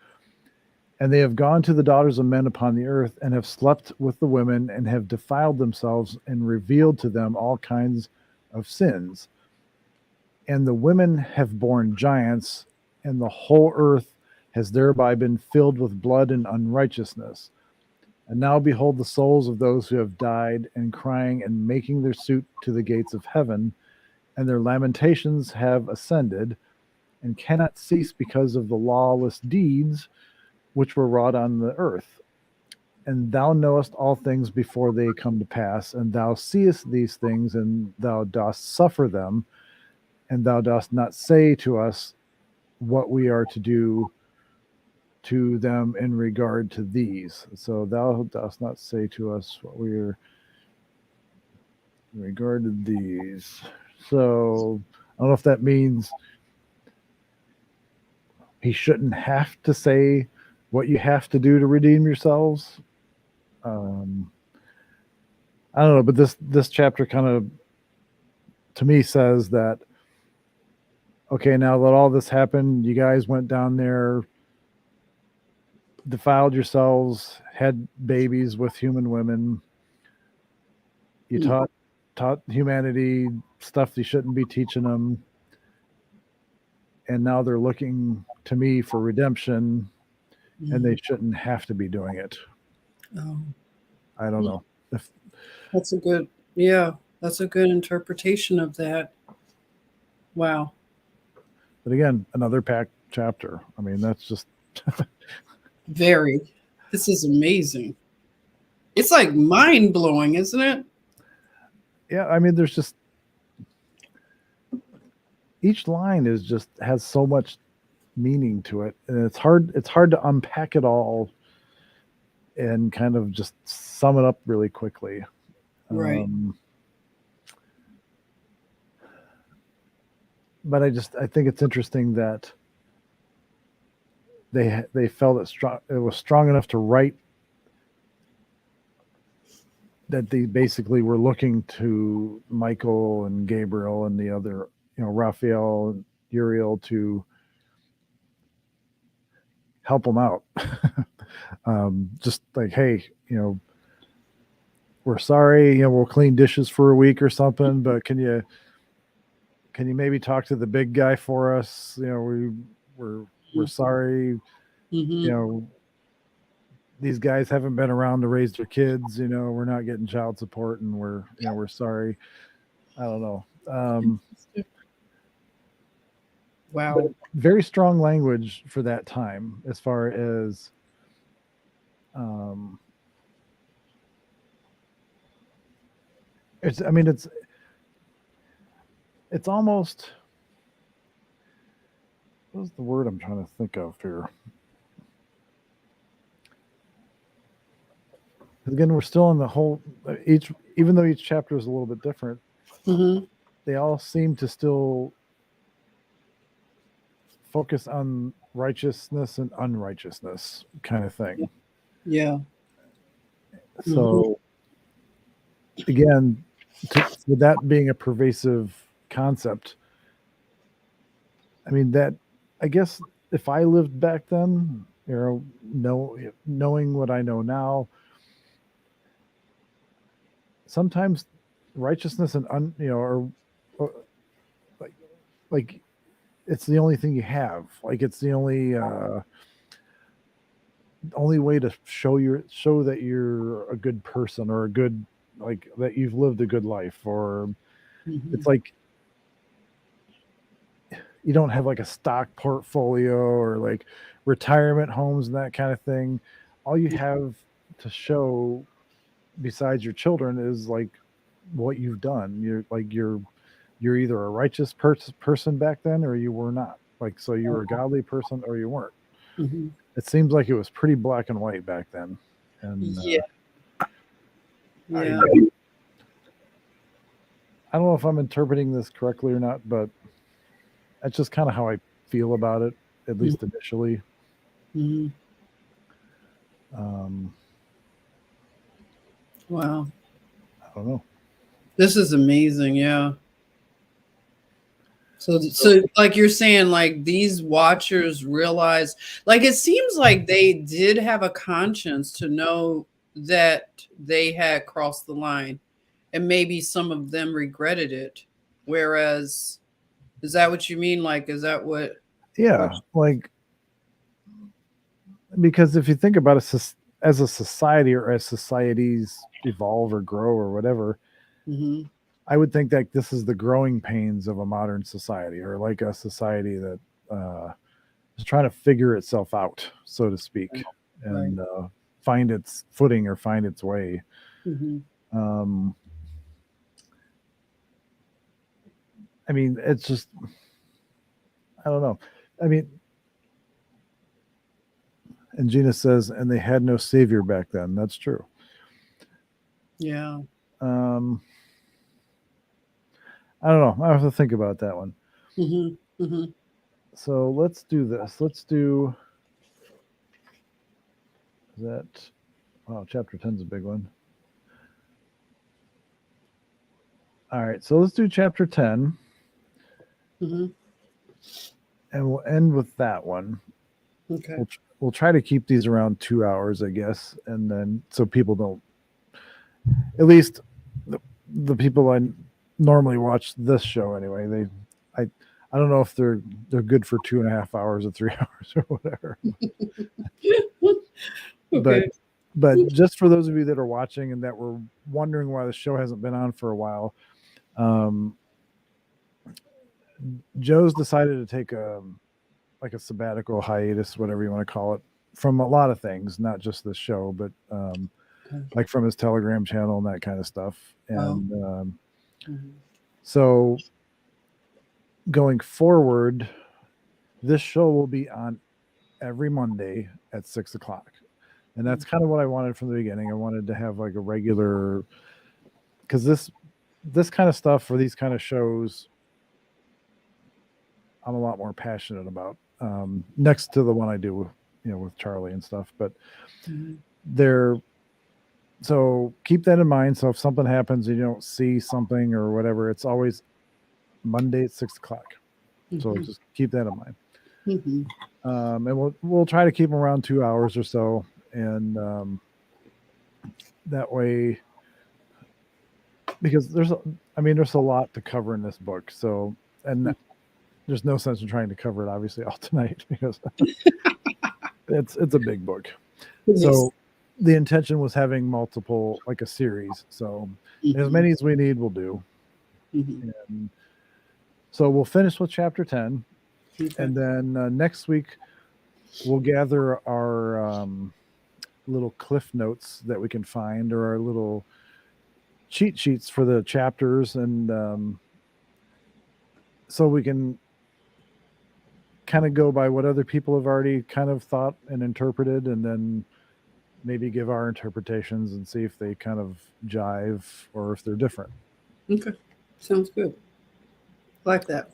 and they have gone to the daughters of men upon the earth, and have slept with the women, and have defiled themselves, and revealed to them all kinds of sins. And the women have borne giants, and the whole earth has thereby been filled with blood and unrighteousness. And now behold the souls of those who have died, and crying and making their suit to the gates of heaven, and their lamentations have ascended, and cannot cease because of the lawless deeds which were wrought on the earth. And thou knowest all things before they come to pass, and thou seest these things, and thou dost suffer them, and thou dost not say to us what we are to do to them in regard to these. So thou dost not say to us what we are in regard to these. So I don't know if that means he shouldn't have to say what you have to do to redeem yourselves. I don't know, but this chapter kind of, to me, says that, okay, now that all this happened, you guys went down there, defiled yourselves, had babies with human women. You taught humanity stuff you shouldn't be teaching them, and now they're looking to me for redemption, and they shouldn't have to be doing it. Oh. I don't know. That's a good, yeah, that's a good interpretation of that. Wow. But again, another packed chapter. I mean, that's just Very. This is amazing. It's like mind blowing, isn't it? yeah. I mean, there's just each line is just has so much meaning to it, and it's hard to unpack it all and kind of just sum it up really quickly. Right. But I think it's interesting that they felt it was strong enough to write that they basically were looking to Michael and Gabriel and the other, Raphael and Uriel, to help them out. Just like, hey, we're sorry, we'll clean dishes for a week or something, but can you maybe talk to the big guy for us? We're sorry. These guys haven't been around to raise their kids. We're not getting child support, and we're sorry. I don't know. Wow. Very strong language for that time, as far as it's. I mean, it's almost. what's the word I'm trying to think of here? Again, we're still in the whole even though each chapter is a little bit different, they all seem to still focus on righteousness and unrighteousness kind of thing. Yeah. So again, with that being a pervasive concept, I mean, that, I guess if I lived back then, knowing what I know now, sometimes righteousness and or like it's the only thing you have. Like it's the only way to show that you're a good person, or a good, like, that you've lived a good life, or it's like you don't have like a stock portfolio or like retirement homes and that kind of thing. All you have to show besides your children is like what you've done. You're either a righteous person back then, or you were not. Like, so you were a godly person or you weren't. It seems like it was pretty black and white back then. And I don't know if I'm interpreting this correctly or not, but that's just kind of how I feel about it, at least initially. Wow. I don't know. This is amazing. Yeah. So like you're saying, like these watchers realize, like it seems like they did have a conscience to know that they had crossed the line, and maybe some of them regretted it. Whereas, is that what you mean? Like, is that what? Yeah, like, because if you think about it as a society, or as societies evolve or grow or whatever, I would think that this is the growing pains of a modern society, or like a society that is trying to figure itself out, so to speak, and find its footing or find its way. I mean, it's just, I don't know. I mean, and Gina says, and they had no savior back then. That's true. Yeah. I don't know. I have to think about that one. So let's do this. Let's do that. Wow, chapter 10 is a big one. All right, so let's do chapter 10. And we'll end with that one. Okay. We'll try to keep these around 2 hours, I guess, and then so people don't, at least the people I normally watch this show anyway, I don't know if they're good for 2.5 hours or 3 hours or whatever. Okay. But just for those of you that are watching and that were wondering why the show hasn't been on for a while, Joe's decided to take a sabbatical hiatus, whatever you want to call it, from a lot of things, not just this show, but like from his Telegram channel and that kind of stuff. And so going forward, this show will be on every Monday at 6:00. And that's kind of what I wanted from the beginning. I wanted to have like a regular, because this kind of stuff, or these kind of shows, I'm a lot more passionate about, next to the one I do with Charlie and stuff. But so keep that in mind. So if something happens and you don't see something or whatever, it's always Monday at 6:00. So just keep that in mind. And we'll try to keep them around 2 hours or so, and that way, because there's a lot to cover in this book. So, and there's no sense in trying to cover it obviously all tonight, because it's a big book. So the intention was having multiple, like a series. So as many as we need, we'll do. And so we'll finish with chapter 10. And then next week we'll gather our little cliff notes that we can find, or our little cheat sheets for the chapters, and so we can kind of go by what other people have already kind of thought and interpreted, and then maybe give our interpretations and see if they kind of jive or if they're different. Okay. Sounds good. Like that.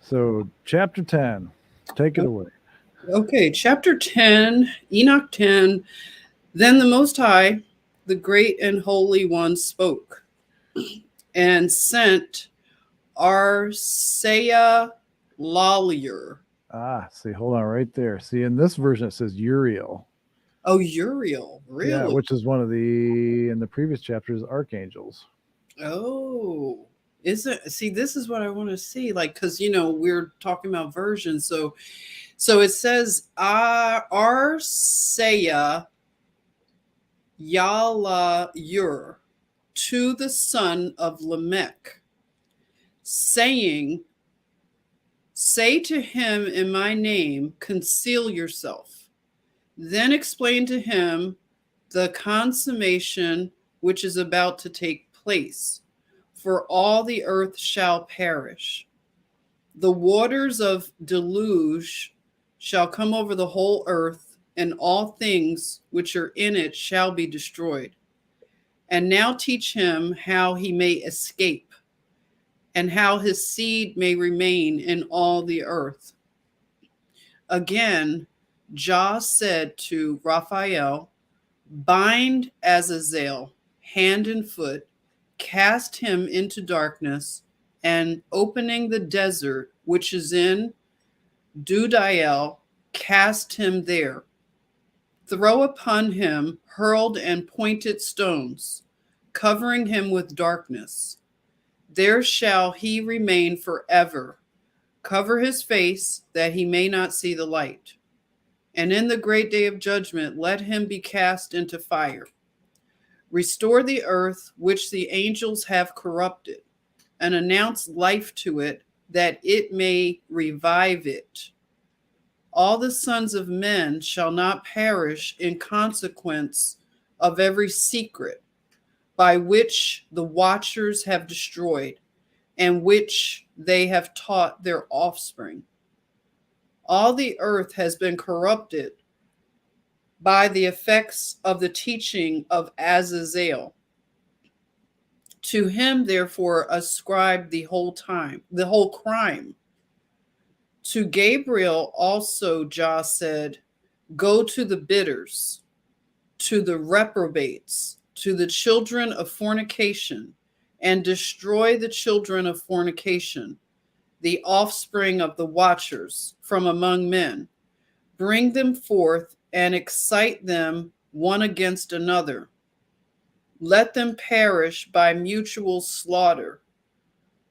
So, chapter 10, take it away. Okay, chapter 10, Enoch 10. Then the Most High, the great and holy one, spoke and sent Arsaea Lawlier. See, hold on right there. See, in this version it says Uriel. Oh, Uriel, really? Yeah, which is one of the, in the previous chapters, archangels. Oh, is it? See, this is what I want to see. Like, because we're talking about versions. So it says Arsaea Yala'ur to the son of Lamech, saying, say to him in my name, conceal yourself. Then explain to him the consummation which is about to take place, for all the earth shall perish. The waters of deluge shall come over the whole earth, and all things which are in it shall be destroyed. And now teach him how he may escape, and how his seed may remain in all the earth. Again, Jah said to Raphael, bind Azazel hand and foot, cast him into darkness, and opening the desert which is in Dudael, cast him there. Throw upon him hurled and pointed stones, covering him with darkness. There shall he remain forever. Cover his face, that he may not see the light. And in the great day of judgment, let him be cast into fire. Restore the earth, which the angels have corrupted, and announce life to it, that it may revive it. All the sons of men shall not perish in consequence of every secret by which the watchers have destroyed, and which they have taught their offspring. All the earth has been corrupted by the effects of the teaching of Azazel. To him, therefore, ascribe the whole crime. To Gabriel also Jah said, go to the bidders, to the reprobates, to the children of fornication, and destroy the children of fornication, the offspring of the watchers from among men. Bring them forth and excite them one against another. Let them perish by mutual slaughter,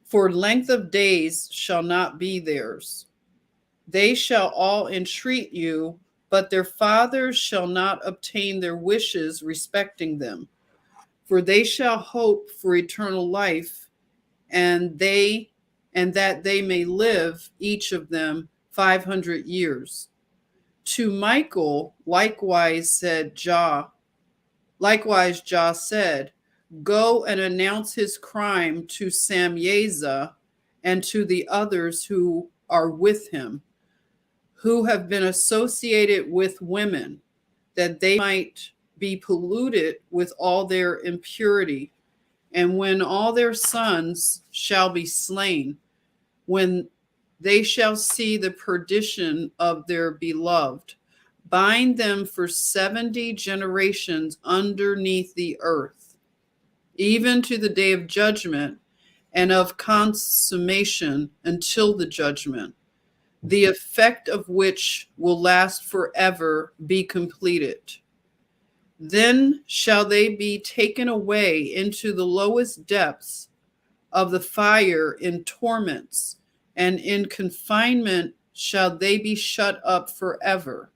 for length of days shall not be theirs. They shall all entreat you, but their fathers shall not obtain their wishes respecting them. For they shall hope for eternal life, and that they may live, each of them, 500 years. To Michael likewise Jah said, go and announce his crime to Samyaza and to the others who are with him, who have been associated with women, that they might be polluted with all their impurity. And when all their sons shall be slain, when they shall see the perdition of their beloved, bind them for 70 generations underneath the earth, even to the day of judgment and of consummation until the judgment, the effect of which will last forever be completed. Then shall they be taken away into the lowest depths of the fire in torments, and in confinement shall they be shut up forever.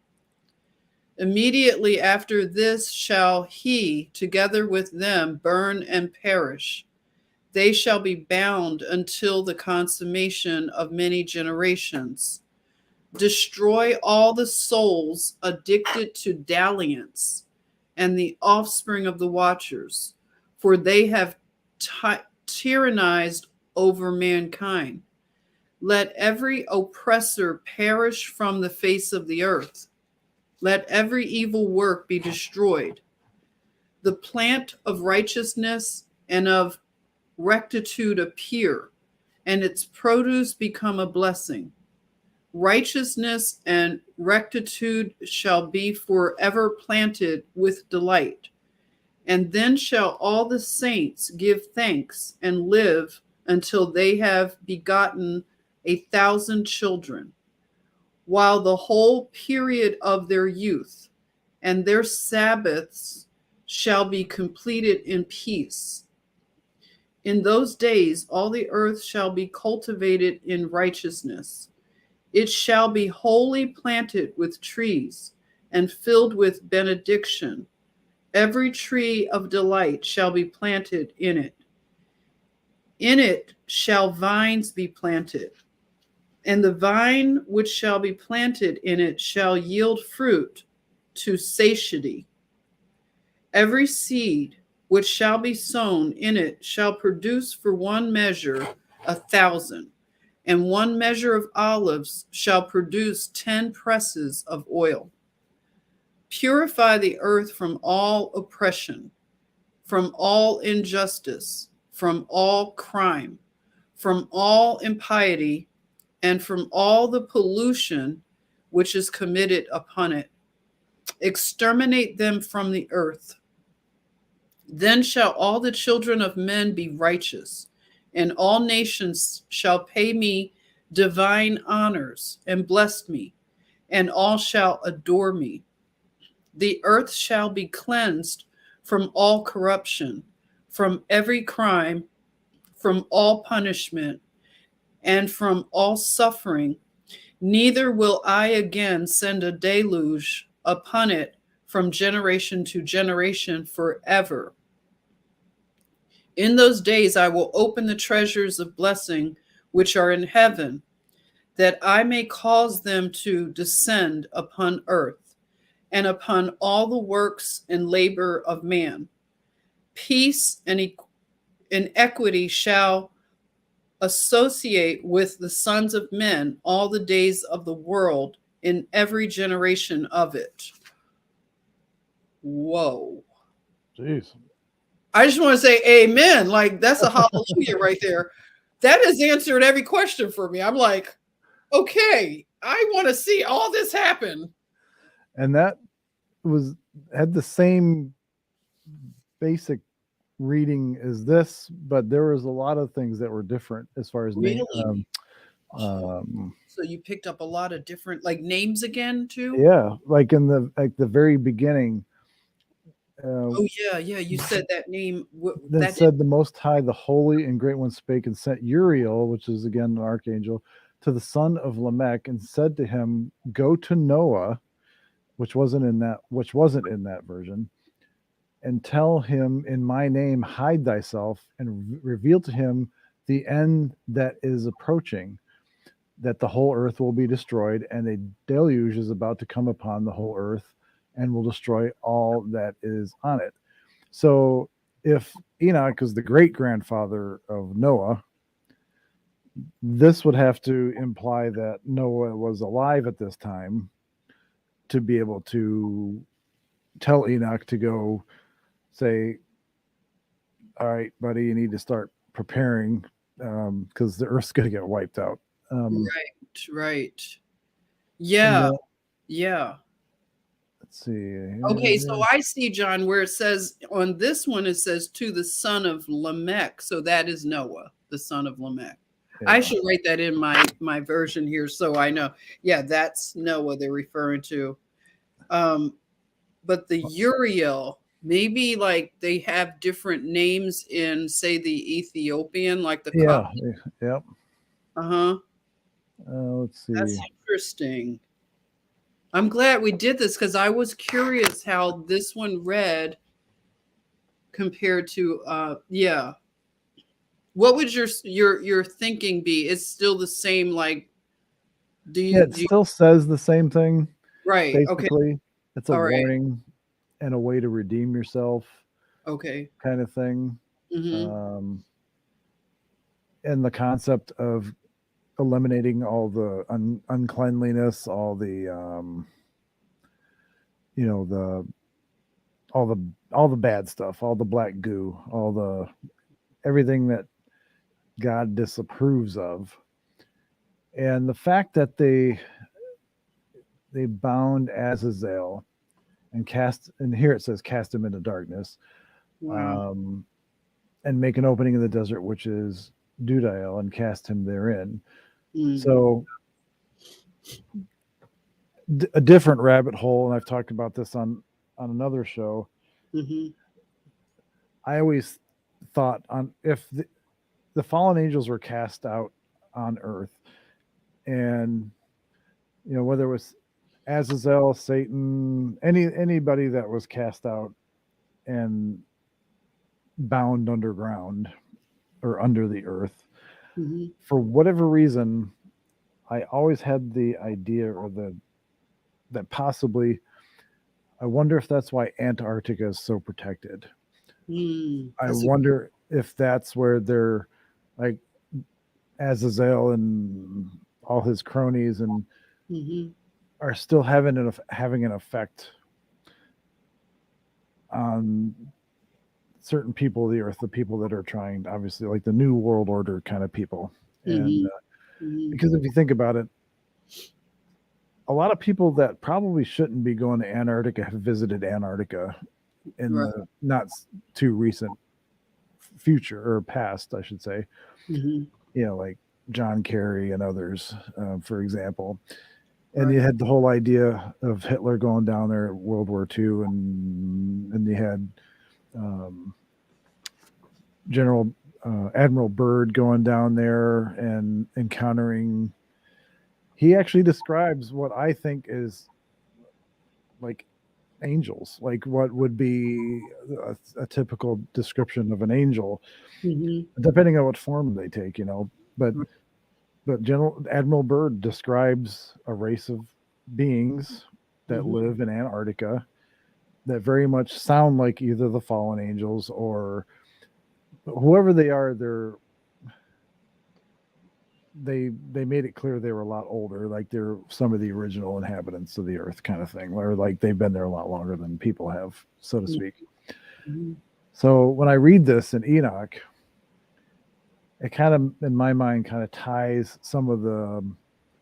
Immediately after this shall he, together with them, burn and perish. They shall be bound until the consummation of many generations. Destroy all the souls addicted to dalliance and the offspring of the watchers, for they have tyrannized over mankind. Let every oppressor perish from the face of the earth. Let every evil work be destroyed. The plant of righteousness and of rectitude appear, and its produce become a blessing. Righteousness and rectitude shall be forever planted with delight. And then shall all the saints give thanks and live until they have begotten 1,000 children, while the whole period of their youth and their Sabbaths shall be completed in peace. In those days all the earth shall be cultivated in righteousness. It shall be wholly planted with trees and filled with benediction. Every tree of delight shall be planted in it. In it shall vines be planted, and the vine which shall be planted in it shall yield fruit to satiety. Every seed which shall be sown in it shall produce for one measure 1,000, and one measure of olives shall produce 10 presses of oil. Purify the earth from all oppression, from all injustice, from all crime, from all impiety, and from all the pollution which is committed upon it. Exterminate them from the earth. Then shall all the children of men be righteous, and all nations shall pay me divine honors and bless me, and all shall adore me. The earth shall be cleansed from all corruption, from every crime, from all punishment, and from all suffering. Neither will I again send a deluge upon it from generation to generation forever. In those days I will open the treasures of blessing which are in heaven, that I may cause them to descend upon earth and upon all the works and labor of man. Peace and equity shall associate with the sons of men all the days of the world in every generation of it. Whoa. Jeez. I just want to say amen. Like, that's a hallelujah right there. That has answered every question for me. I'm like, okay, I want to see all this happen. And that had the same basic reading as this, but there was a lot of things that were different as far as Really? So you picked up a lot of different names again too? Yeah, like in the very beginning. Oh yeah, you said that name. Then said the Most High, the Holy and Great One spake and sent Uriel, which is again an archangel, to the son of Lamech, and said to him, "Go to Noah," which wasn't in that version, "and tell him in my name, hide thyself, and reveal to him the end that is approaching, that the whole earth will be destroyed, and a deluge is about to come upon the whole earth and will destroy all that is on it." So if Enoch is the great grandfather of Noah, this would have to imply that Noah was alive at this time to be able to tell Enoch to go say, "All right, buddy, you need to start preparing because the earth's going to get wiped out." Right. Yeah. Let's see. Okay, so I see, John, where it says on this one, it says to the son of Lamech. So that is Noah, the son of Lamech. Yeah. I should write that in my version here so I know. Yeah, that's Noah they're referring to. But the Uriel, maybe they have different names in, say, the Ethiopian, like the cup. Yep. Let's see. That's interesting. I'm glad we did this because I was curious how this one read compared to What would your thinking be? It's still the same, it still says the same thing. Right. Basically. Okay. It's a warning and a way to redeem yourself. Okay. Kind of thing. And the concept of eliminating all the uncleanliness, all the you know, all the bad stuff, all the black goo, all the everything that God disapproves of. And the fact that they bound Azazel and cast, and here it says cast him into darkness, Wow. and make an opening in the desert, which is Dudael, and cast him therein. Mm. So a different rabbit hole, and I've talked about this on another show. Mm-hmm. I always thought on if the fallen angels were cast out on earth, and you know, whether it was Azazel, Satan, anybody that was cast out and bound underground or under the earth, Mm-hmm. for whatever reason, I always had the idea or that possibly, I wonder if that's why Antarctica is so protected. I That's wonder if that's where they're like Azazel and all his cronies and mm-hmm. are still having an effect on certain people of the earth, the people that are trying, obviously, like the new world order kind of people. And Mm-hmm. Mm-hmm. because if you think about it, a lot of people that probably shouldn't be going to Antarctica have visited Antarctica in Right. the not too recent future or past, I should say. Mm-hmm. You know, like John Kerry and others, for example. And Right. you had the whole idea of Hitler going down there at World War II, and you had General Admiral Byrd going down there and encountering. He actually describes what I think is like angels, like what would be a typical description of an angel, Mm-hmm. depending on what form they take, you know. But Right. General Admiral Byrd describes a race of beings that Mm-hmm. live in Antarctica that very much sound like either the fallen angels or whoever they are. They made it clear they were a lot older, like they're some of the original inhabitants of the earth, kind of thing, or like they've been there a lot longer than people have, so to speak. Mm-hmm. So when I read this in Enoch, it kind of, in my mind, kind of ties some of the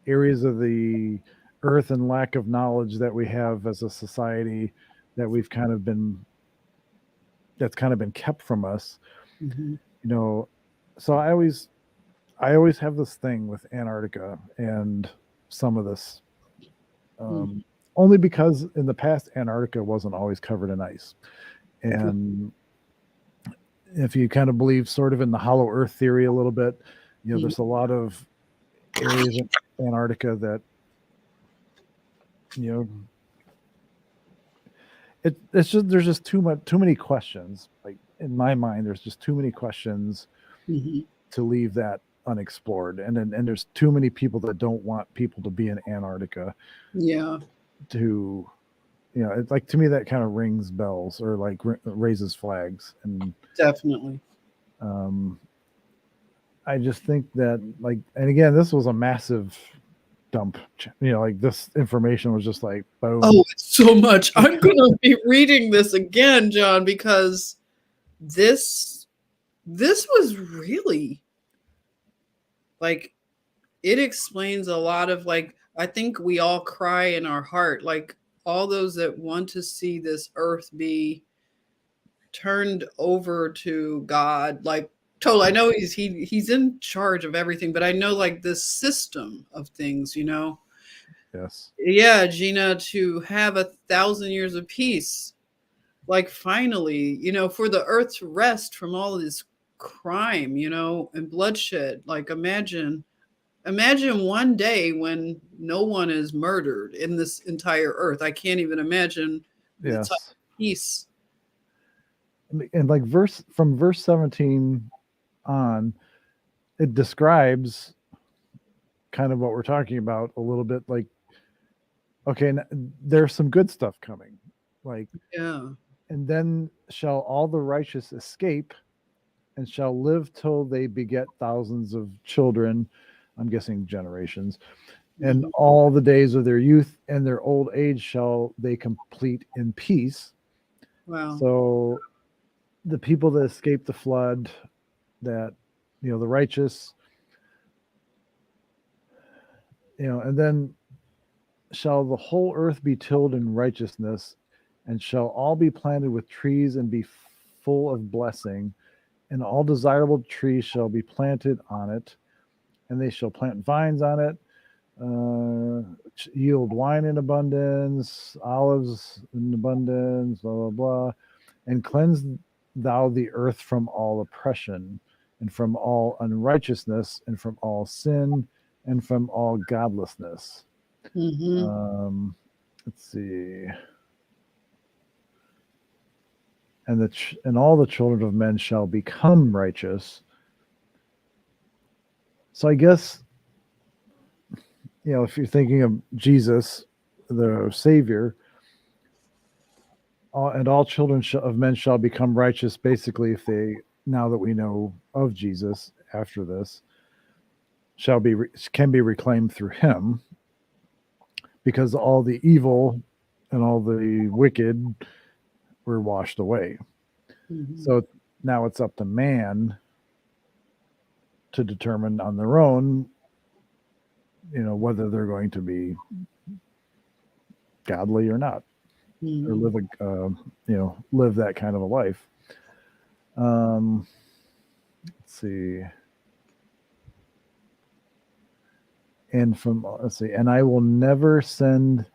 areas of the earth and lack of knowledge that we have as a society that we've kind of been that's kind of been kept from us, Mm-hmm. you know. So I always have this thing with Antarctica and some of this, Mm-hmm. only because in the past Antarctica wasn't always covered in ice, and if you kind of believe sort of in the hollow earth theory a little bit, you know, there's a lot of areas in Antarctica that, you know, it's just, there's just too many questions. Like in my mind, there's just too many questions Mm-hmm. to leave that unexplored, and there's too many people that don't want people to be in Antarctica Yeah. to, you know, it's like, to me that kind of rings bells or like raises flags. And Definitely. um I just think that, like, and again, this was a massive dump, you know, like this information was just like boom. Oh, it's so much. I'm gonna be reading this again, John, because this this was really like it explains a lot of like I think we all cry in our heart, like all those that want to see this earth be turned over to God, like totally. I know he's in charge of everything, but I know like this system of things, you know. Yes. Yeah, Gina, to have 1,000 years of peace, like finally, you know, for the earth to rest from all this crime, you know, and bloodshed. Like imagine one day when no one is murdered in this entire earth. I can't even imagine the type Yes. of peace. And like verse 17 on, it describes kind of what we're talking about a little bit, like, okay, there's some good stuff coming, like, Yeah. and then shall all the righteous escape and shall live till they beget thousands of children, I'm guessing generations. And all the days of their youth and their old age shall they complete in peace. Wow. So the people that escaped the flood, that, the righteous, and then shall the whole earth be tilled in righteousness, and shall all be planted with trees and be full of blessing, and all desirable trees shall be planted on it, and they shall plant vines on it, yield wine in abundance, olives in abundance, blah, blah, blah. And cleanse thou the earth from all oppression, and from all unrighteousness, and from all sin, and from all godlessness. Let's see. And all the children of men shall become righteous. So I guess, if you're thinking of Jesus, the Savior, and all children of men shall become righteous, basically, if they, now that we know of Jesus after this, can be reclaimed through him, because all the evil and all the wicked were washed away. So now it's up to man to determine on their own, whether they're going to be godly or not, or live that kind of a life. Let's see. And I will never send.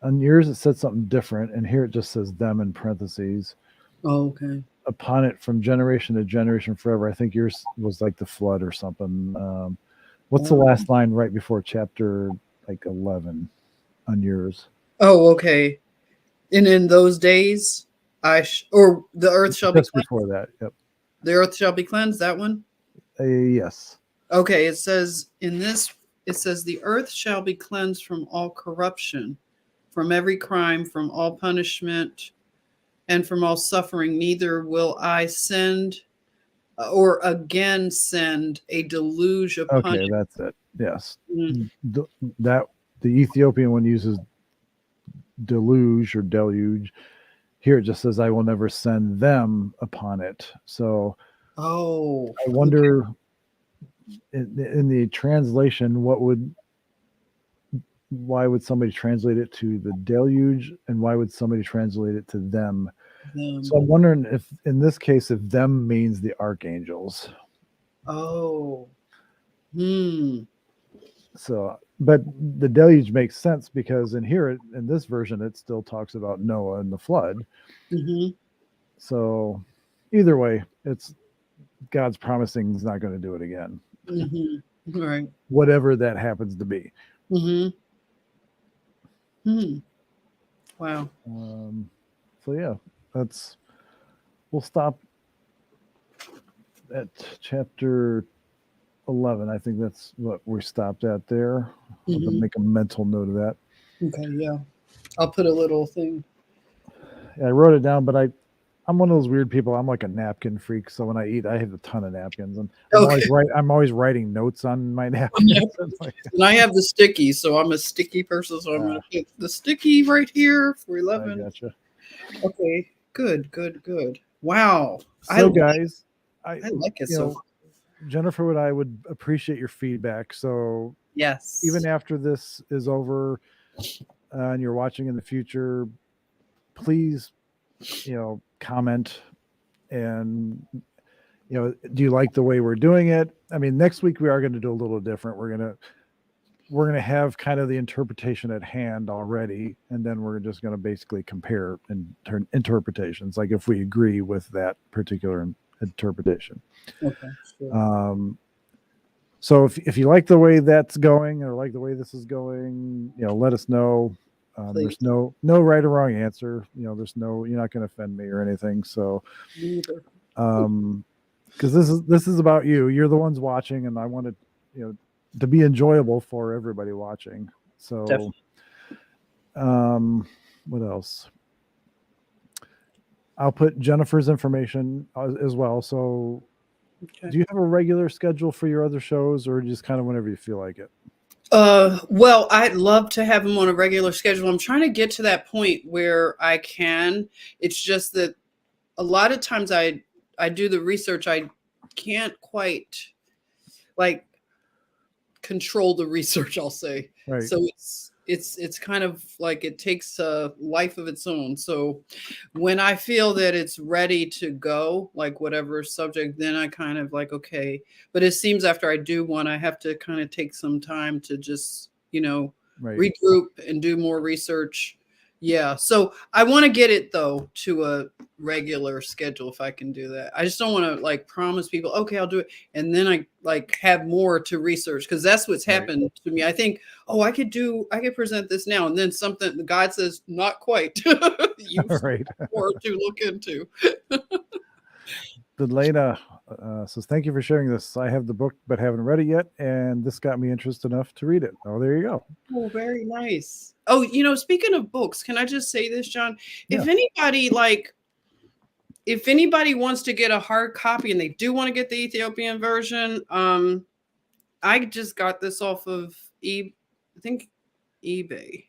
On yours it said something different, and here it just says them in parentheses. Oh, okay. Upon it from generation to generation forever. I think yours was like the flood or something. What's the last line right before chapter 11 on yours? Oh, okay. And in those days, or the earth shall be Just cleansed. before that. Yep. The earth shall be cleansed. That one. Yes. Okay. It says the earth shall be cleansed from all corruption, from every crime, from all punishment, and from all suffering. Neither will I send or again send a deluge upon Okay, it. that's it. Yes. The Ethiopian one uses deluge or deluge. Here it just says, I will never send them upon it. So I wonder, in the translation, why would somebody translate it to the deluge, and why would somebody translate it to them? So I'm wondering if in this case, if them means the archangels. So, but the deluge makes sense, because in this version, it still talks about Noah and the flood. So either way, it's God's promising he's not going to do it again. Right. Whatever that happens to be. Wow. So yeah, we'll stop at chapter 11. I think that's what we stopped at there. I'll make a mental note of that. Okay, yeah. I'll put a little thing. Yeah, I wrote it down, but I'm one of those weird people. I'm like a napkin freak. So when I eat, I have a ton of napkins, and I'm always writing notes on my napkins. And I have the sticky, so I'm a sticky person. So I'm going to put the sticky right here for 11. I gotcha. Okay, good. Wow. So guys, I like it so far. Jennifer, I would appreciate your feedback. So yes, even after this is over and you're watching in the future, please, comment, and do you like the way we're doing it? I mean, next week we are going to do a little different. We're going to have kind of the interpretation at hand already, and then we're just going to basically compare interpretations, like if we agree with that particular interpretation. Okay. Sure. So if you like the way that's going, or like the way this is going, let us know. There's no right or wrong answer. You're not going to offend me or anything. So, because this is about you. You're the ones watching, and I want it, to be enjoyable for everybody watching. So, definitely. What else? I'll put Jennifer's information as well. So Okay. Do you have a regular schedule for your other shows, or just kind of whenever you feel like it? Well, I'd love to have them on a regular schedule. I'm trying to get to that point where I can. It's just that a lot of times I do the research. I can't quite like control the research, I'll say. Right. So it's kind of like it takes a life of its own. So when I feel that it's ready to go, like whatever subject, then I kind of like, okay. But it seems after I do one, I have to kind of take some time to just, Right. regroup and do more research. Yeah. So I want to get it though to a regular schedule if I can do that. I just don't want to like promise people, okay, I'll do it. And then I like have more to research because that's what's Right. happened to me. I think, oh, I could present this now. And then something, God says, not quite. You've Right. more to look into. Delana says, "Thank you for sharing this. I have the book but haven't read it yet, and this got me interested enough to read it." Oh, there you go. Oh, very nice. Oh, speaking of books, can I just say this, John? Yeah. If anybody wants to get a hard copy and they do want to get the Ethiopian version, I just got this off of I think eBay.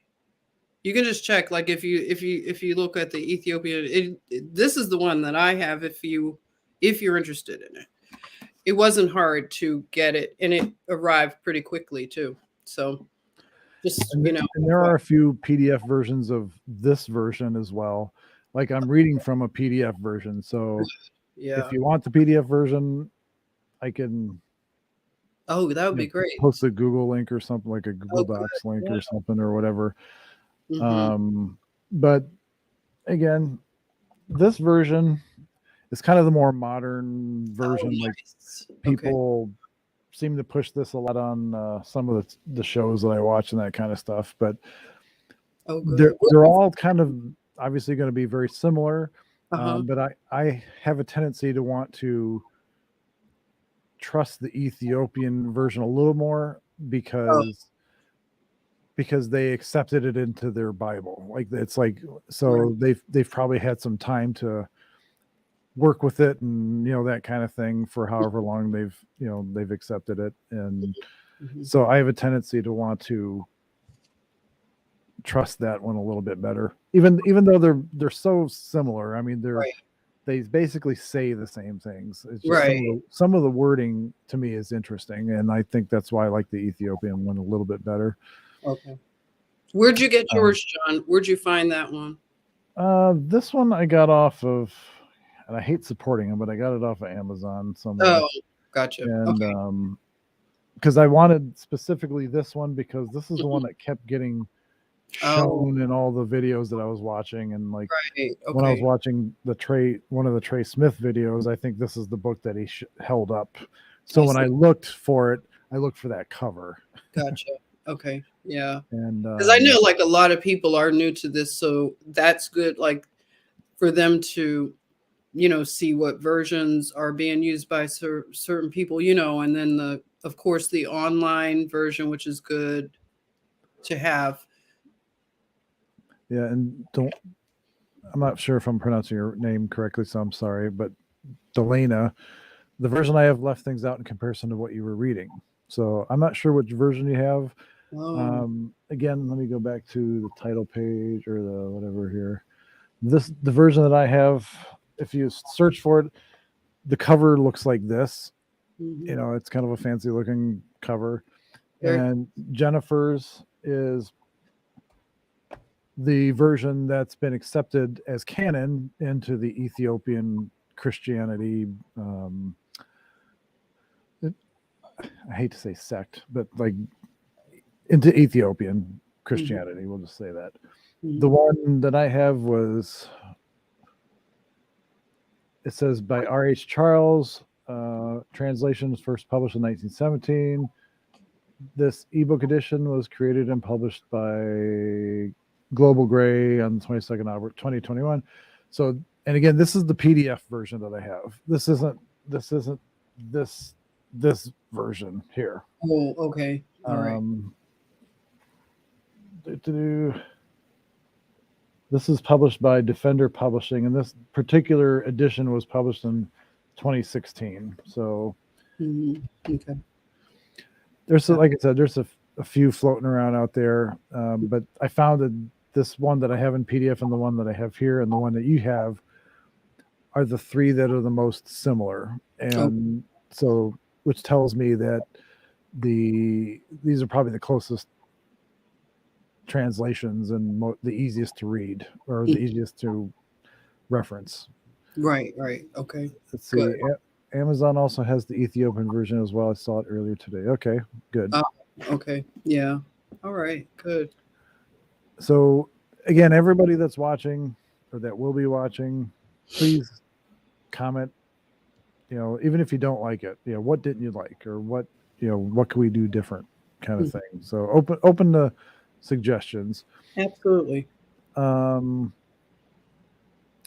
You can just check, like if you look at the Ethiopian, this is the one that I have. If you're interested in it, it wasn't hard to get it, and it arrived pretty quickly too. So just And there are a few PDF versions of this version as well. Like I'm reading from a PDF version, so yeah. if you want the PDF version, I can Oh, that would be great. post a Google link or something, like a Google Oh, Docs good. link Yeah. or something or whatever. Mhm. But again, this version is kind of the more modern version. Oh, Like nice. Okay. people seem to push this a lot on some of the shows that I watch and that kind of stuff. But Oh, good. they're all kind of obviously going to be very similar. Uh-huh. But I have a tendency to want to trust the Ethiopian version a little more Oh, because they accepted it into their Bible. Like it's like, so right. they've probably had some time to work with it and that kind of thing for however long they've accepted it. And Mhm. so I have a tendency to want to trust that one a little bit better, even though they're so similar. I mean, Right. they basically say the same things. It's just Right. some of the wording to me is interesting, and I think that's why I like the Ethiopian one a little bit better. Okay. Where'd you get yours, John? Where'd you find that one? This one I got off of, and I hate supporting them, but I got it off of Amazon somewhere. Oh, gotcha. And Okay. because I wanted specifically this one because this is the one that kept getting Oh, shown in all the videos that I was watching, and like right. when I was Okay. watching one of the Trey Smith videos, I think this is the book that he held up. So I when see. I looked for it, I looked for that cover. Gotcha. Okay. Yeah. And Because I know like a lot of people are new to this, so that's good. Like for them to, see what versions are being used by certain people, and then of course, the online version, which is good to have. yeah, and I'm not sure if I'm pronouncing your name correctly, so I'm sorry, but Delana, the version I have left things out in comparison to what you were reading. So I'm not sure which version you have. Oh, Again, let me go back to the title page or the whatever here. The version that I have, if you search for it, the cover looks like this. mhm. It's kind of a fancy looking cover. Very And Jennifer's is the version that's been accepted as canon into the Ethiopian Christianity. I hate to say sect, but like into Ethiopian Christianity. We'll just say that. The one that I have was, it says by R.H. Charles, translations first published in 1917. This ebook edition was created and published by Global Gray on the 22nd of October 2021. So, and again, this is the PDF version that I have. This isn't this version here. Oh, okay. All right. This is published by Defender Publishing, and this particular edition was published in 2016. So Okay. there's like I said, there's a few floating around out there, but I found that this one that I have in PDF and the one that I have here and the one that you have are the three that are the most similar, and so which tells me that these are probably the closest translations and the easiest to read or the easiest to reference. Right. Okay. Let's see. Amazon also has the Ethiopian version as well. I saw it earlier today. Okay, good. Okay. Yeah. All right. Good. So again, everybody that's watching or that will be watching, please comment. Even if you don't like it, what didn't you like, or what can we do different, kind of thing. So open to suggestions. Absolutely. And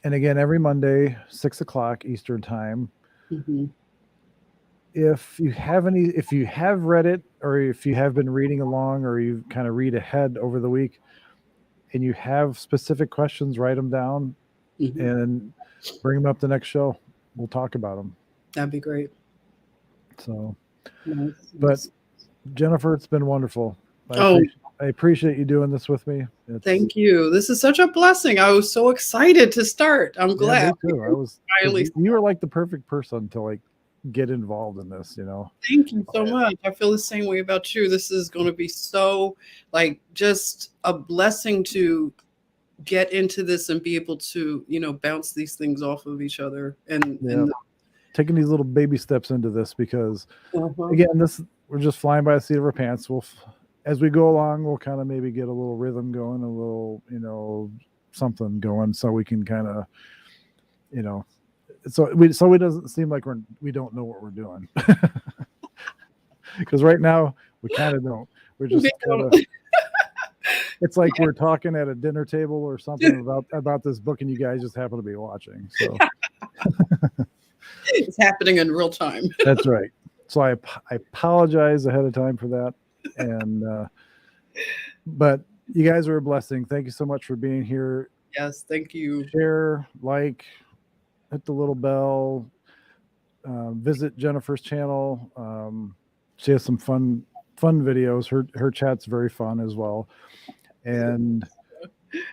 again, every Monday, 6:00 Eastern time. If you have read it, or if you have been reading along, or you kind of read ahead over the week, and you have specific questions, write them down and bring them up the next show. We'll talk about them. That'd be great. So, nice. But Jennifer, it's been wonderful. I appreciate you doing this with me. Thank you. This is such a blessing. I was so excited to start. I'm glad. Yeah, me too. You were like the perfect person to get involved in this, Thank you so much. I feel the same way about you. This is going to be so just a blessing to get into this and be able to, bounce these things off of each other and taking these little baby steps into this, because again, we're just flying by the seat of our pants. As we go along, we'll kind of maybe get a little rhythm going, a little, something going, so we can kind of, so it doesn't seem like we don't know what we're doing. Because right now we kind of don't. We're just it's like we're talking at a dinner table or something about this book, and you guys just happen to be watching. So it's happening in real time. That's right. So I apologize ahead of time for that. And but you guys are a blessing. Thank you so much for being here. Yes, thank you. Share, hit the little bell, visit Jennifer's channel. She has some fun videos. Her chat's very fun as well. And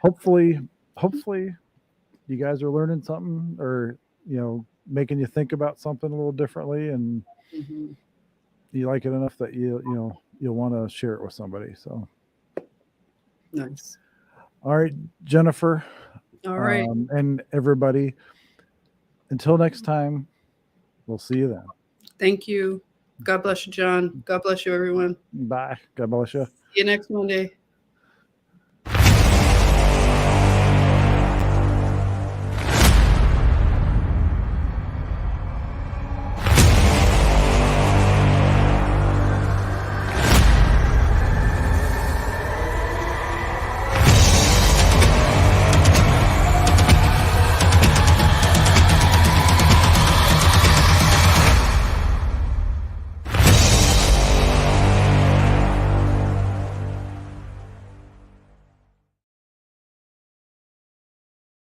hopefully you guys are learning something, or making you think about something a little differently, and you like it enough that you'll want to share it with somebody. So nice. All right, Jennifer. All right. And everybody, until next time, we'll see you then. Thank you. God bless you, John. God bless you, everyone. Bye. God bless you. See you next Monday.